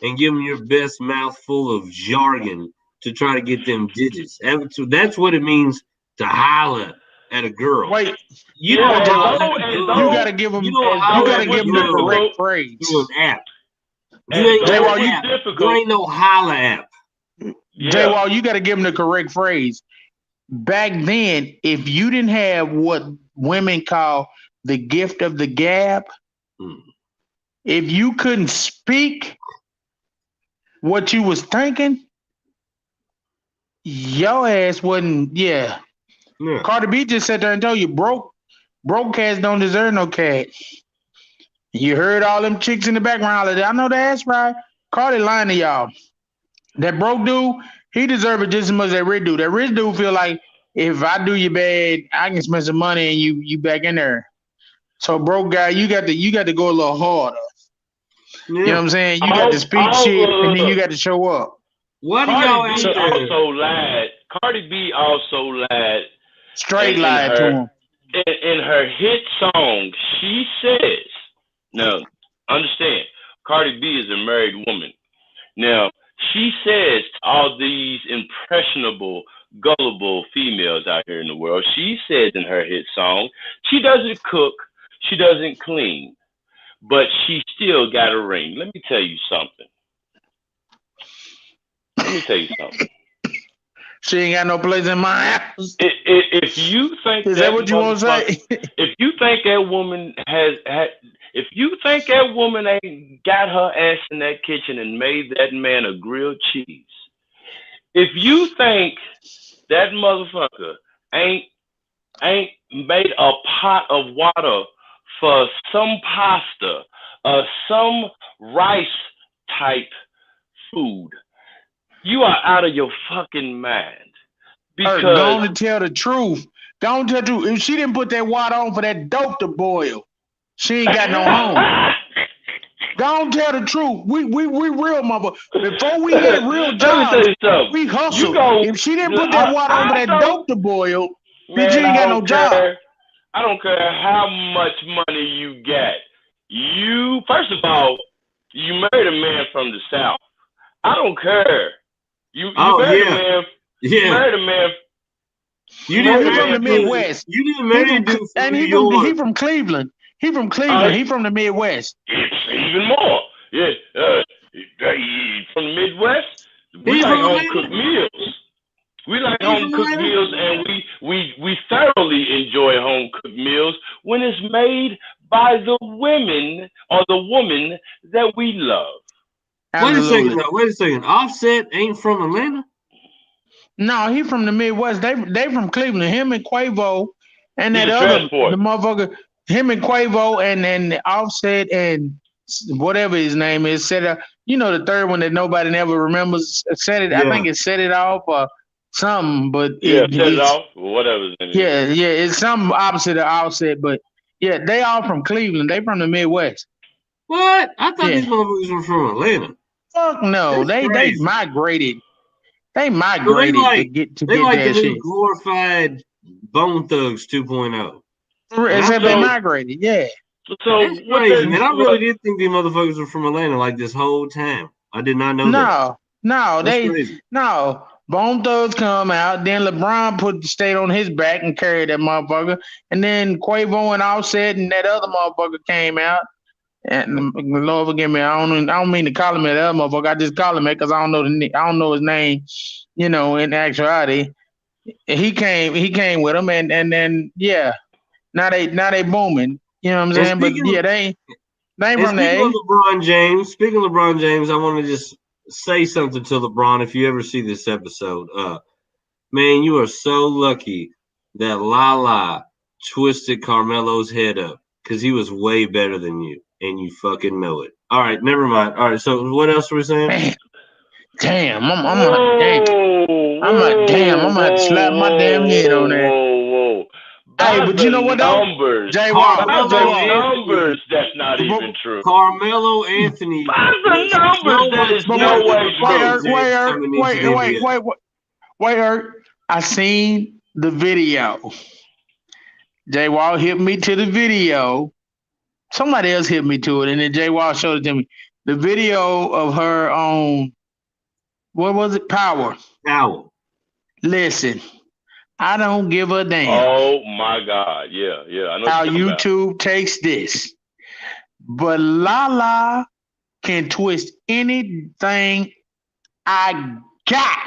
and give them your best mouthful of jargon to try to get them digits. That's what it means to holler at a girl. Wait, you gotta give them. You gotta give them the correct phrase. Through an app. You ain't no holler app. J-Wall, you gotta give them the correct phrase. Back then, if you didn't have what women call the gift of the gab, if you couldn't speak what you was thinking, your ass wasn't. Yeah. Cardi B just sat there and told you broke cats don't deserve no cat. You heard all them chicks in the background. I know that's right. Cardi lying to y'all. That broke dude, he deserves it just as much as that rich dude. That rich dude feel like if I do you bad, I can spend some money and you back in there. So broke guy, you got to go a little harder. You know what I'm saying? You got to speak shit and then you got to show up. What do y'all also lied? Cardi B also lied. Straight lied to him. In her hit song, she says, now understand, Cardi B is a married woman. Now, she says to all these impressionable, gullible females out here in the world, she says in her hit song, she doesn't cook, she doesn't clean, but she still got a ring. Let me tell you something. She ain't got no place in my house. If you think is that what you want to say? If you think that woman if you think that woman ain't got her ass in that kitchen and made that man a grilled cheese, if you think that motherfucker ain't made a pot of water for some pasta or some rice type food, You are out of your fucking mind. Because go on and tell the truth. Go on and tell the truth. If she didn't put that water on for that dope to boil, she ain't got no home. Go on, tell the truth. We real mother. Before we had real jobs, we hustled. If she didn't put that water on for that dope to boil, bitch, you ain't got no job. I don't care how much money you get. You, first of all, you married a man from the South. I don't care. You married a man. You married a man. You didn't from the Midwest. You didn't marry a dude from New York. He from Cleveland. He from Cleveland. He from the Midwest. Even more. Yeah. From the Midwest. We like home cooked meals. We like home cooked meals, and we thoroughly enjoy home cooked meals when it's made by the women or the woman that we love. Absolutely. Wait a second. Offset ain't from Atlanta? No, he from the Midwest. They from Cleveland. Him and Quavo and that other the motherfucker. Him and Quavo and then Offset and whatever his name is set up. You know the third one that nobody never remembers. Set it. Yeah. I think it Set It Off or something. But Set It Off or whatever. Yeah. It's something opposite of Offset. But yeah, they all from Cleveland. They from the Midwest. What? I thought these motherfuckers were from Atlanta. Fuck no. They migrated. They migrated to get that shit. Glorified Bone Thugs 2.0. Except they migrated, yeah. So that's crazy, man. I really did think these motherfuckers were from Atlanta like this whole time. I did not know that. No. Bone Thugs come out, then LeBron put the state on his back and carried that motherfucker, and then Quavo and Offset and that other motherfucker came out. And Lord forgive me, I don't mean to call him that other motherfucker. I just call him that because I don't know his name. You know, in actuality, he came with him, and then now they booming. You know what I'm saying? But yeah, they from the A. Speaking of LeBron James, I want to just say something to LeBron. If you ever see this episode, man, you are so lucky that Lala twisted Carmelo's head up because he was way better than you. And you fucking know it. All right, never mind. All right, so what else were we saying? Damn, I'm gonna have to slap my damn head on that. Whoa. Hey, but you know what though? Numbers, that's not even true. Carmelo Anthony. By the numbers, that is no way true. Wait, I seen the video. J Wall hit me to the video. Somebody else hit me to it, and then J Wall showed it to me. The video of her on, what was it? Power. Listen, I don't give a damn. Oh my God, yeah. I know how YouTube takes this, but Lala can twist anything I got.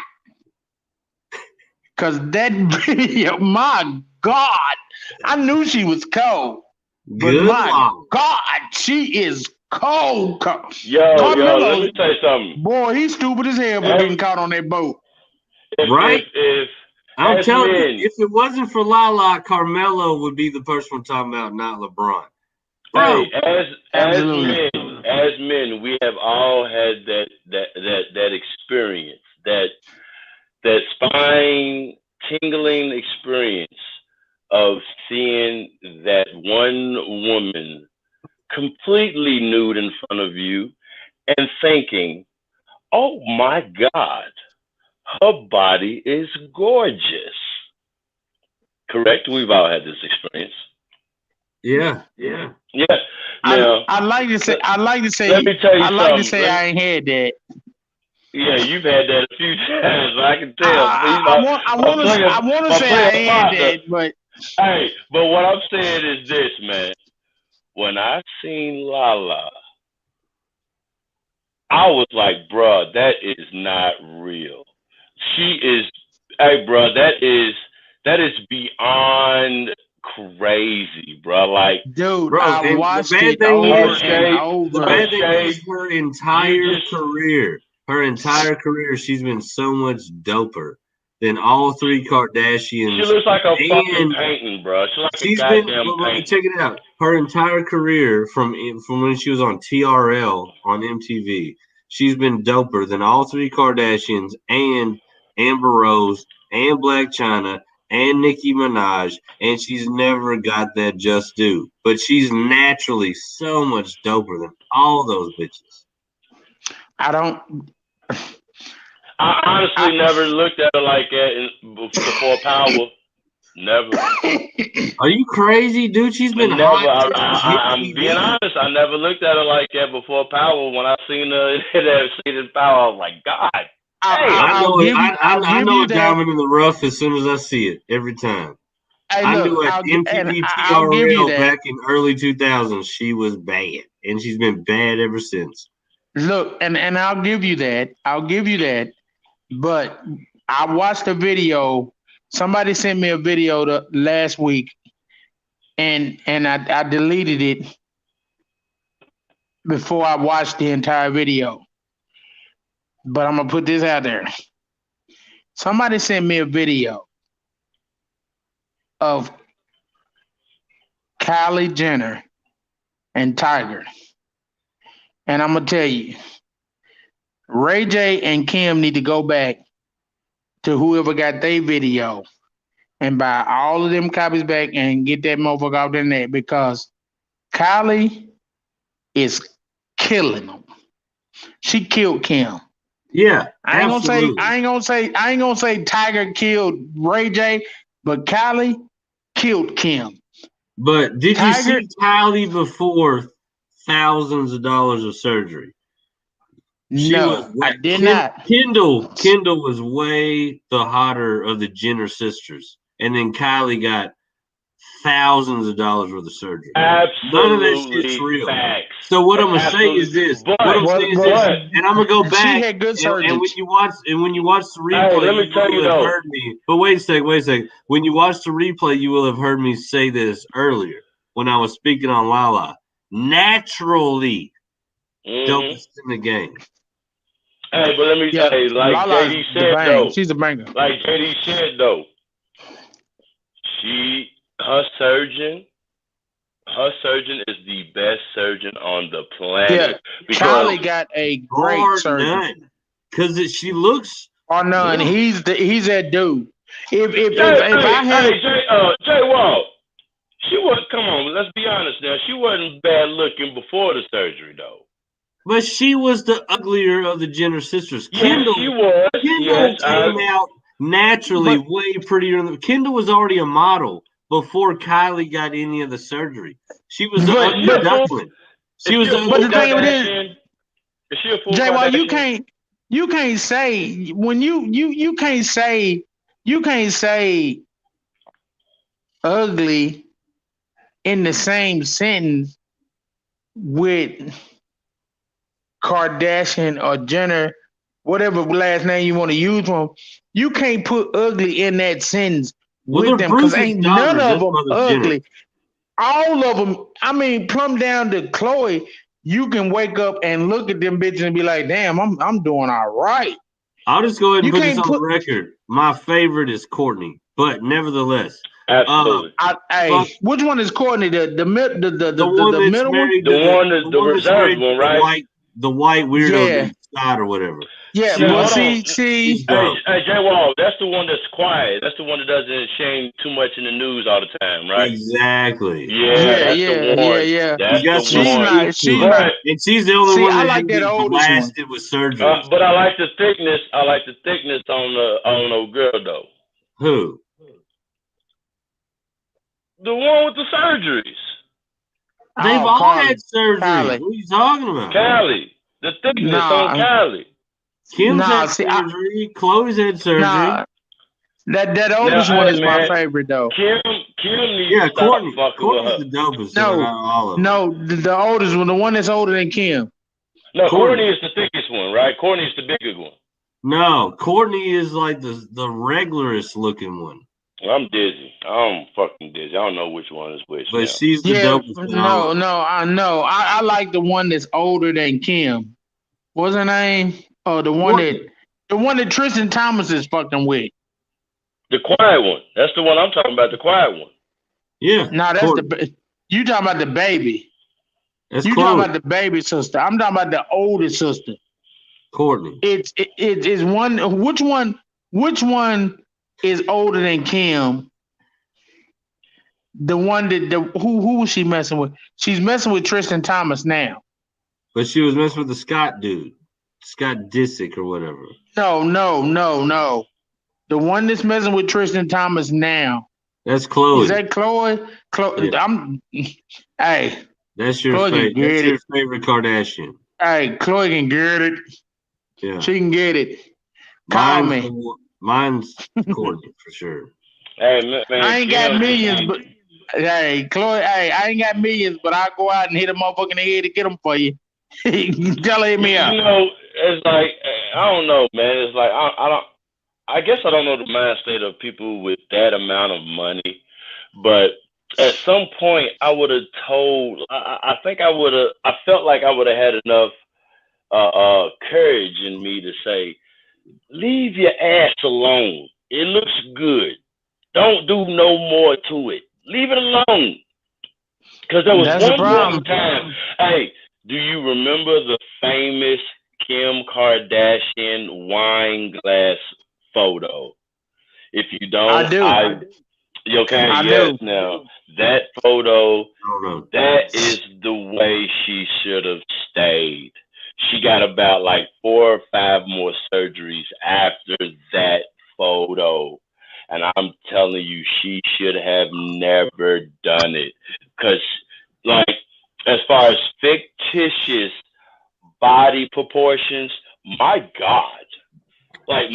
Cause that video, my God, I knew she was cold. But my God, she is cold. Yo, let me tell you something. Boy, he's stupid as hell for getting caught on that boat. Right? I'm telling you, if it wasn't for Lala, Carmelo would be the person we're talking about, not LeBron. Hey, as men, we have all had that experience, that spine tingling experience of seeing that one woman completely nude in front of you and thinking, oh my God, her body is gorgeous. Correct? We've all had this experience. Yeah. Now, I like to say let me tell you something. I ain't had that. Yeah, you've had that a few times. I can tell. I want to say I ain't had that, but hey, but what I'm saying is this, man. When I seen Lala, I was like, bruh, that is not real. She is, hey, bruh, that is beyond crazy, bruh. Like, dude, I watched it over and over. The bad thing is her entire career. Her entire career, she's been so much doper than all three Kardashians. She looks like a fucking painting, bro. She's like a goddamn painting. Check it out. Her entire career, from when she was on TRL on MTV, she's been doper than all three Kardashians and Amber Rose and Black China and Nicki Minaj, and she's never got that just due. But she's naturally so much doper than all those bitches. I honestly never looked at her like that before Power. Never. Are you crazy, dude? She's been never. hot. I'm being honest. I never looked at her like that before Power. When I seen her in that season Power, I was like, God. I know a diamond in the rough as soon as I see it every time. Hey, I knew at MTV TRL back in early 2000s she was bad, and she's been bad ever since. Look, and I'll give you that. But I watched a video. Somebody sent me a video last week, and I deleted it before I watched the entire video. But I'm gonna put this out there. Somebody sent me a video of Kylie Jenner and Tiger. And I'm gonna tell you, Ray J and Kim need to go back to whoever got their video and buy all of them copies back and get that motherfucker off their net, because Kylie is killing them. She killed Kim. Yeah, I ain't gonna say Tiger killed Ray J, but Kylie killed Kim. But did you see Kylie before thousands of dollars of surgery? I did not. Kendall was way the hotter of the Jenner sisters, and then Kylie got thousands of dollars worth of surgery. Absolutely. None of that shit's real. Facts. So what I'm gonna say is this. And I'm gonna go back. She had good surgery. And when you watch the replay, let me tell you though. Heard me. But wait a second. When you watch the replay, you will have heard me say this earlier when I was speaking on Lala. Naturally, dopest in the game. Hey, but let me say, like Lala's JD said though, she's a banger. Like JD said though, her surgeon is the best surgeon on the planet. Yeah, Kylie got a great surgeon. Because she looks. Or none. He's that dude. If I had Jay Wall, she wasn't. Come on, let's be honest now. She wasn't bad looking before the surgery though. But she was the uglier of the Jenner sisters. Kendall, she was. Kendall came out naturally way prettier than Kendall was already a model before Kylie got any of the surgery. She was the ugly duckling. She was the ugly But the thing of it is, Jay, well, you can't say when you can't say ugly in the same sentence with Kardashian or Jenner, whatever last name you want to use from. You can't put ugly in that sentence with them, because ain't none of them ugly. All of them. I mean, plumb down to Chloe. You can wake up and look at them bitches and be like, "Damn, I'm doing all right." I'll just go ahead and put this on the record. My favorite is Courtney, but nevertheless, absolutely. Which one is Courtney? The middle one, the reserve one, right? The white weirdo side or whatever. Yeah, see. Hey, Jay Wall, that's the one that's quiet. That's the one that doesn't shame too much in the news all the time, right? Exactly. Yeah. That's she's not. And she's the only one that like that blasted with surgery. But I like the thickness. I like the thickness on the old girl though. Who? The one with the surgeries. They've all had surgery. What are you talking about? Kylie. The thickness on Kylie. Kim's had surgery. Chloe's had surgery. That oldest one is my favorite though. Kim needs to Courtney's the dopest. No, the oldest one, the one that's older than Kim. No, Courtney is the thickest one, right? Courtney is the bigger one. No, Courtney is like the regularest looking one. I'm dizzy. I'm fucking dizzy. I don't know which one is which. But she's the dopest. No, I know. I like the one that's older than Kim. What's her name? Oh, the one that Tristan Thompson is fucking with. The quiet one. That's the one I'm talking about. The quiet one. Yeah. No, that's you talking about the baby. That's you talking about the baby sister. I'm talking about the older sister. Courtney. It is one. Which one is older than Kim? The one who was she messing with? She's messing with Tristan Thomas now. But she was messing with the Scott dude, Scott Disick or whatever. No. The one that's messing with Tristan Thomas now. That's Chloe. Is that Chloe? Yeah. Hey. That's your favorite. That's your favorite Kardashian. Hey, Chloe can get it. Yeah. She can get it. Call me. Mine's Courtney for sure. Hey, man, I ain't got millions, but hey, Chloe, I ain't got millions, but I'll go out and hit a motherfucker in the head to get them for you. Tell her hit me up. You know, it's like, I don't know, man. It's like, I guess I don't know the mind state of people with that amount of money, but at some point I would have told, I felt like I would have had enough courage in me to say, leave your ass alone. It looks good. Don't do no more to it. Leave it alone. Because there was one time. Hey, do you remember the famous Kim Kardashian wine glass photo? If you don't, I do. Yes. Now that photo, that is the way she should have stayed. She got about like 4 or 5 more surgeries after that photo. And I'm telling you, she should have never done it. Because, like, as far as fictitious body proportions, my God. Like,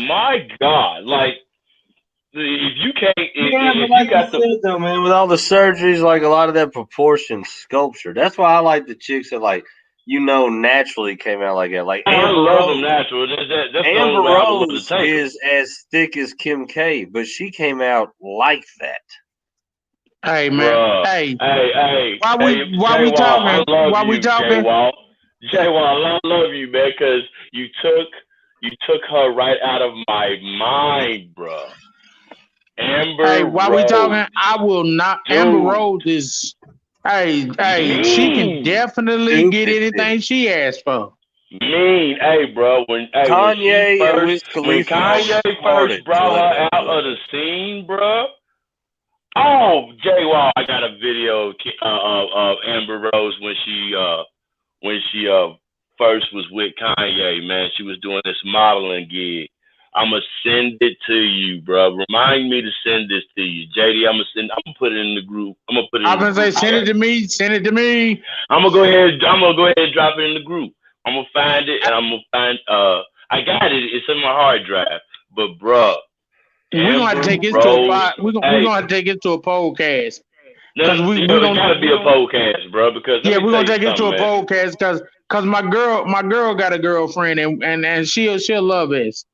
if you can't, if like you got you said, though, man, with all the surgeries, like a lot of that proportion sculpture. That's why I like the chicks that, like, naturally came out like that. Like I love them natural. That's Amber Rose is as thick as Kim K, but she came out like that. Hey man, hey. Why we talking? J-Wall, I love you, man, because you took her right out of my mind, bro. Amber. Hey, why Rose. We talking? I will not. Dude. Amber Rose is. Hey, she can definitely get anything she asks for. Hey, bro. When Kanye first brought her out of the scene, bro. Oh, J-Wall, I got a video of Amber Rose when she first was with Kanye, man. She was doing this modeling gig. I'ma send it to you, bro. Remind me to send this to you, JD. I'm gonna put it in the group. I'm gonna say send it to me. Send it to me. I'm gonna go ahead and drop it in the group. I'm gonna find it and I'm gonna find. I got it. It's in my hard drive. But bro, we're gonna have to take it to a we're gonna have to take it to a podcast. Because it gotta be a podcast, bro. Because we're gonna take it to a podcast because my girl got a girlfriend and she'll love us.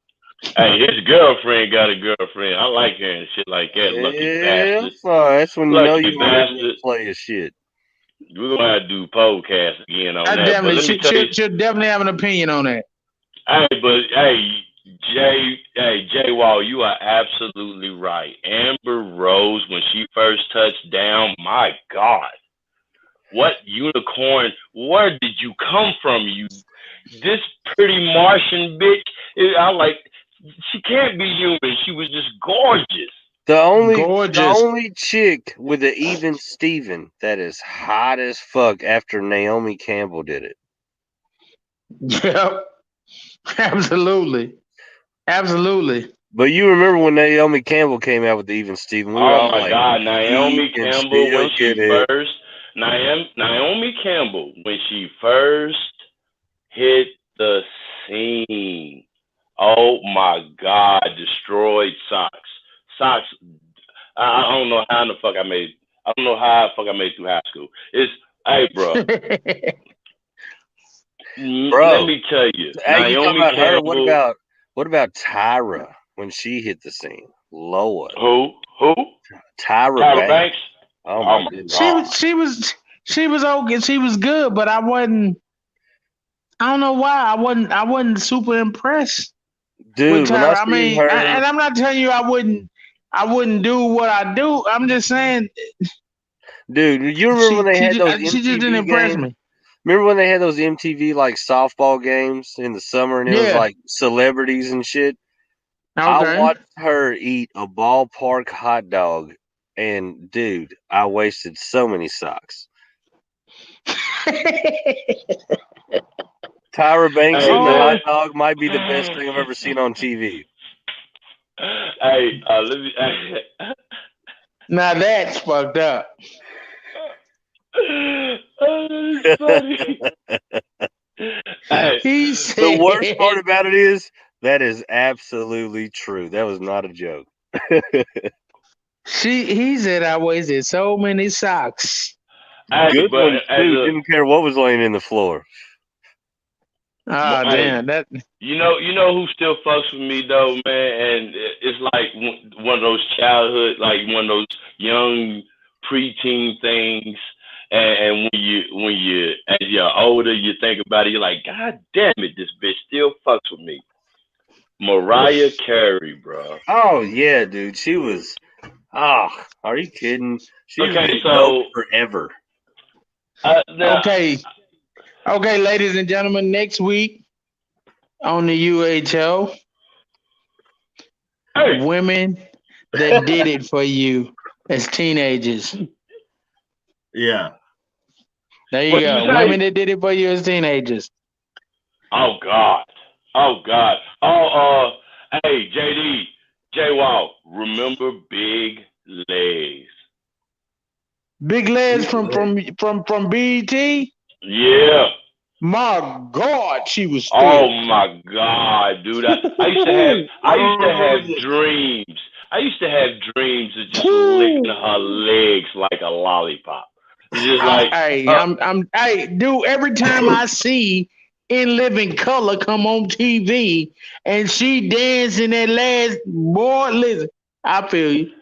Hey, his girlfriend got a girlfriend. I like hearing shit like that. Lucky bastard. That's when you know you want play a shit. We're gonna have to do podcast again on that. She'll definitely have an opinion on that. Hey, but Jay Wall, you are absolutely right. Amber Rose, when she first touched down, my God, what unicorn? Where did you come from? You, this pretty Martian bitch. She can't be human. She was just gorgeous. The only chick with an even Steven that is hot as fuck after Naomi Campbell did it. Yep. Absolutely. But you remember when Naomi Campbell came out with the even Steven? God, Naomi Campbell when she first Naomi Campbell when she first hit the scene. Oh my God, destroyed socks. I don't know how the fuck I made. I don't know how the fuck I made through high school. Bro. Let me tell you. Hey, Naomi Campbell, her. What about Tyra when she hit the scene? Lord. Who? Tyra Banks. Oh my God. She was okay. She was good, but I wasn't. I don't know why I wasn't super impressed. Dude, when I mean, and I'm not telling you I wouldn't do what I do. I'm just saying. Dude, you remember when they had those MTV she just didn't impress me. Remember when they had those MTV like softball games in the summer and it was like celebrities and shit? I watched her eat a ballpark hot dog, and dude, I wasted so many socks. Tyra Banks eating a hot dog might be the best thing I've ever seen on TV. Hey, let me. Now that's fucked up. That's funny. He said, the worst part about it is that is absolutely true. That was not a joke. He said I wasted so many socks. Good one too. Didn't care what was laying in the floor. Oh damn! That you know who still fucks with me though, man, and it's like one of those childhood, like one of those young preteen things. And when you as you're older, you think about it, you're like, God damn it, this bitch still fucks with me. Mariah Carey, bro. Oh yeah, dude, she was. Oh, are you kidding? She was so forever. Okay, ladies and gentlemen, next week on the UHO, women that did it for you as teenagers. Yeah. There you go. Women that did it for you as teenagers. Oh God. Hey, JD, J-Wall, remember Big Legs? Big Legs from BET? Yeah. My God, she was thick. Oh my God, dude. I used to have dreams. I used to have dreams of just licking her legs like a lollipop. Just like hey, dude, every time I see In Living Color come on TV and she dancing that last boy, listen, I feel you.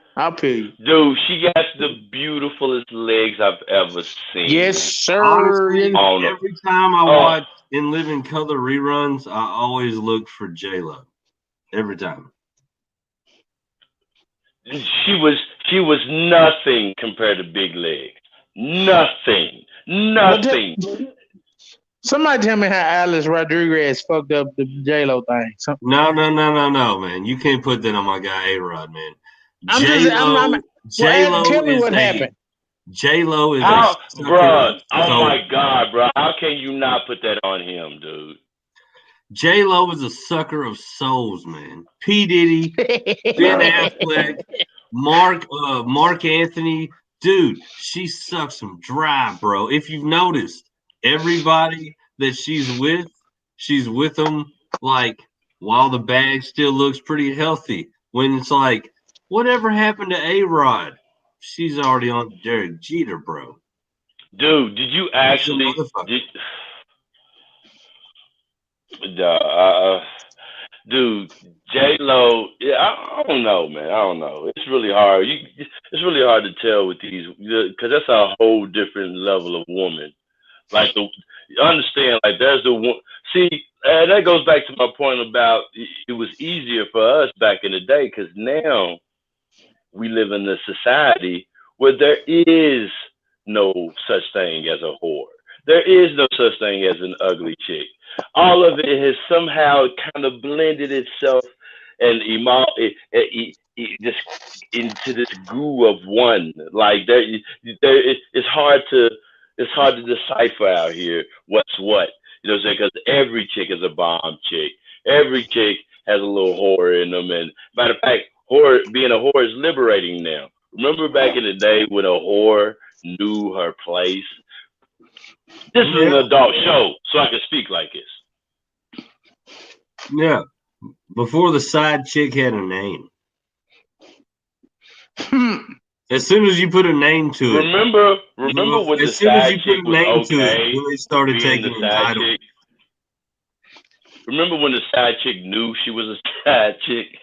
Dude, she got the beautifulest legs I've ever seen. Yes, sir. Honestly, every time I watch In Living Color reruns, I always look for J-Lo. Every time. She was nothing compared to Big Legs. Nothing. Somebody tell me how Alice Rodriguez fucked up the J-Lo thing. No, man. You can't put that on my guy A-Rod, man. J-Lo tell me what happened. J-Lo is bro. Oh my God, bro. How can you not put that on him, dude? J-Lo is a sucker of souls, man. P. Diddy, Ben Affleck, Mark Anthony. Dude, she sucks them dry, bro. If you've noticed, everybody that she's with them like while the bag still looks pretty healthy. When it's like, whatever happened to A-Rod? She's already on Derek Jeter, bro. Dude, did you actually? Dude, J-Lo, yeah, I don't know, man. I don't know. It's really hard. It's really hard to tell with these because that's a whole different level of woman. Like understand, like there's the one. See, that goes back to my point about it was easier for us back in the day because now we live in a society where there is no such thing as a whore. There is no such thing as an ugly chick. All of it has somehow kind of blended itself and just into this goo of one. Like it's hard to decipher out here what's what. You know what I'm saying? Because every chick is a bomb chick. Every chick has a little whore in them. And matter of fact, being a whore is liberating now. Remember back in the day when a whore knew her place? This is an adult show, so I can speak like this. Yeah. Before the side chick had a name. As soon as you put a name to it. Remember when the side chick was okay? When they started taking the title. Remember when the side chick knew she was a side chick?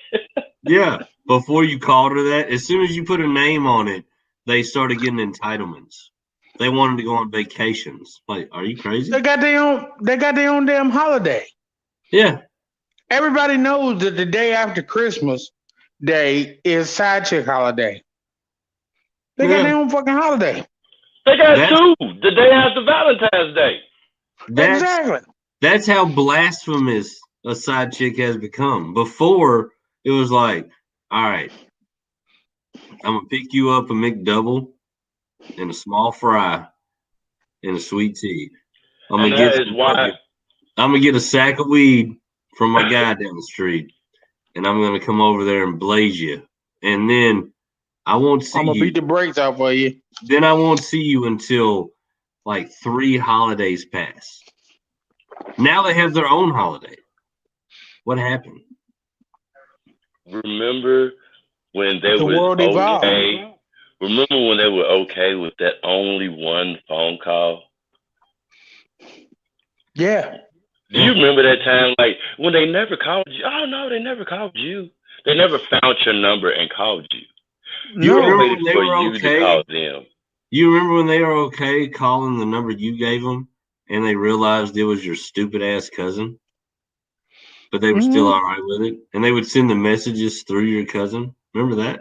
Yeah. Before you called her that, as soon as you put a name on it, they started getting entitlements. They wanted to go on vacations. Like, are you crazy? They got their own damn holiday. Yeah. Everybody knows that the day after Christmas Day is side chick holiday. They got their own fucking holiday. They got two. The day after Valentine's Day. That's how blasphemous a side chick has become. Before, it was like, all right, I'm going to pick you up a McDouble and a small fry and a sweet tea. I'm going to get a sack of weed from my guy down the street, and I'm going to come over there and blaze you. And then I won't see you. I'm going to beat the brakes out for you. Then I won't see you until like 3 holidays pass. Now they have their own holiday. What happened? Remember when they were okay? Remember when they were okay with that only one phone call? Yeah. Do you remember that time, like when they never called you? Oh no, they never called you. They never found your number and called you. You were waiting for you to call them. You remember when they were okay calling the number you gave them, and they realized it was your stupid ass cousin, but they were still all right with it, and they would send the messages through your cousin. Remember that?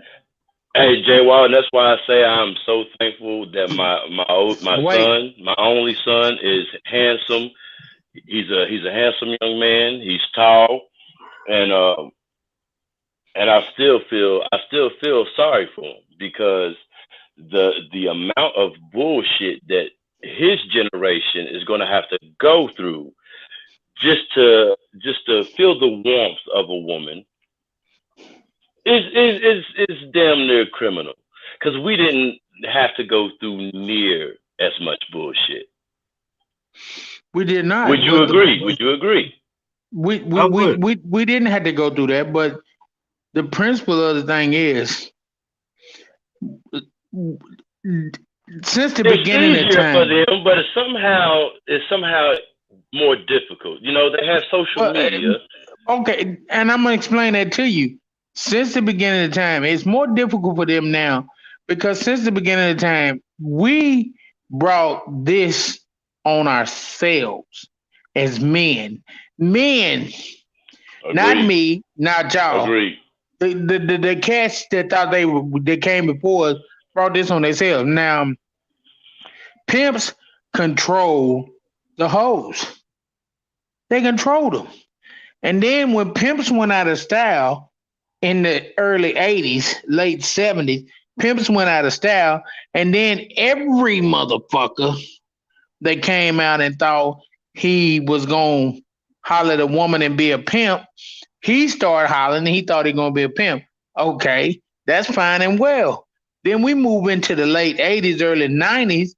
Hey, Jay Wall, that's why I say I'm so thankful that my son, my only son, is handsome. He's a handsome young man. He's tall, and I still feel sorry for him because the amount of bullshit that his generation is going to have to go through just to feel the warmth of a woman is damn near criminal, because we didn't have to go through near as much bullshit. We did not. Would you agree? Would you agree? We didn't have to go through that, but the principle of the thing is, since the beginning of time, for them, but it's somehow more difficult. You know, they have social media. Okay, and I'm gonna explain that to you. Since the beginning of time, it's more difficult for them now because since the beginning of time, we brought this on ourselves as men. Men, not me, not y'all. Agreed. The cats that thought they came before us brought this on themselves. Now, pimps control the hoes. They control them. And then when pimps went out of style in the early 80s, late 70s, pimps went out of style. And then every motherfucker that came out and thought he was going to holler at a woman and be a pimp, he started hollering and he thought he was going to be a pimp. Okay, that's fine and well. Then we move into the late 80s, early 90s,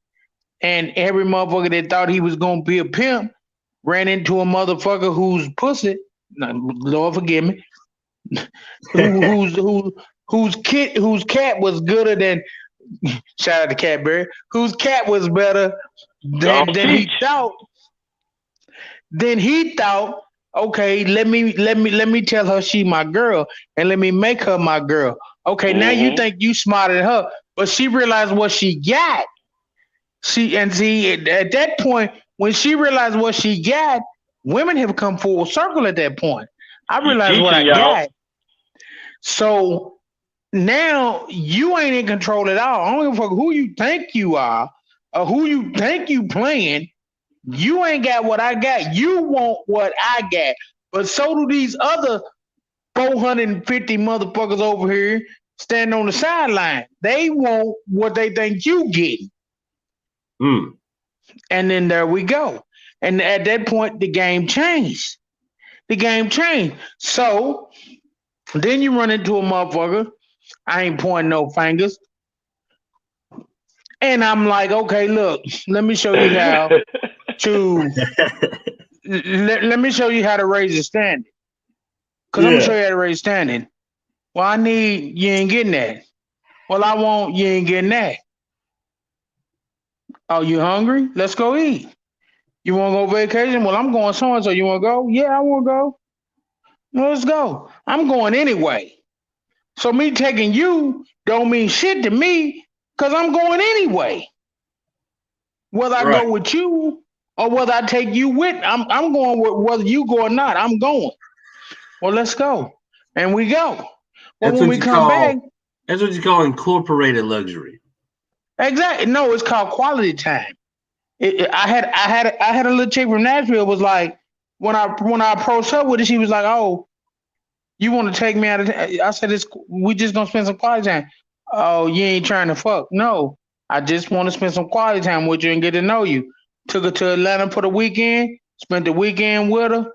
and every motherfucker that thought he was going to be a pimp ran into a motherfucker whose pussy, Lord forgive me, whose cat was gooder than, shout out to Catberry, whose cat was better than he thought. Then he thought, okay, let me tell her she my girl and let me make her my girl. Okay, now you think you smarter than her, but she realized what she got. At that point, when she realized what she got, women have come full circle at that point. I realized what I got. So now you ain't in control at all. I don't give a fuck who you think you are or who you think you playing. You ain't got what I got. You want what I got. But so do these other 450 motherfuckers over here standing on the sideline. They want what they think you getting. And then there we go. And at that point, the game changed. So then you run into a motherfucker. I ain't pointing no fingers. And I'm like, okay, look, let me show you how to let me show you how to raise the standard. Because I'm gonna show you how to raise standing. Well, I need, you ain't getting that. Well, I want, you ain't getting that. Oh, you hungry? Let's go eat. You want to go vacation? Well, I'm going so-and-so. You want to go? Yeah, I want to go. Well, let's go. I'm going anyway. So me taking you don't mean shit to me because I'm going anyway. Whether I go with you or whether I take you with, I'm going with whether you go or not. I'm going. Well, let's go. And we go. Well, when we come back. That's what you call incorporated luxury. Exactly. No, it's called quality time. I had a little chick from Nashville was like when I approached her with it, she was like, "Oh, you want to take me out of?" I said, we just gonna spend some quality time." "Oh, you ain't trying to fuck?" "No, I just want to spend some quality time with you and get to know you." Took her to Atlanta for the weekend. Spent the weekend with her.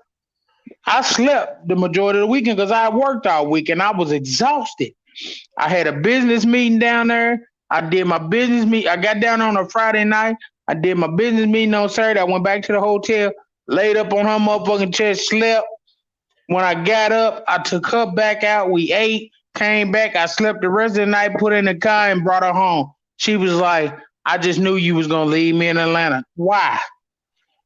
I slept the majority of the weekend because I worked all weekend. I was exhausted. I had a business meeting down there. I did my business meeting. I got down on a Friday night. I did my business meeting on Saturday. I went back to the hotel, laid up on her motherfucking chest, slept. When I got up, I took her back out. We ate, came back. I slept the rest of the night, put her in the car, and brought her home. She was like, "I just knew you was gonna leave me in Atlanta." Why?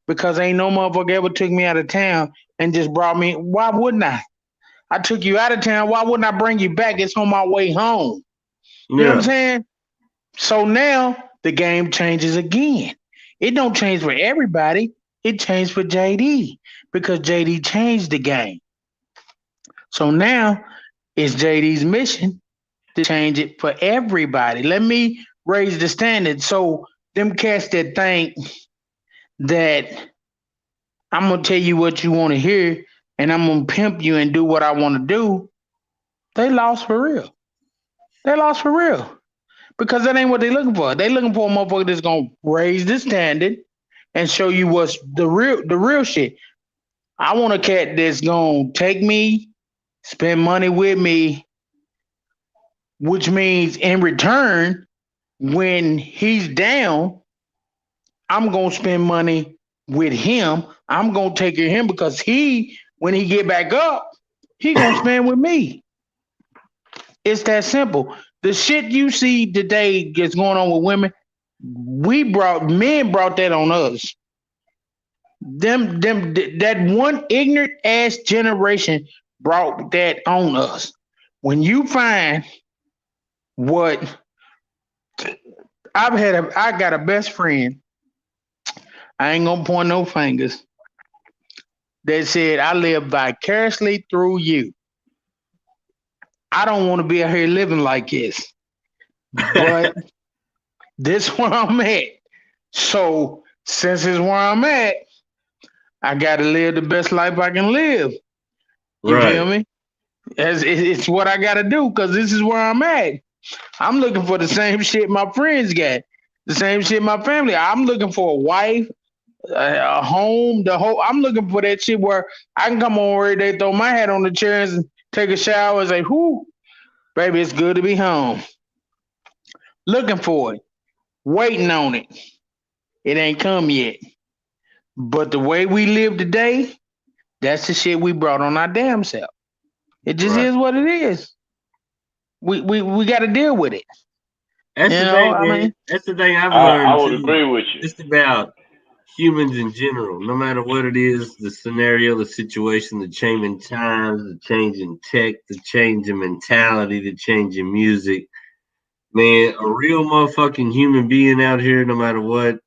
Because ain't no motherfucker ever took me out of town and just brought me. Why wouldn't I? I took you out of town. Why wouldn't I bring you back? It's on my way home. You know what I'm saying? So now the game changes again. It don't change for everybody. It changed for JD because JD changed the game. So now it's JD's mission to change it for everybody. Let me raise the standard. So them cats that think that I'm gonna tell you what you want to hear and I'm gonna pimp you and do what I want to do, they lost for real. They lost for real. Because that ain't what they looking for. They looking for a motherfucker that's gonna raise the standard and show you what's the real shit. I want a cat that's gonna take me, spend money with me, which means in return, when he's down, I'm gonna spend money with him. I'm gonna take care of him because when he get back up, he gonna spend with me. It's that simple. The shit you see today that's going on with women, men brought that on us. That one ignorant ass generation brought that on us. When you find what I got a best friend. I ain't gonna point no fingers. That said, I live vicariously through you. I don't want to be out here living like this, but this is where I'm at. So since it's where I'm at, I gotta live the best life I can live. You feel me? It's what I gotta do because this is where I'm at. I'm looking for the same shit my friends got, the same shit my family. I'm looking for a wife, a home, I'm looking for that shit where I can come on every day, throw my hat on the chair and take a shower and say, "Whoo, baby, it's good to be home." Looking for it, waiting on it. It ain't come yet. But the way we live today, that's the shit we brought on our damn self. It just is what it is. We got to deal with it. That's the thing, man. That's the thing I've learned. I would agree with you. Just about humans in general, no matter what it is, the scenario, the situation, the changing times, the change in tech, the change in mentality, the change in music. Man, a real motherfucking human being out here, no matter what,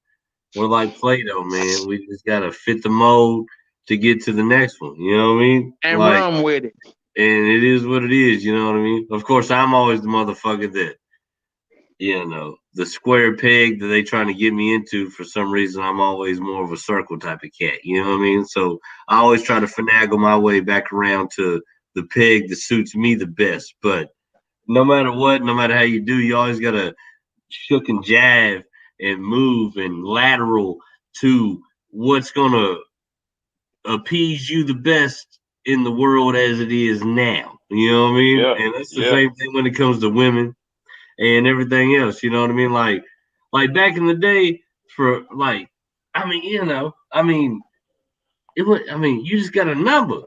we're like Play-Doh, man. We just gotta fit the mold to get to the next one. You know what I mean? And run with it. And it is what it is. You know what I mean? Of course, I'm always the motherfucker that, the square peg that they trying to get me into. For some reason, I'm always more of a circle type of cat. You know what I mean? So I always try to finagle my way back around to the peg that suits me the best. But no matter what, no matter how you do, you always gotta shook and jive and move and lateral to what's gonna appease you the best in the world as it is now. You know what I mean? Yeah. And that's the same thing when it comes to women and everything else. You know what I mean? Like back in the day, you just got a number.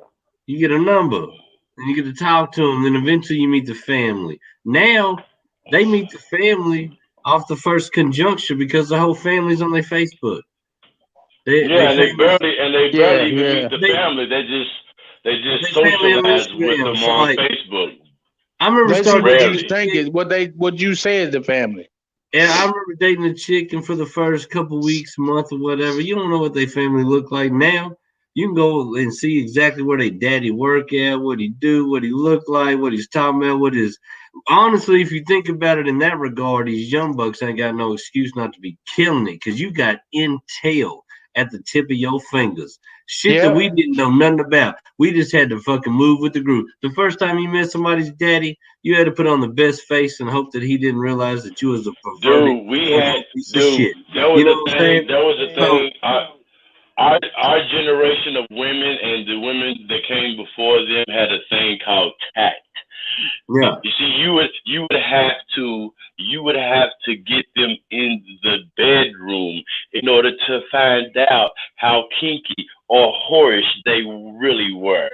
You get a number, and you get to talk to them. Then eventually you meet the family. Now they meet the family off the first conjunction because the whole family's on their Facebook. They barely even meet the family. They just socialize with them on Facebook. I remember what you say is the family. And I remember dating a chick, and for the first couple weeks, month, or whatever, you don't know what their family look like. Now you can go and see exactly where their daddy work at, what he do, what he look like, what he's talking about, what honestly, if you think about it in that regard, these young bucks ain't got no excuse not to be killing it because you got intel at the tip of your fingers. Shit that we didn't know nothing about. We just had to fucking move with the group. The first time you met somebody's daddy, you had to put on the best face and hope that he didn't realize that you was a perverted piece of shit. That was You know the what I'm thing. saying? That was the thing. Our generation of women and the women that came before them had a thing called tact. Yeah. You see, you would have to get them in the bedroom in order to find out how kinky or whorish they really were.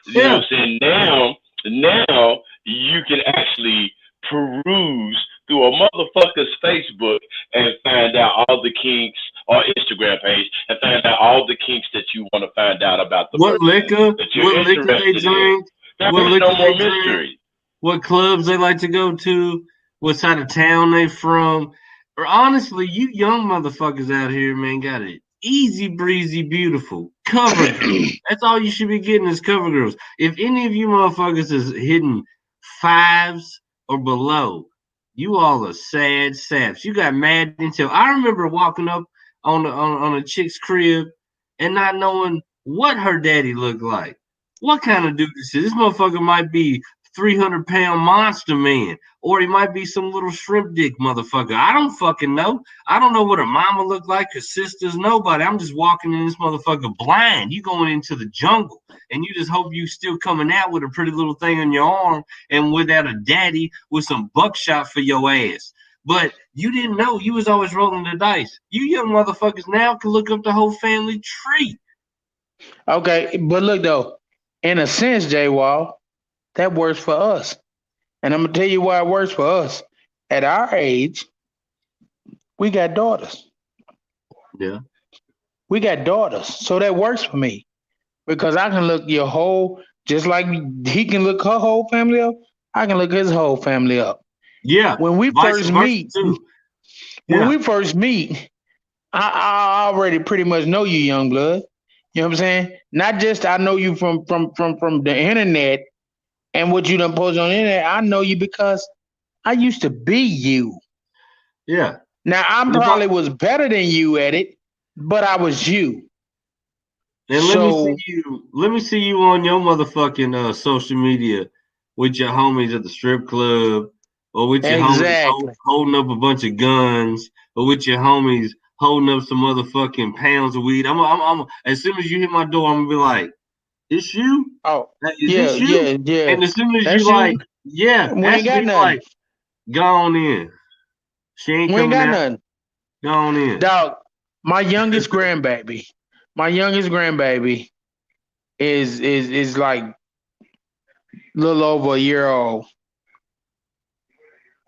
You know what I'm saying? Now you can actually peruse through a motherfucker's Facebook and find out all the kinks, or Instagram page, and find out all the kinks that you want to find out about the what person liquor, that you're what liquor they interested in. drink, There what is liquor no more they drink, mystery. what clubs they like to go to, what side of town they from. Or honestly, you young motherfuckers out here, man, got it easy breezy, beautiful cover girls. That's all you should be getting is cover girls. If any of you motherfuckers is hitting 5s or below, you all are sad saps. You got mad until I remember walking up on a chick's crib and not knowing what her daddy looked like. What kind of dude this is? This motherfucker might be 300-pound monster man, or he might be some little shrimp dick motherfucker. I don't fucking know. I don't know what her mama looked like, her sisters, nobody. I'm just walking in this motherfucker blind. You going into the jungle, and you just hope you still coming out with a pretty little thing on your arm and without a daddy with some buckshot for your ass. But you didn't know. You was always rolling the dice. You young motherfuckers now can look up the whole family tree. Okay, but look though, in a sense, J Wall, that works for us. And I'm gonna tell you why it works for us. At our age, we got daughters. Yeah. We got daughters. So that works for me. Because I can look your whole, just like he can look her whole family up, I can look his whole family up. Yeah. When we vice first versa meet, too. when we first meet, I already pretty much know you, young blood. You know what I'm saying? Not just I know you from the internet and what you done post on the internet. I know you because I used to be you. Yeah. Now I probably was better than you at it, but I was you. And So let me see you on your motherfucking social media with your homies at the strip club, or with your homies exactly. holding up a bunch of guns, or with your homies holding up some motherfucking pounds of weed. I'm as soon as you hit my door, I'm gonna be like, "It's you? Oh, Is yeah, this you?" yeah. And as soon as That's you like, you. yeah, We that's ain't got me. nothing. Like, go on in. She ain't We ain't coming got out. nothing. Go on in. Dog, my youngest grandbaby is like a little over a year old.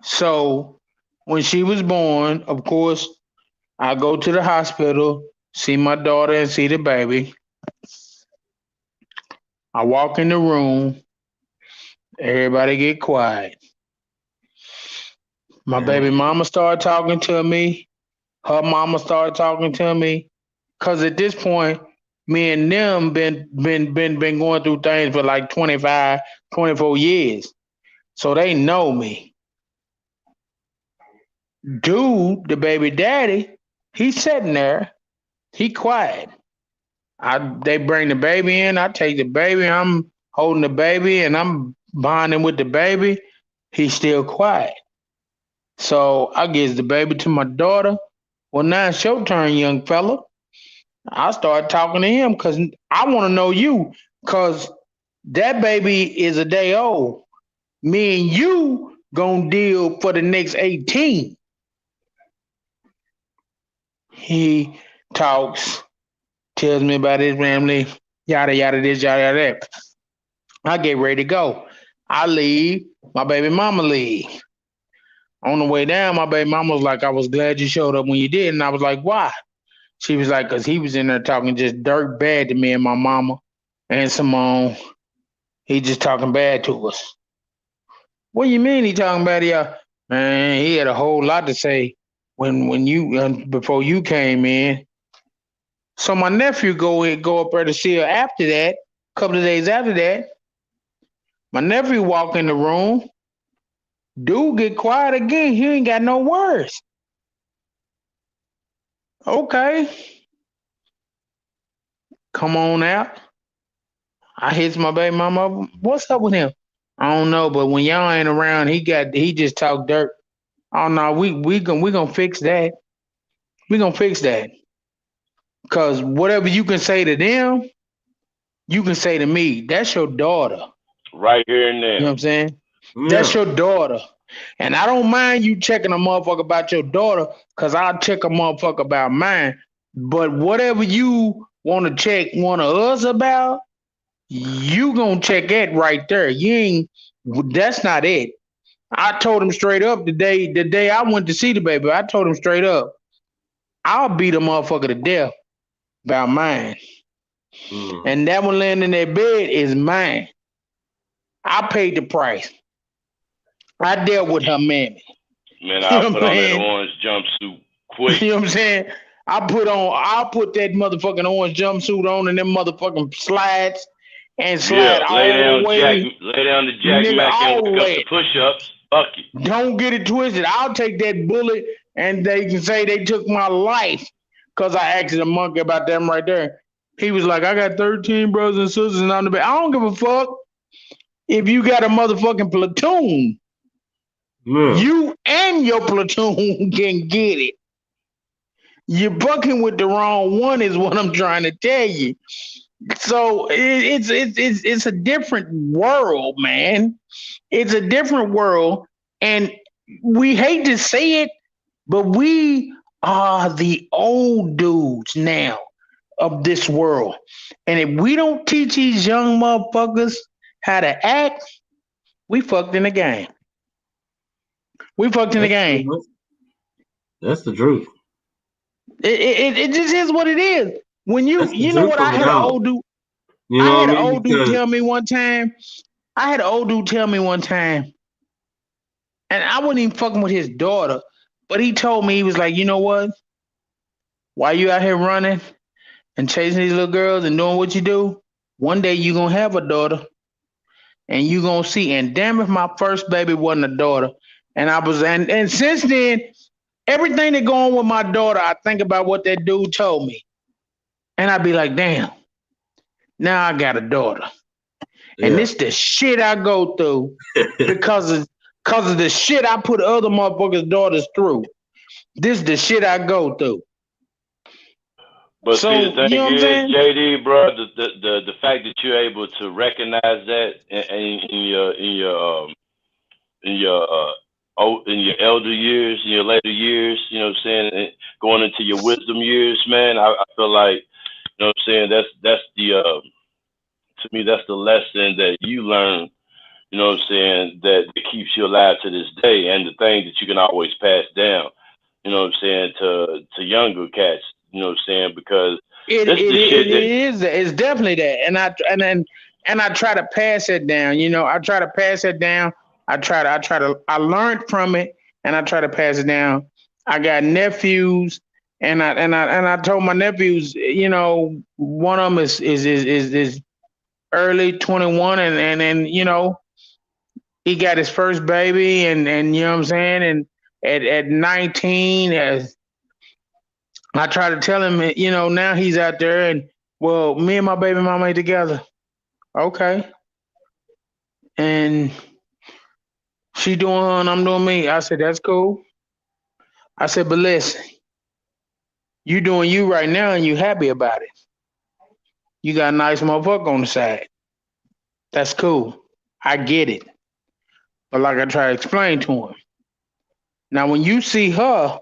So when she was born, of course, I go to the hospital, see my daughter and see the baby. I walk in the room, everybody get quiet. My baby mama started talking to me. Her mama started talking to me. Cause at this point, me and them been going through things for like 25, 24 years. So they know me. Dude, the baby daddy, he's sitting there. He quiet. They bring the baby in. I take the baby. I'm holding the baby and I'm bonding with the baby. He's still quiet. So I gives the baby to my daughter. Well, now it's your turn, young fella. I start talking to him because I want to know you. Because that baby is a day old. Me and you gonna deal for the next 18. He talks, tells me about his family, yada yada this, yada yada that. I get ready to go. I leave, my baby mama leave. On the way down, my baby mama was like, I was glad you showed up when you did. And I was like, why? She was like, because he was in there talking just dirt bad to me and my mama and Simone. He just talking bad to us. What do you mean he talking bad to y'all? Man, he had a whole lot to say when you before you came in. So my nephew go up there to see her after that. A couple of days after that, my nephew walk in the room. Dude get quiet again. He ain't got no words. Okay. Come on out. I hits my baby mama. What's up with him? I don't know, but when y'all ain't around, he just talk dirt. Oh no, we gonna fix that. We gonna fix that. Cause whatever you can say to them, you can say to me. That's your daughter. Right here and there. You know what I'm saying? Yeah. That's your daughter. And I don't mind you checking a motherfucker about your daughter, because I'll check a motherfucker about mine. But whatever you want to check one of us about, you gonna check that right there. You ain't, that's not it. I told him straight up the day I went to see the baby, I told him straight up, I'll beat a motherfucker to death about mine. And that one laying in that bed is mine. I paid the price. I dealt with her mammy. Man, I'll put on that orange jumpsuit quick. You know what I'm saying? I'll put that motherfucking orange jumpsuit on and them motherfucking slides and slide all the way. Lay down the Jack Mac and pick up the push-ups. Fuck it. Don't get it twisted. I'll take that bullet and they can say they took my life because I asked a monkey about them right there. He was like, I got 13 brothers and sisters and I'm the best. I don't give a fuck if you got a motherfucking platoon. Yeah. You and your platoon can get it. You're bucking with the wrong one is what I'm trying to tell you. So it's a different world, man. It's a different world. And we hate to say it, but we are the old dudes now of this world. And if we don't teach these young motherfuckers how to act, we fucked in the game. We fucked in the game. That's the truth. It just is what it is. When you know what, I had an old dude. I had an old dude tell me one time. And I wasn't even fucking with his daughter, but he told me, he was like, you know what? While you out here running and chasing these little girls and doing what you do, one day you gonna have a daughter, and you gonna see. And damn if my first baby wasn't a daughter. And I was, and since then, everything that go on with my daughter, I think about what that dude told me. And I'd be like, damn, now I got a daughter. Yeah. And this the shit I go through because of the shit I put other motherfuckers' daughters through. This the shit I go through. But so, see, the thing is, JD, bro, the fact that you're able to recognize that in your elder years, in your later years, you know what I'm saying, and going into your wisdom years, man, I feel like, you know what I'm saying, that's the to me, that's the lesson that you learn, you know what I'm saying, that keeps you alive to this day, and the thing that you can always pass down, you know what I'm saying, to younger cats, you know what I'm saying, because it's definitely that, and I try to pass it down, you know, I try to pass it down. I learned from it, and I try to pass it down. I got nephews, and I told my nephews, you know, one of them is early 21, and you know, he got his first baby, and you know what I'm saying, and at 19, as I try to tell him, you know, now he's out there, and well, me and my baby mama ain't together, okay, and she doing her and I'm doing me. I said, that's cool. I said, but listen, you doing you right now and you happy about it. You got a nice motherfucker on the side. That's cool. I get it. But like I try to explain to him. Now, when you see her,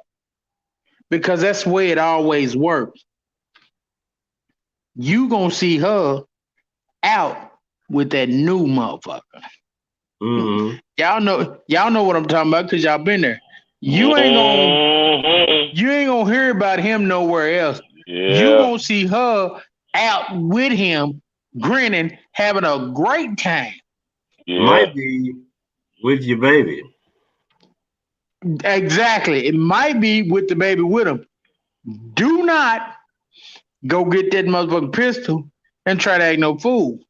because that's the way it always works, you gonna see her out with that new motherfucker. Mm-hmm. Y'all know what I'm talking about because y'all been there. You ain't gonna hear about him nowhere else. Yeah. You gonna see her out with him, grinning, having a great time. Yeah. Might be with your baby. Exactly. It might be with the baby with him. Do not go get that motherfucking pistol and try to act no fool.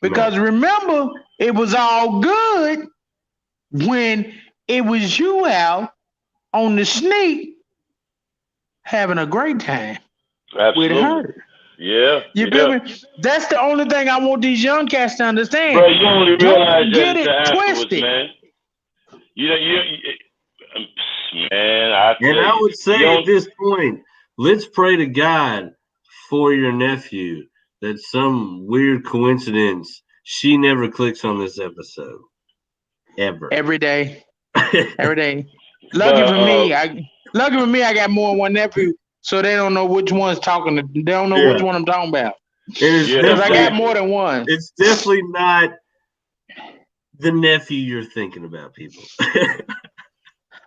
Because remember, it was all good when it was you out on the sneak having a great time with Absolutely. her. Yeah. You feel me? That's the only thing I want these young cats to understand. Bro, you only realize Don't get that it afterwards, twisted. man. Man, I tell And I would say you at this point, let's pray to God for your nephew that some weird coincidence she never clicks on this episode. Ever. Every day. Every day. Lucky for me, I got more than one nephew, so they don't know which one's talking. They don't know which one I'm talking about. Because I got more than one. It's definitely not the nephew you're thinking about, people.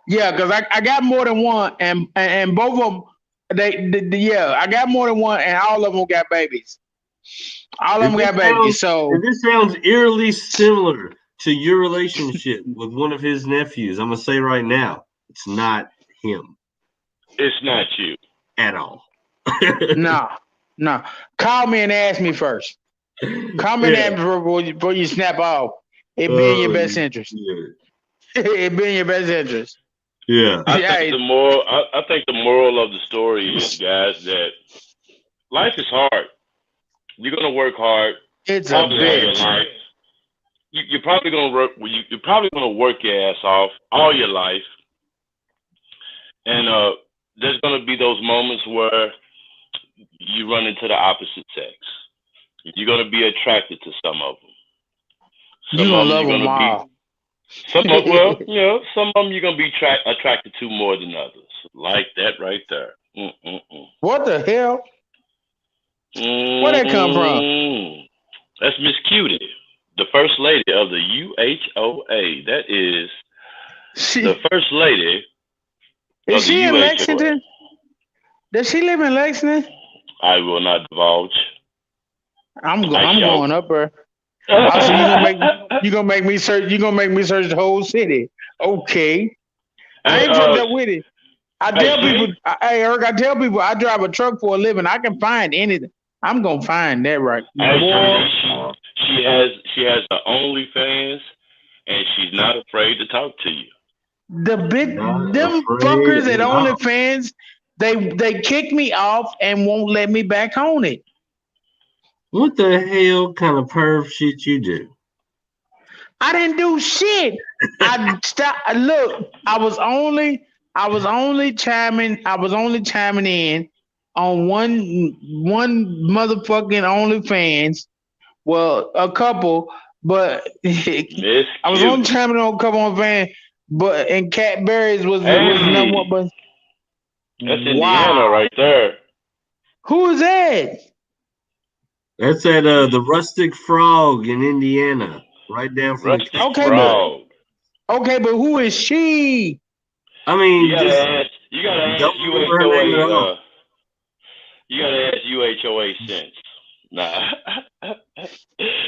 Yeah, because I got more than one, and both of them, I got more than one, and all of them got babies. All of them got babies. So this sounds eerily similar to your relationship with one of his nephews. I'm gonna say right now, it's not him. It's not you at all. No. Call me and ask me first. Call me and ask me before you snap off. It be in your best interest. It be in your best interest. Yeah. I think the moral of the story is, guys, that life is hard. You're gonna work hard. It's a bitch. You're probably gonna work. You're probably gonna work your ass off all your life, and there's gonna be those moments where you run into the opposite sex. You're gonna be attracted to some of them. You're gonna love them all. Some of them you're gonna be attracted to more than others. Like that right there. What the hell? Where that come from? That's Miss Cutie, the first lady of the U.H.O.A. That is the first lady. Is she in Lexington? Does she live in Lexington? I will not divulge. I'm going up her. Also, you gonna make me search. You gonna make me search the whole city. Okay, I ain't fucked up with it. I tell people, hey Eric, I tell people I drive a truck for a living. I can find anything. I'm gonna find that right. She has the OnlyFans, and she's not afraid to talk to you. Them fuckers at OnlyFans, they kick me off and won't let me back on it. What the hell kind of perv shit you do? I didn't do shit. Look, I was only chiming in on one motherfucking OnlyFans. Well, a couple, but I was only chiming on a couple on fans. But and Cat Berries was number one. But that's Indiana right there. Who is that? That's at the Rustic Frog in Indiana, right down from Rustic Frog. Okay, but who is she? I mean, you gotta ask UHOA. You gotta ask UHOA since. Nah.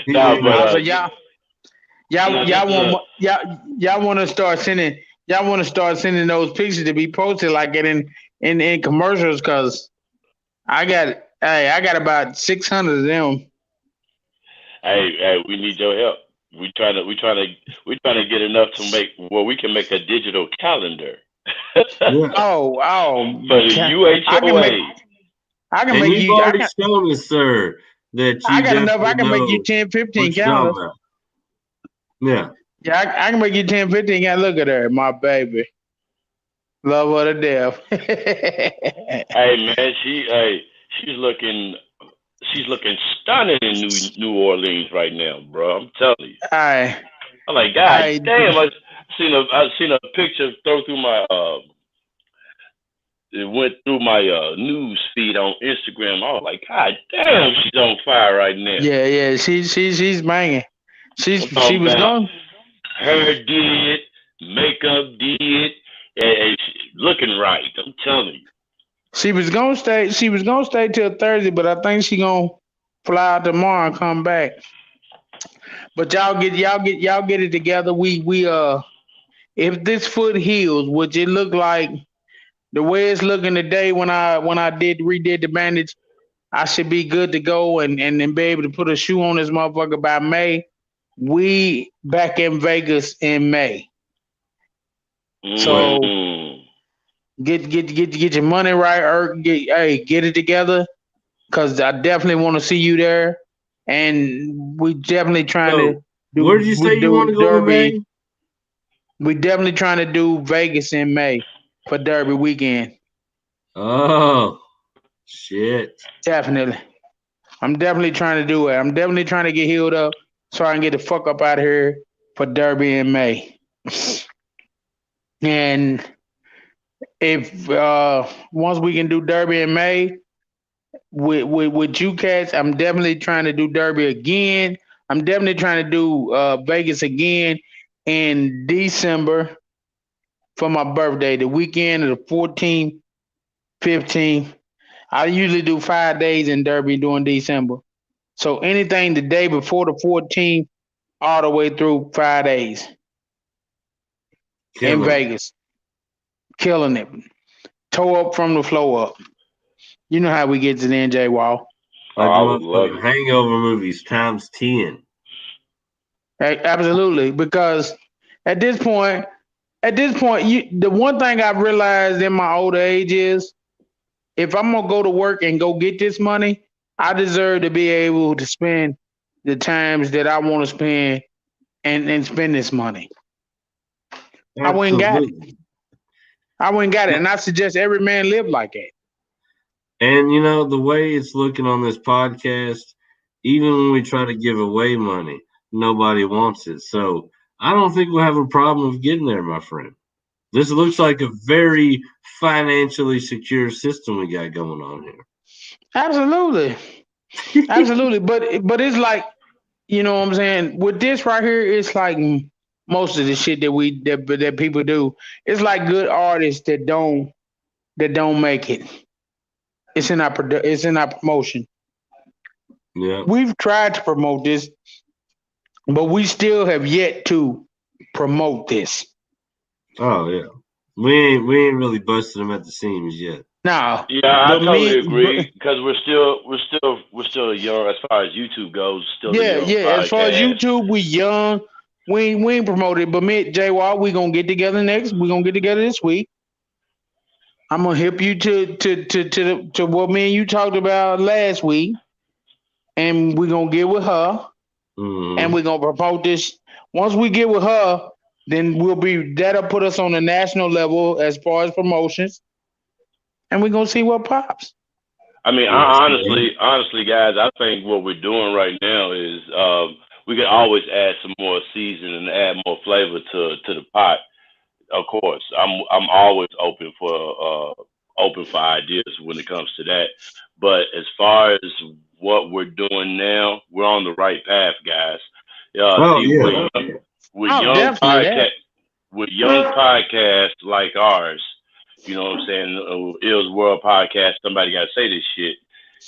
But y'all want to start sending those pictures to be posted like it in commercials, because I got about 600 of them. Hey, we need your help. We trying to get enough to make we can make a digital calendar. Oh, for the UHOA. I can make you. Already shown us, sir, that I got enough. I can make you 10, 15 calendars. Yeah. Yeah, I can make you 10, 15. Look at her, my baby. Love her to death. Hey man, she's looking stunning in New Orleans right now, bro. I'm telling you. I'm like, God damn! I've seen a picture throw through my it went through my news feed on Instagram. I was like, God damn, she's on fire right now. Yeah, she's banging. She was gone. Her did, makeup did, and she looking right. I'm telling you. She was gonna stay. She was gonna stay till Thursday, but I think she gonna fly out tomorrow and come back. But y'all get it together. We if this foot heals, which it look like the way it's looking today, when I redid the bandage, I should be good to go and be able to put a shoe on this motherfucker by May. We back in Vegas in May. So get your money right, or get it together, because I definitely want to see you there, and we definitely trying to do. Where did you say you want to go in May? We definitely trying to do Vegas in May for Derby weekend. Oh shit! Definitely, I'm definitely trying to do it. I'm definitely trying to get healed up so I can get the fuck up out of here for Derby in May. And if once we can do Derby in May with you cats, I'm definitely trying to do Derby again. I'm definitely trying to do Vegas again in December for my birthday, the weekend of the 14th, 15th. I usually do 5 days in Derby during December. So anything the day before the 14th, all the way through 5 days in Vegas. Killing it. Toe up from the floor up. You know how we get to the NJ Wall. Like the Hangover movies times 10. Right, absolutely. Because at this point, the one thing I've realized in my older age is, if I'm gonna go to work and go get this money, I deserve to be able to spend the times that I want to spend and spend this money. Absolutely. I went and got it. And I suggest every man live like that. And you know, the way it's looking on this podcast, even when we try to give away money, nobody wants it. So I don't think we'll have a problem of getting there, my friend. This looks like a very financially secure system we got going on here. Absolutely. Absolutely. But it's like, you know what I'm saying? With this right here, it's like most of the shit that people do. It's like good artists that don't make it. It's in our promotion. Yeah. We've tried to promote this, but we still have yet to promote this. Oh yeah. We ain't really busted them at the seams yet. No. Yeah, I totally agree, because we're still young as far as YouTube goes. Still a young podcast. As far as YouTube, we young. We ain't promoted, but me, J.W.A., we gonna get together this week. I'm gonna hip you to what me and you talked about last week, and we're gonna get with her, and we're gonna promote this. Once we get with her, then that'll put us on the national level as far as promotions, and we're gonna see what pops. I mean, honestly, guys, I think what we're doing right now is we can always add some more season and add more flavor to the pot. Of course, I'm always open for ideas when it comes to that. But as far as what we're doing now, we're on the right path, guys. With young podcasts like ours, you know what I'm saying? Ill's World Podcast. Somebody got to say this shit.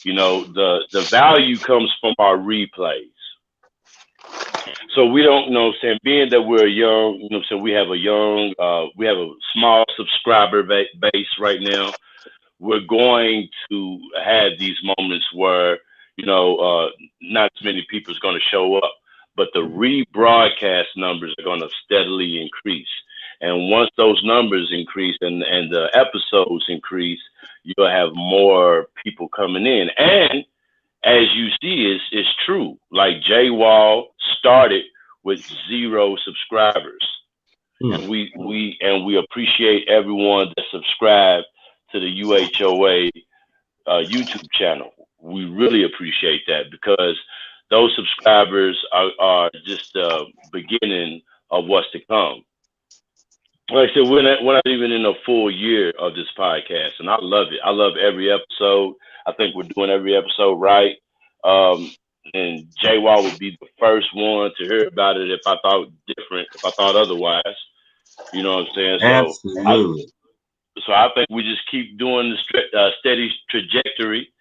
You know, the value comes from our replays. So we don't, you know what I'm saying, being that we're young, you know what I'm saying, we have a small subscriber base right now. We're going to have these moments where, you know, not as many people is going to show up, but the rebroadcast numbers are going to steadily increase. And once those numbers increase and the episodes increase, you'll have more people coming in. And as you see, it's true. Like J-Wall started with 0 subscribers. And we appreciate everyone that subscribed to the UHOA YouTube channel. We really appreciate that, because those subscribers are just the beginning of what's to come. Like I said, we're not even in a full year of this podcast, and I love it. I love every episode. I think we're doing every episode right. And J-Wall would be the first one to hear about it if I thought different, if I thought otherwise. You know what I'm saying? Absolutely. So I think we just keep doing the steady trajectory,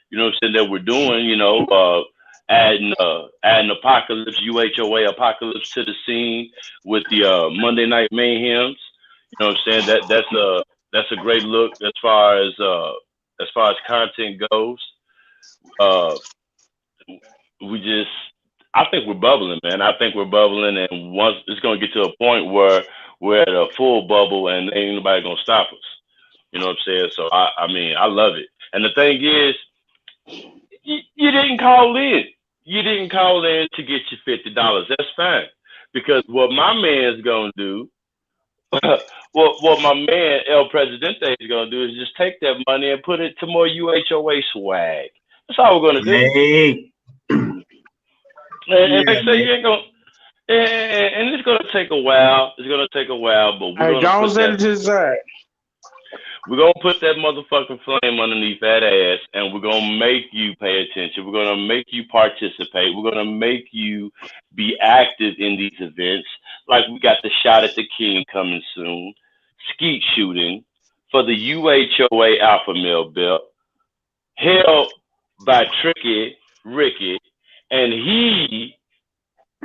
you know what I'm saying, that we're doing, you know, adding Apocalypse, UHOA Apocalypse to the scene with the Monday Night Mayhems. You know what I'm saying? That's a great look as far as content goes. I think we're bubbling, man. I think we're bubbling, and once it's gonna get to a point where we're at a full bubble, and ain't nobody gonna stop us. You know what I'm saying? So I mean, I love it. And the thing is, you didn't call in. You didn't call in to get your $50. That's fine, because what my man's gonna do, what my man El Presidente is gonna do is just take that money and put it to more UHOA swag. That's all we're gonna do. Hey. And they say you ain't gonna, and it's gonna take a while. It's gonna take a while, but we're gonna put that. We're gonna put that motherfucking flame underneath that ass, and we're gonna make you pay attention. We're gonna make you participate. We're gonna make you be active in these events. Like we got the Shot at the King coming soon, skeet shooting for the UHOA Alpha Male belt, held by Tricky Ricky, and he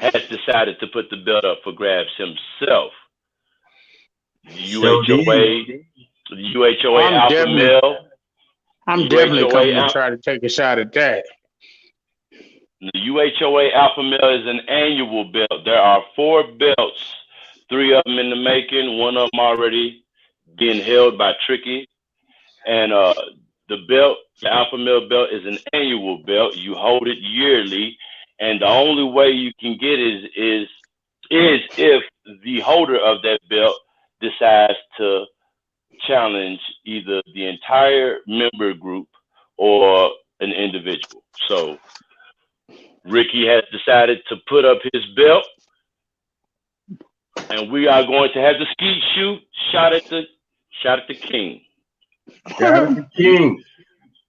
has decided to put the belt up for grabs himself. UHOA. The UHOA Alpha Male. I'm definitely coming to try to take a shot at that. The UHOA Alpha Male is an annual belt. There are 4 belts, 3 of them in the making, 1 of them already being held by Tricky. And the belt, the Alpha Male belt, is an annual belt. You hold it yearly, and the only way you can get it is if the holder of that belt decides to challenge either the entire member group or an individual. So Ricky has decided to put up his belt, and we are going to have the skeet shoot shot at the king. Shot at the king.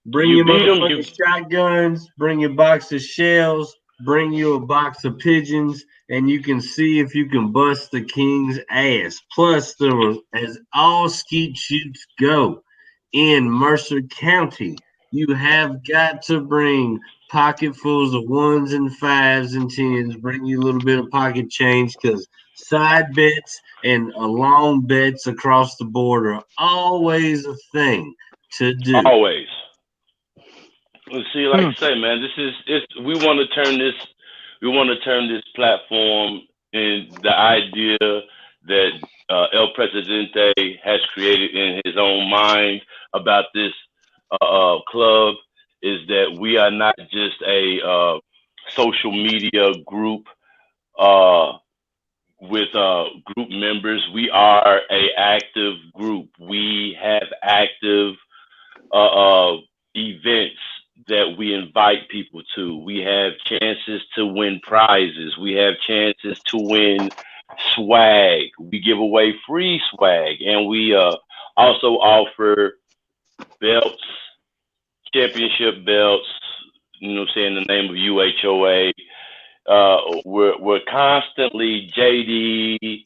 Bring your motherfucking shotguns, bring your box of shells, bring you a box of pigeons, and you can see if you can bust the king's ass. Plus, there was, as all skeet shoots go in Mercer County, you have got to bring pocketfuls of 1s and 5s and 10s. Bring you a little bit of pocket change, because side bets and long bets across the board are always a thing to do. Always. See, like I say, man, we want to turn this platform in the idea that El Presidente has created in his own mind about this club, is that we are not just a social media group with group members. We are a active group. We have active events that we invite people to. We have chances to win prizes. We have chances to win swag. We give away free swag, and we also offer belts, championship belts, you know what I'm saying, in the name of UHOA. We're constantly, JD,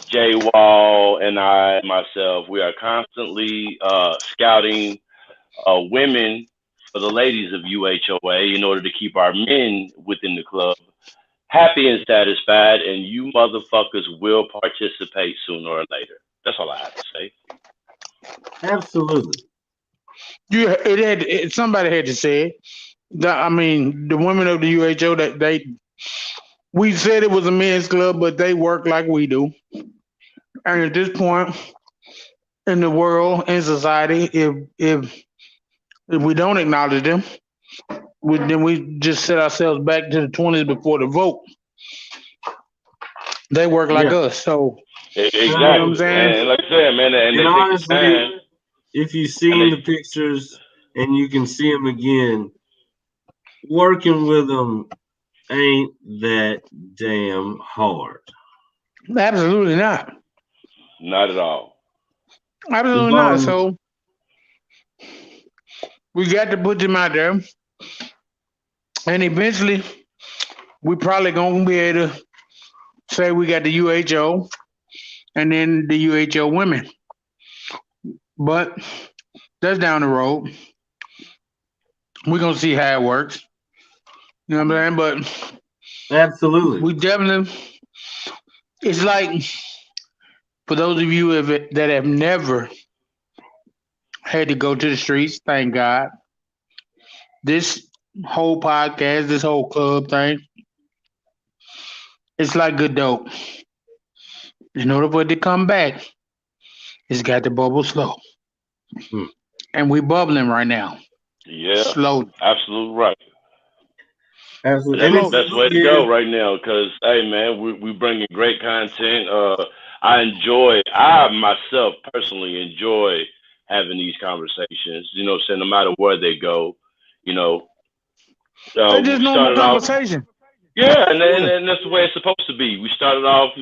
J-Wall, and I, myself, we are constantly scouting women for the ladies of UHOA in order to keep our men within the club happy and satisfied, and you motherfuckers will participate sooner or later. That's all I have to say. Absolutely. Somebody had to say it. The women of the UHO, that we said it was a men's club, but they work like we do. And at this point in the world, in society, if we don't acknowledge them, then we just set ourselves back to the 20s before the vote. They work like us, so exactly. You know what I'm saying? And like I said, man, and honestly, if you've seen the pictures and you can see them again, working with them ain't that damn hard. Absolutely not. Not at all. Absolutely not. So we got to put them out there, and eventually we probably gonna be able to say we got the UHO and then the UHO women, but that's down the road. We're gonna see how it works. You know what I'm saying? But absolutely, we definitely. It's like, for those of you that have never had to go to the streets, thank God. This whole podcast, this whole club thing, It's like good dope. In order for it to come back, it's got to bubble slow. And we bubbling right now. Yeah, Slow. absolutely right. Absolutely. That's the best way to go right now. Because hey, man, we bringing great content. I myself personally enjoy having these conversations. You know, saying no matter where they go, you know, They're we just normal started off. conversation. Yeah, and that's the way it's supposed to be. We started off,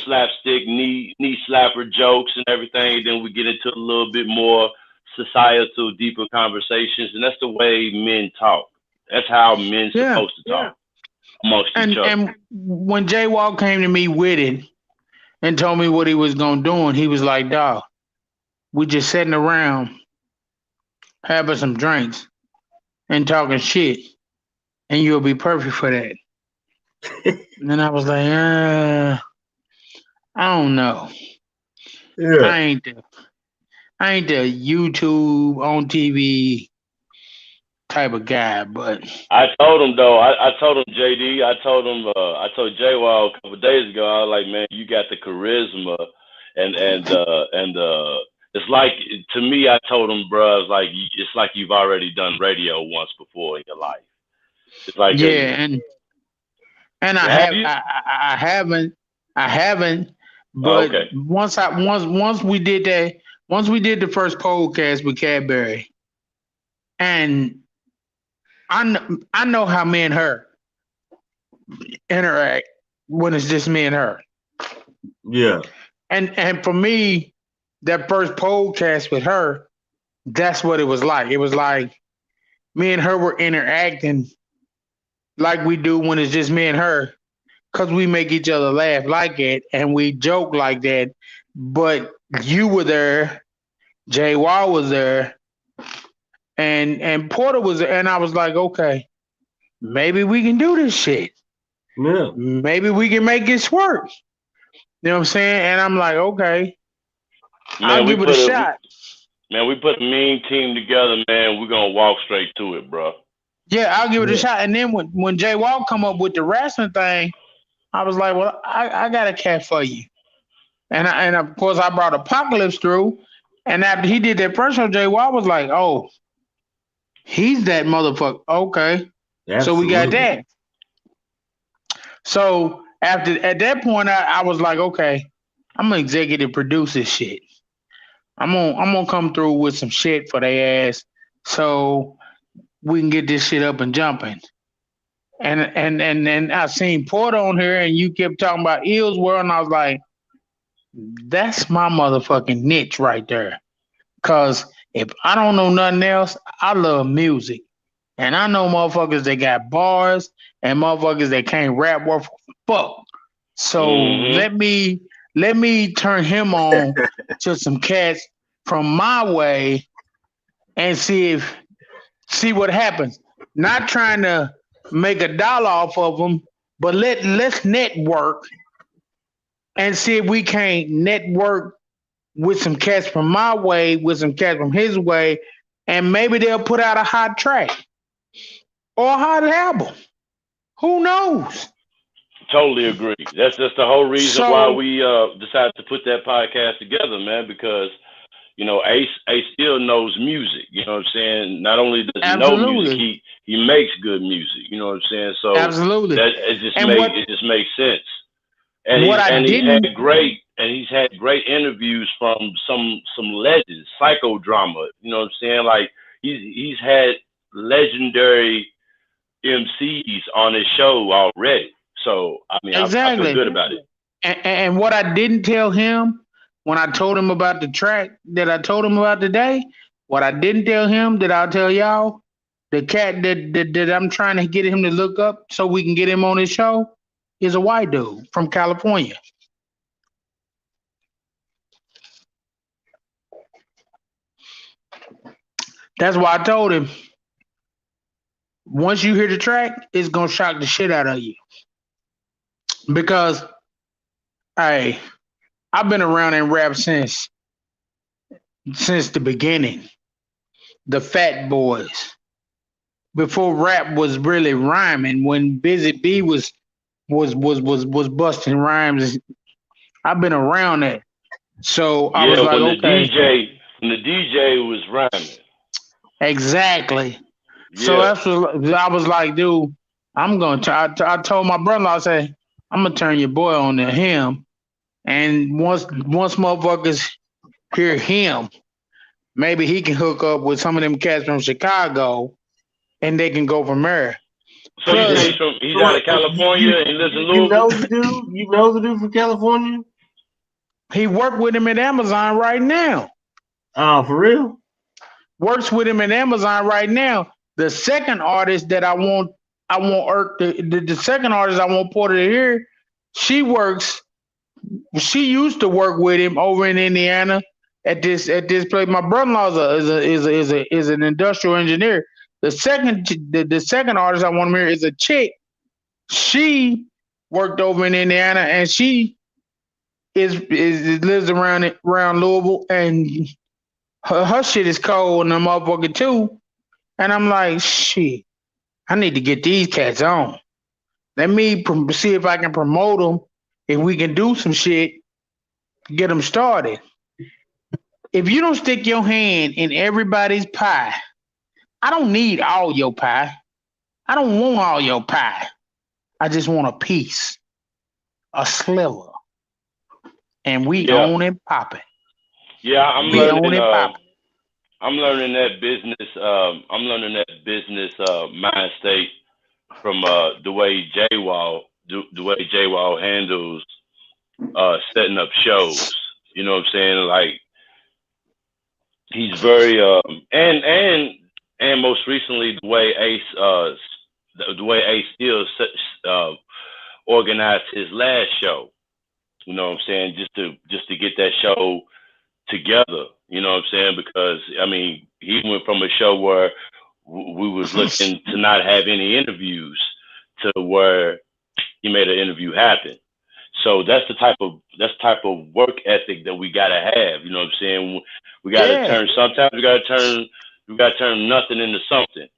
slapstick, knee slapper jokes and everything. Then we get into a little bit more societal, deeper conversations, and that's the way men talk. That's how men supposed to talk amongst each other. And when Jay Wall came to me with it and told me what he was gonna do, and he was like, "Dog, we just sitting around having some drinks and talking shit, and you'll be perfect for that." And then I was like, I don't know. Yeah. I ain't the YouTube on TV type of guy, but I told him though. I told him JD. I told him. I told J Wall a couple of days ago. I was like, man, you got the charisma, and it's like to me. I told him, bro, it's like you've already done radio once before in your life. It's like and I haven't. But once we did the first podcast with Cadbury, and I know how me and her interact when it's just me and her. Yeah. And for me, that first podcast with her, that's what it was like. It was like me and her were interacting like we do when it's just me and her, because we make each other laugh like it and we joke like that. But you were there, Jay Wall was there, and Porter was there, and I was like, okay, maybe we can do this shit. Yeah. Maybe we can make this work. You know what I'm saying? And I'm like, okay, I'll give it a shot. Man, we put a mean team together, man. We're gonna walk straight to it, bro. Yeah, I'll give it a shot. And then when Jay Wall come up with the wrestling thing, I was like, well, I got a cat for you. And of course I brought Apocalypse through. And after he did that first show, Jay Wall was like, oh, he's that motherfucker. Okay. Absolutely. So we got that. So at that point, I was like, okay, I'm gonna executive produce this shit. I'm gonna come through with some shit for their ass so we can get this shit up and jumping. And I seen Porter on here, and you kept talking about Eels World, and I was like, that's my motherfucking niche right there. Cause if I don't know nothing else, I love music. And I know motherfuckers that got bars and motherfuckers that can't rap worth a fuck. So let me turn him on to some cats from my way and see what happens. Not trying to make a dollar off of them, but let's network and see if we can't network with some cats from my way, with some cats from his way, and maybe they'll put out a hot track or a hot album. Who knows? Totally agree. That's just the whole reason why we decided to put that podcast together, man, because Ace still knows music. You know what I'm saying? Not only does he know music, he makes good music. You know what I'm saying? So it just makes sense. And he's had great interviews from some legends, Psychodrama. You know what I'm saying? Like he's had legendary MCs on his show already. So I mean, I feel good about it. And what I didn't tell him when I told him about the track that I told him about today, what I didn't tell him that I'll tell y'all, the cat that I'm trying to get him to look up so we can get him on his show is a white dude from California. That's why I told him, once you hear the track, it's gonna shock the shit out of you. Because I've been around in rap since the beginning. The Fat Boys. Before rap was really rhyming, when Busy B was was busting rhymes. I've been around that. So I was like, okay. When the DJ was rhyming. Exactly. Yeah. So that's what I was like, dude, I'm going to, I told my brother-in-law, I said, I'm going to turn your boy on to him. And once motherfuckers hear him, maybe he can hook up with some of them cats from Chicago and they can go from there. So plus, he's out of California and lives in Louisville? You know the dude from California? He worked with him at Amazon right now. Oh, for real? Works with him at Amazon right now. The second artist that I want the second artist I want Porter to hear, she used to work with him over in Indiana at this place. My brother-in-law is an industrial engineer. The second artist I want to hear is a chick. She worked over in Indiana and she lives around Louisville, and her shit is cold and the motherfucker too. And I'm like, shit, I need to get these cats on. Let me see if I can promote them. If we can do some shit, get them started. If you don't stick your hand in everybody's pie, I don't need all your pie. I don't want all your pie. I just want a piece, a sliver. And we own it popping. Yeah, I'm learning that business. I'm learning that business mind state from the way J-Wall handles setting up shows. You know what I'm saying? Like he's very and most recently the way Ace Steel organized his last show. You know what I'm saying? Just to get that show together. You know what I'm saying? Because I mean, he went from a show where we was looking to not have any interviews to where he made an interview happen. So that's the type of work ethic that we gotta have. You know what I'm saying? We gotta turn. Sometimes we gotta turn nothing into something.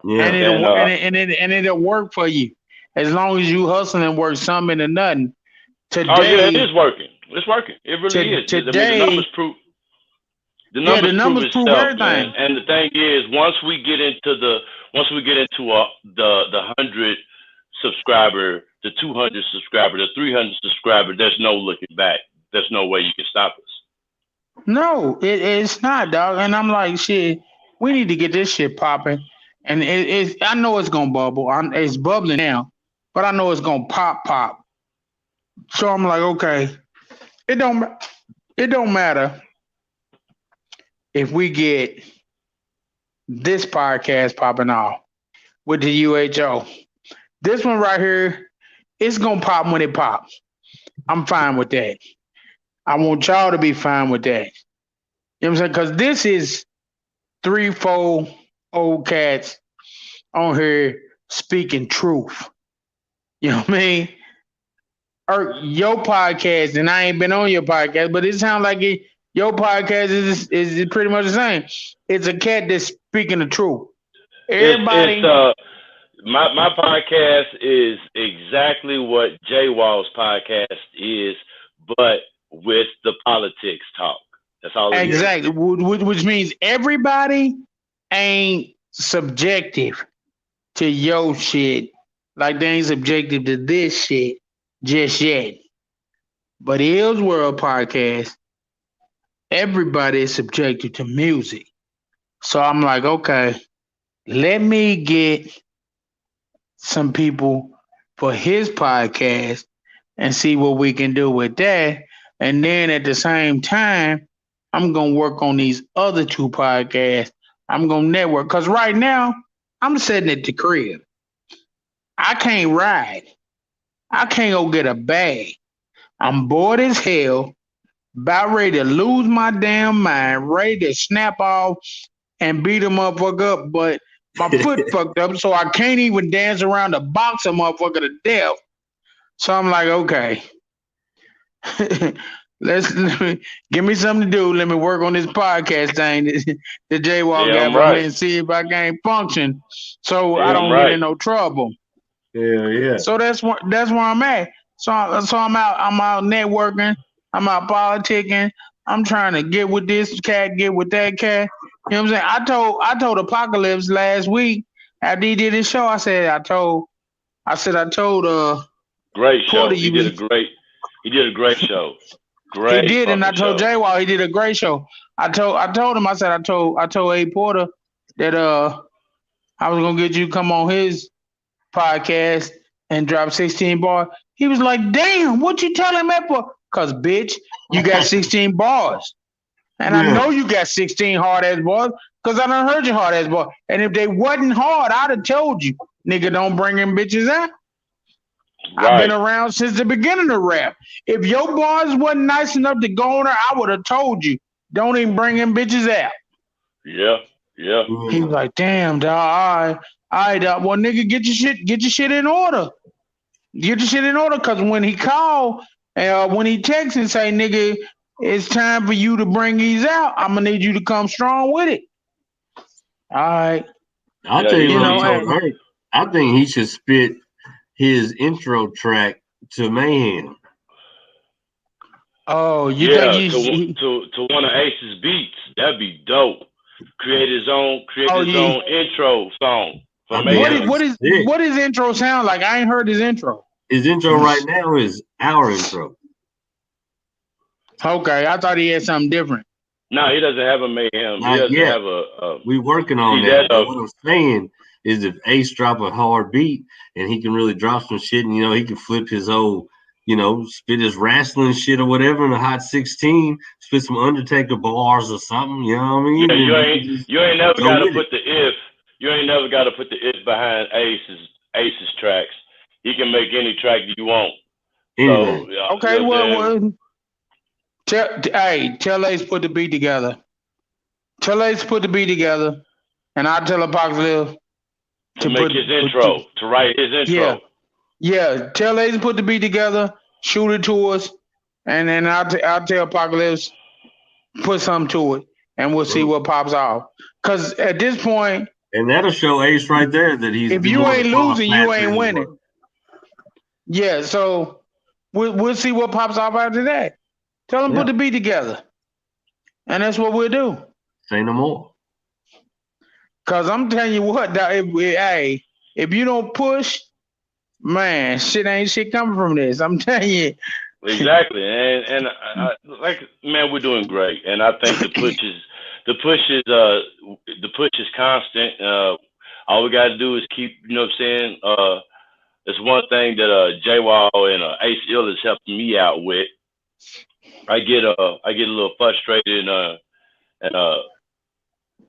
Yeah, and it'll work for you as long as you hustle and work something into nothing. Today, oh yeah, it is working. It's working. It really is. Today, the numbers prove. The numbers prove everything. Man. And the thing is, once we get into the 100 subscriber, the 200 subscriber, the 300 subscriber, there's no looking back. There's no way you can stop us. No, it's not, dog. And I'm like, shit, we need to get this shit popping. And I know it's gonna bubble. It's bubbling now, but I know it's gonna pop. So I'm like, okay, it don't matter if we get this podcast popping off with the UHO. This one right here, it's gonna pop when it pops. I'm fine with that. I want y'all to be fine with that. You know what I'm saying? Because this is 3-4 old cats on here speaking truth. You know what I mean? Or your podcast, and I ain't been on your podcast, but it sounds like your podcast is pretty much the same. It's a cat that's speaking the truth. Everybody. My podcast is exactly what J-Wall's podcast is, but with the politics talk. That's all it exactly. is. Which means everybody ain't subjective to your shit like they ain't subjective to this shit just yet. But Ill's World podcast, everybody is subjective to music. So I'm like, okay, let me get some people for his podcast and see what we can do with that. And then at the same time, I'm going to work on these other 2 podcasts. I'm going to network. Because right now, I'm sitting at the crib. I can't ride. I can't go get a bag. I'm bored as hell, about ready to lose my damn mind, ready to snap off and beat a motherfucker up, but my foot fucked up, so I can't even dance around the box a motherfucker to death. So I'm like, okay, let me give me something to do. Let me work on this podcast thing that J-Wall got for me and see if I can't function so I don't get in no trouble. Yeah. So that's where I'm at. So I'm out networking. I'm out politicking. I'm trying to get with this cat, get with that cat. You know what I'm saying? I told Apocalypse last week after he did his show. I told Great Porter show. He you did was a great show. he Great did, and I fucking told show. J-Wall he did a great show. I told him, I told A Porter that I was gonna get you to come on his podcast and drop 16 bars. He was like, damn, what you telling me for? Cause bitch, you got 16 bars. And I know you got 16 hard ass bars, cause I done heard your hard ass bars. And if they wasn't hard, I'd have told you, nigga, don't bring them bitches out. I've been around since the beginning of rap. If your bars wasn't nice enough to go on there, I would have told you, don't even bring them bitches out. Yeah. He was like, damn, dog, all right, dog. Well, nigga, get your shit in order. Get your shit in order, cause when he called, when he texted and say, nigga, it's time for you to bring these out, I'm gonna need you to come strong with it. All right. I'll tell you what I told her. I think he should spit his intro track to Mayhem. Oh, to one of Ace's beats, that'd be dope. Create his own intro song. What his intro sound like? I ain't heard his intro. His intro right now is our intro. Okay, I thought he had something different. No, he doesn't have a Mayhem. He doesn't have a. We working on that. What I'm saying is, if Ace drop a hard beat and he can really drop some shit, and he can flip his old, spit his wrestling shit or whatever in a hot 16, spit some Undertaker bars or something. You know what I mean? Yeah, you ain't never got to put the if. You ain't never got to put the if behind Ace's tracks. He can make any track you want. Anyway. So, okay, well, tell Ace put the beat together. Tell Ace put the beat together, and I'll tell Apocalypse to make his intro, to write his intro. Yeah. Tell Ace put the beat together, shoot it to us, and then I'll tell Apocalypse put something to it, and we'll see what pops off. Because at this point, and that'll show Ace right there that he's. If you ain't losing, you ain't winning. Yeah, so we'll see what pops off after that. Tell him put the beat together, and that's what we'll do. Say no more. Cause I'm telling you what, if you don't push, man, ain't shit coming from this. I'm telling you. Exactly, and we're doing great, and I think the push is constant. All we got to do is keep, it's one thing that J-Wall and Ace Ill is helping me out with. I get a little frustrated, and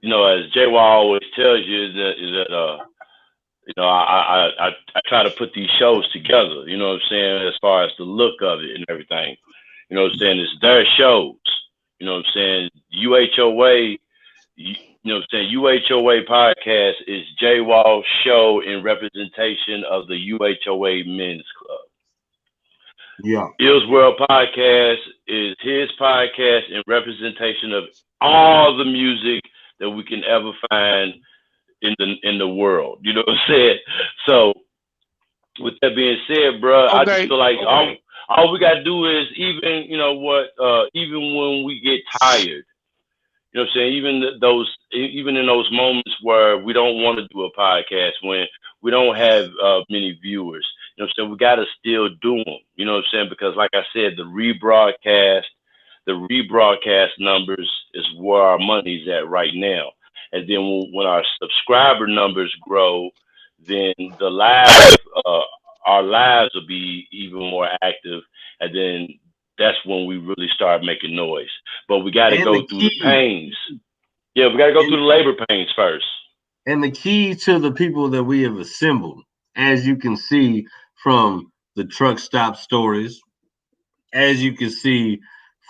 as J-Wall always tells you, is that I try to put these shows together. You know what I'm saying? As far as the look of it and everything. You know what I'm saying? It's their shows. You know what I'm saying? UHOA. You know what I'm saying? UHOA podcast is J-Wall's show in representation of the UHOA Men's Club. Yeah. Ill's World Podcast is his podcast in representation of all the music that we can ever find in the world. You know what I'm saying? So with that being said, bro, I just feel like all we gotta do is even when we get tired, you know what I'm saying? Even in those moments where we don't want to do a podcast, when we don't have many viewers, you know what I'm saying? We gotta still do them. You know what I'm saying? Because like I said, the rebroadcast numbers is where our money's at right now. And then when our subscriber numbers grow, then our lives will be even more active, and then that's when we really start making noise. But we got to go through the pains. Yeah, we got to go through the labor pains first. And the key to the people that we have assembled, as you can see from the truck stop stories, as you can see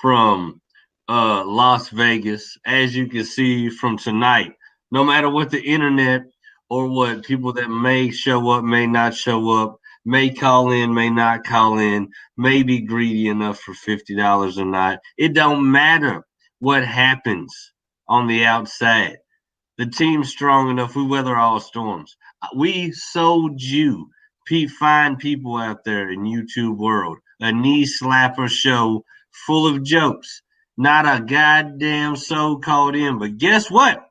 from Las Vegas, as you can see from tonight, no matter what the internet or what people that may show up, may not show up, may call in, may not call in, may be greedy enough for $50 or not. It don't matter what happens on the outside. The team's strong enough. We weather all storms. We sold you fine people out there in YouTube world. A knee slapper show full of jokes. Not a goddamn soul called in. But guess what?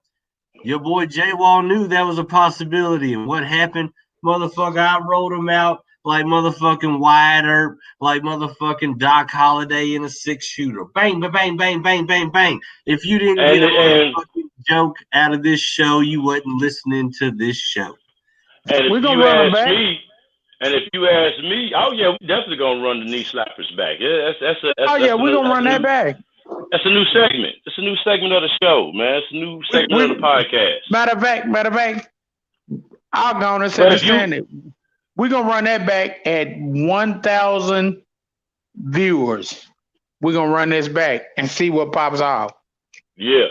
Your boy J-Wall knew that was a possibility. And what happened? Motherfucker, I rolled him out like motherfucking Wyatt Earp, like motherfucking Doc Holliday in a 6-shooter. Bang, bang, bang, bang, bang, bang. If you didn't get a motherfucking joke out of this show, you wasn't listening to this show. And if you ask me, oh yeah, we definitely gonna run the knee slappers back. Yeah, that's we're gonna run that back. That's a new segment. It's a new segment of the show, man. It's a new segment of the podcast. Matter of fact, I'll go on and understand it. We're gonna run that back at 1,000 viewers. We're gonna run this back and see what pops off. Yeah.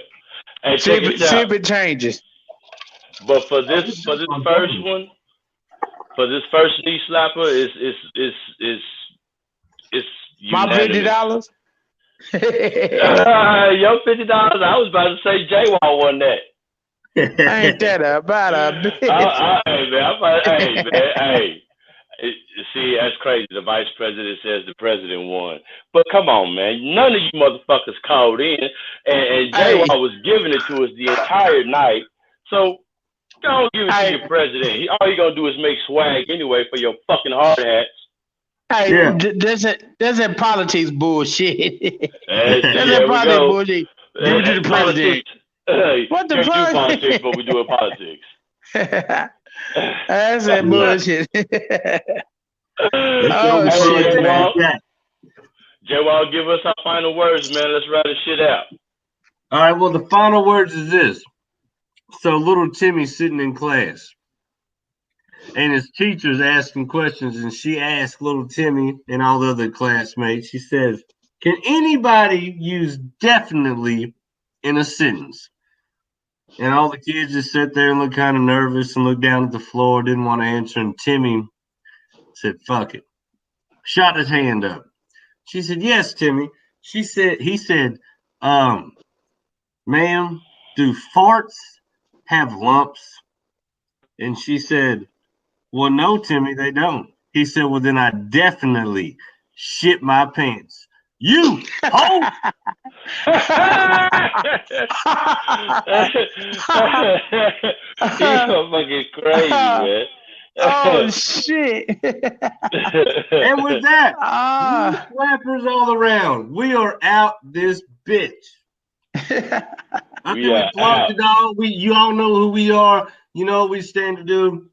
And see if it changes. But for this first one, for this first knee slapper, is my $50. Your $50. I was about to say J-Wall won that. Ain't that about a bitch? Hey. See, that's crazy. The vice president says the president won. But come on, man. None of you motherfuckers called in, and J-Wall was giving it to us the entire night. So don't give it to your president. All you gonna do is make swag anyway for your fucking hard hats. Hey, that's that politics bullshit. That's that politics bullshit. Give it to the president. What the fuck? Do politics, but we do it politics. That's that bullshit. Oh shit, man. J-Wall, give us our final words, man. Let's write this shit out. All right, well, the final words is this. So little Timmy's sitting in class, and his teacher's asking questions, and she asked little Timmy and all the other classmates, she says, can anybody use definitely in a sentence? And all the kids just sat there and looked kind of nervous and looked down at the floor, didn't want to answer. And Timmy said, fuck it. Shot his hand up. She said, yes, Timmy. He said, ma'am, do farts have lumps? And she said, well, no, Timmy, they don't. He said, well, then I definitely shit my pants. You ho! You're fucking crazy, man. Oh shit! And with that, slappers all around. We are out this bitch. I think we plugged it all. You all know who we are. You know what we stand to do.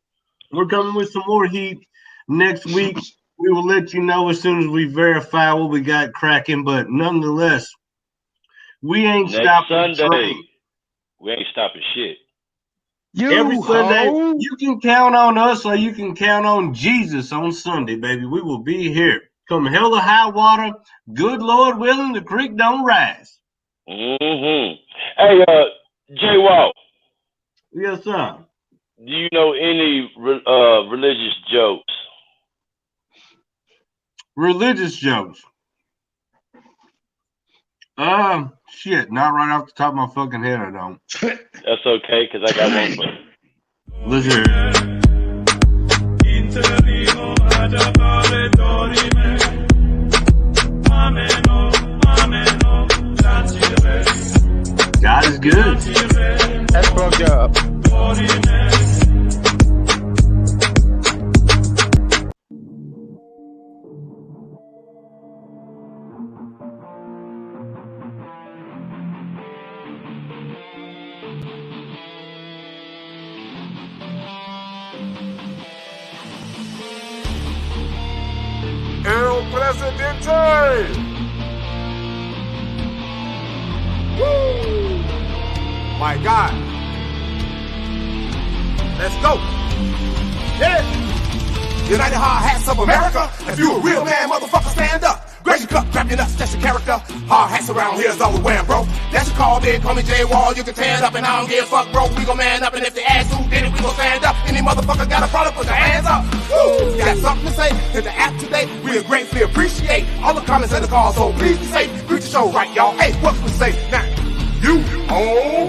We're coming with some more heat next week. We will let you know as soon as we verify what we got cracking. But nonetheless, we ain't stopping. Sunday, we ain't stopping shit. Every Sunday, you can count on us or you can count on Jesus on Sunday, baby. We will be here. Come hell or high water, good Lord willing, the creek don't rise. Mm-hmm. Hey, J-Wall. Yes, sir. Do you know any religious jokes? Religious jokes? Shit, not right off the top of my fucking head, I don't. That's okay, because I got one for you. Let's hear it. God is good. That's fucked up. El Presidente! Woo! My God. Let's go. Yeah. United Hard Hats of America. If you a real man, motherfucker, stand up. Grace your cup, grab your nuts, that's your character. Hard hats around here is all we wearing, bro. That's your call, big, call me J-Wall. You can tear it up and I don't give a fuck, bro. We gon' man up, and if they ask who did it, we gon' stand up. Any motherfucker got a problem, put their hands up. Woo! Got something to say? Hit the app today. We greatly appreciate all the comments and the calls, so please be safe. Greet the show right, y'all. Hey, what we say now? U.H.O.A.